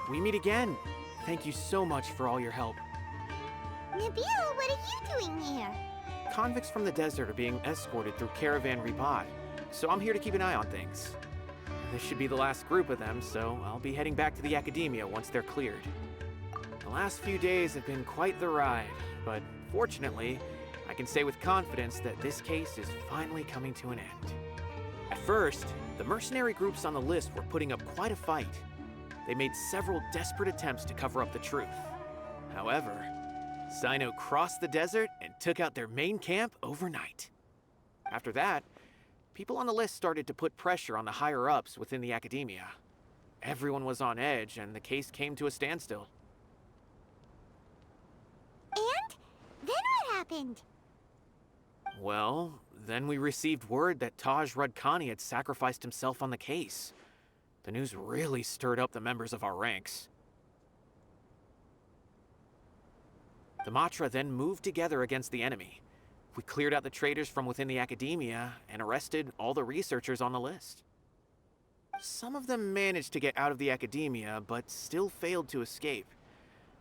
We meet again. Thank you so much for all your help. Nabil, what are you doing here? Convicts from the desert are being escorted through Caravan Ripad, so I'm here to keep an eye on things. This should be the last group of them, so I'll be heading back to the Academia once they're cleared. The last few days have been quite the ride, but fortunately, I can say with confidence that this case is finally coming to an end. At first, the mercenary groups on the list were putting up quite a fight. They made several desperate attempts to cover up the truth. However, Sino crossed the desert and took out their main camp overnight. After that, people on the list started to put pressure on the higher-ups within the Academia. Everyone was on edge, and the case came to a standstill. And? Then what happened? Well, then we received word that Taj Rudkani had sacrificed himself on the case. The news really stirred up the members of our ranks. The Matra then moved together against the enemy. We cleared out the traitors from within the Academia and arrested all the researchers on the list. Some of them managed to get out of the Academia, but still failed to escape.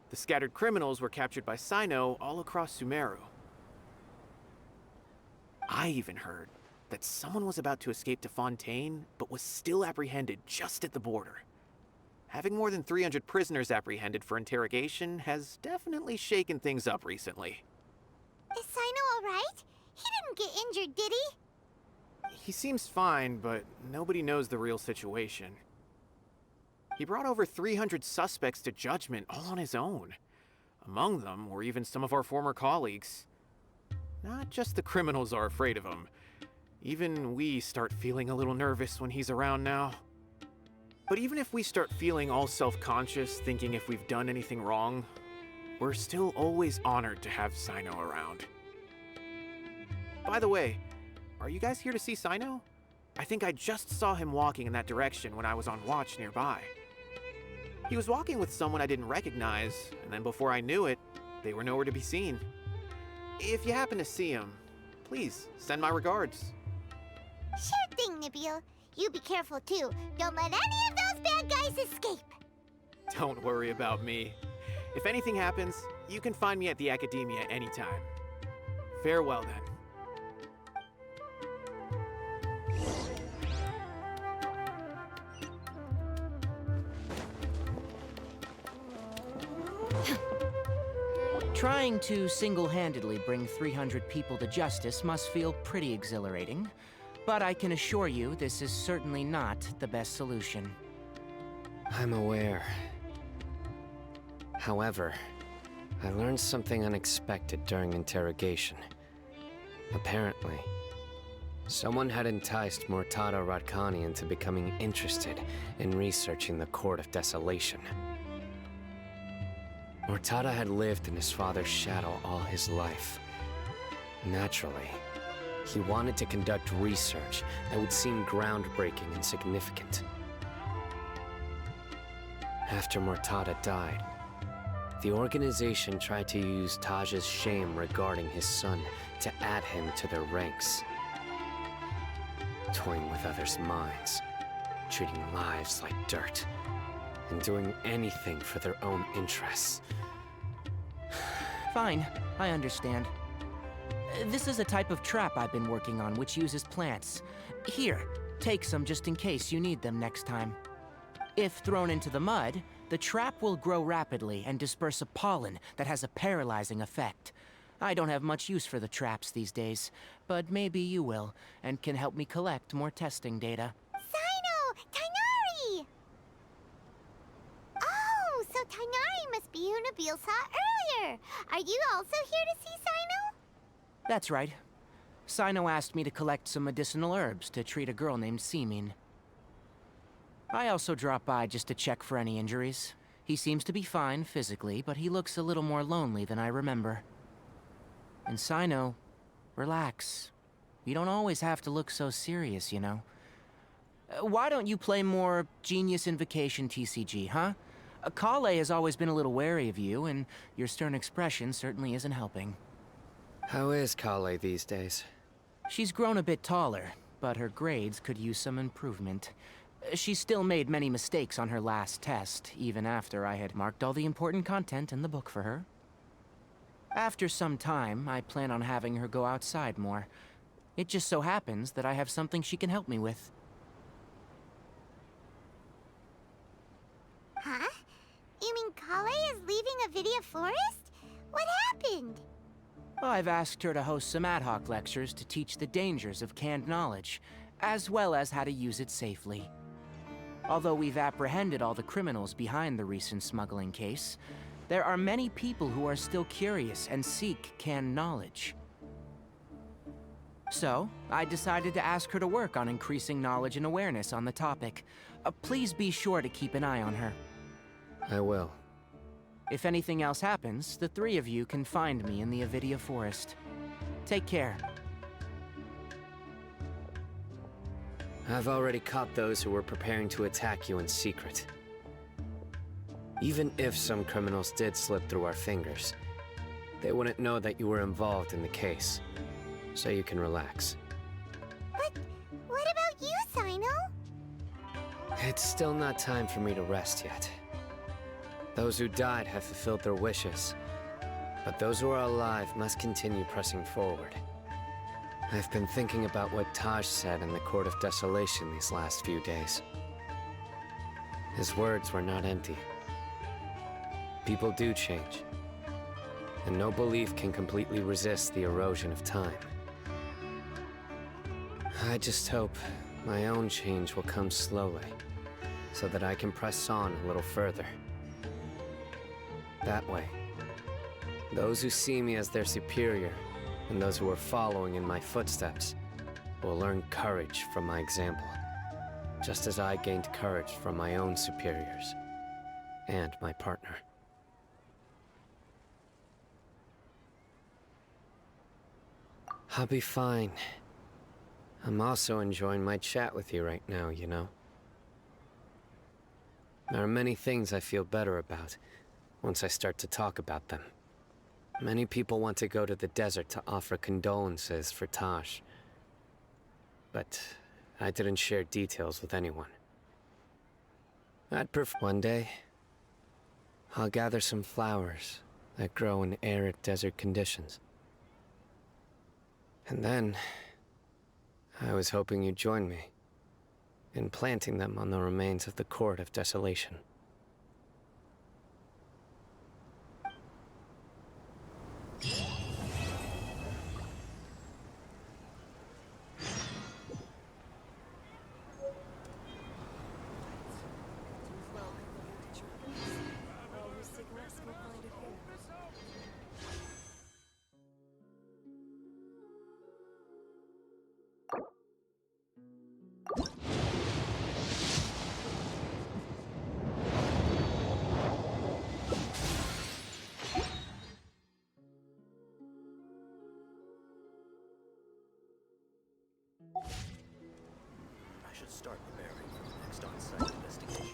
The scattered criminals were captured by Sino all across Sumeru. I even heard that someone was about to escape to Fontaine, but was still apprehended just at the border. Having more than 300 prisoners apprehended for interrogation has definitely shaken things up recently. Is Sino alright? He didn't get injured, did he? He seems fine, but nobody knows the real situation. He brought over 300 suspects to judgment all on his own. Among them were even some of our former colleagues. Not just the criminals are afraid of him. Even we start feeling a little nervous when he's around now. But even if we start feeling all self-conscious, thinking if we've done anything wrong, we're still always honored to have Sino around. By the way, are you guys here to see Sino? I think I just saw him walking in that direction when I was on watch nearby. He was walking with someone I didn't recognize, and then before I knew it, they were nowhere to be seen. If you happen to see him, please send my regards. Sure thing, Nabil. You be careful too. Don't let any of those bad guys escape. Don't worry about me. If anything happens, you can find me at the Academia anytime. Farewell then. Trying to single-handedly bring 300 people to justice must feel pretty exhilarating, but I can assure you this is certainly not the best solution. I'm aware. However, I learned something unexpected during interrogation. Apparently, someone had enticed Murtada Radkani into becoming interested in researching the Court of Desolation. Murtada had lived in his father's shadow all his life. Naturally, he wanted to conduct research that would seem groundbreaking and significant. After Murtada died, the organization tried to use Taj's shame regarding his son to add him to their ranks. Toying with others' minds, treating lives like dirt, and doing anything for their own interests. Fine, I understand. This is a type of trap I've been working on which uses plants. Here, take some just in case you need them next time. If thrown into the mud, the trap will grow rapidly and disperse a pollen that has a paralyzing effect. I don't have much use for the traps these days, but maybe you will, and can help me collect more testing data. Sino! Tainari! Oh, so Tainari must be who Nabil saw earlier. Are you also here to see Sino? That's right. Sino asked me to collect some medicinal herbs to treat a girl named Simin. I also dropped by just to check for any injuries. He seems to be fine physically, but he looks a little more lonely than I remember. And Sino, relax. You don't always have to look so serious, you know. Why don't you play more Genius Invocation TCG, huh? Kale has always been a little wary of you, and your stern expression certainly isn't helping. How is Kale these days? She's grown a bit taller. but her grades could use some improvement. She still made many mistakes on her last test, even after I had marked all the important content in the book for her. After some time, I plan on having her go outside more. It just so happens that I have something she can help me with. Huh? You mean Kale is leaving Avidia Forest? What happened? I've asked her to host some ad hoc lectures to teach the dangers of canned knowledge, as well as how to use it safely. Although we've apprehended all the criminals behind the recent smuggling case, there are many people who are still curious and seek canned knowledge. So, I decided to ask her to work on increasing knowledge and awareness on the topic. Please be sure to keep an eye on her. I will. If anything else happens, the three of you can find me in the Avidia Forest. Take care. I've already caught those who were preparing to attack you in secret. Even if some criminals did slip through our fingers, they wouldn't know that you were involved in the case. So you can relax. But what about you, Sino? It's still not time for me to rest yet. Those who died have fulfilled their wishes, but those who are alive must continue pressing forward. I've been thinking about what Taj said in the Court of Desolation these last few days. His words were not empty. People do change, and no belief can completely resist the erosion of time. I just hope my own change will come slowly, so that I can press on a little further. That way, those who see me as their superior, and those who are following in my footsteps, will learn courage from my example, just as I gained courage from my own superiors, and my partner. I'll be fine. I'm also enjoying my chat with you right now, you know? There are many things I feel better about once I start to talk about them. Many people want to go to the desert to offer condolences for Taj. But I didn't share details with anyone. I'd prefer one day, I'll gather some flowers that grow in arid desert conditions. And then, I was hoping you'd join me in planting them on the remains of the Court of Desolation. I should start preparing for the next on-site investigation.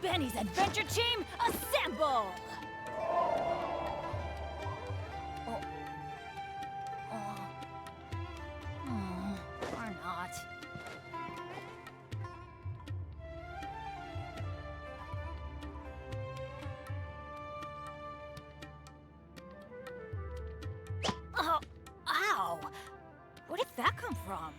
Benny's Adventure Team, assemble! Or not. Oh, ow! Where did that come from?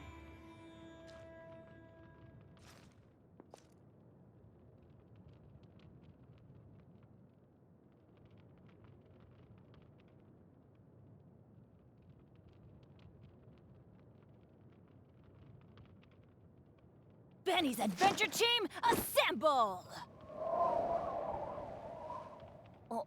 Benny's Adventure Team, assemble! Oh.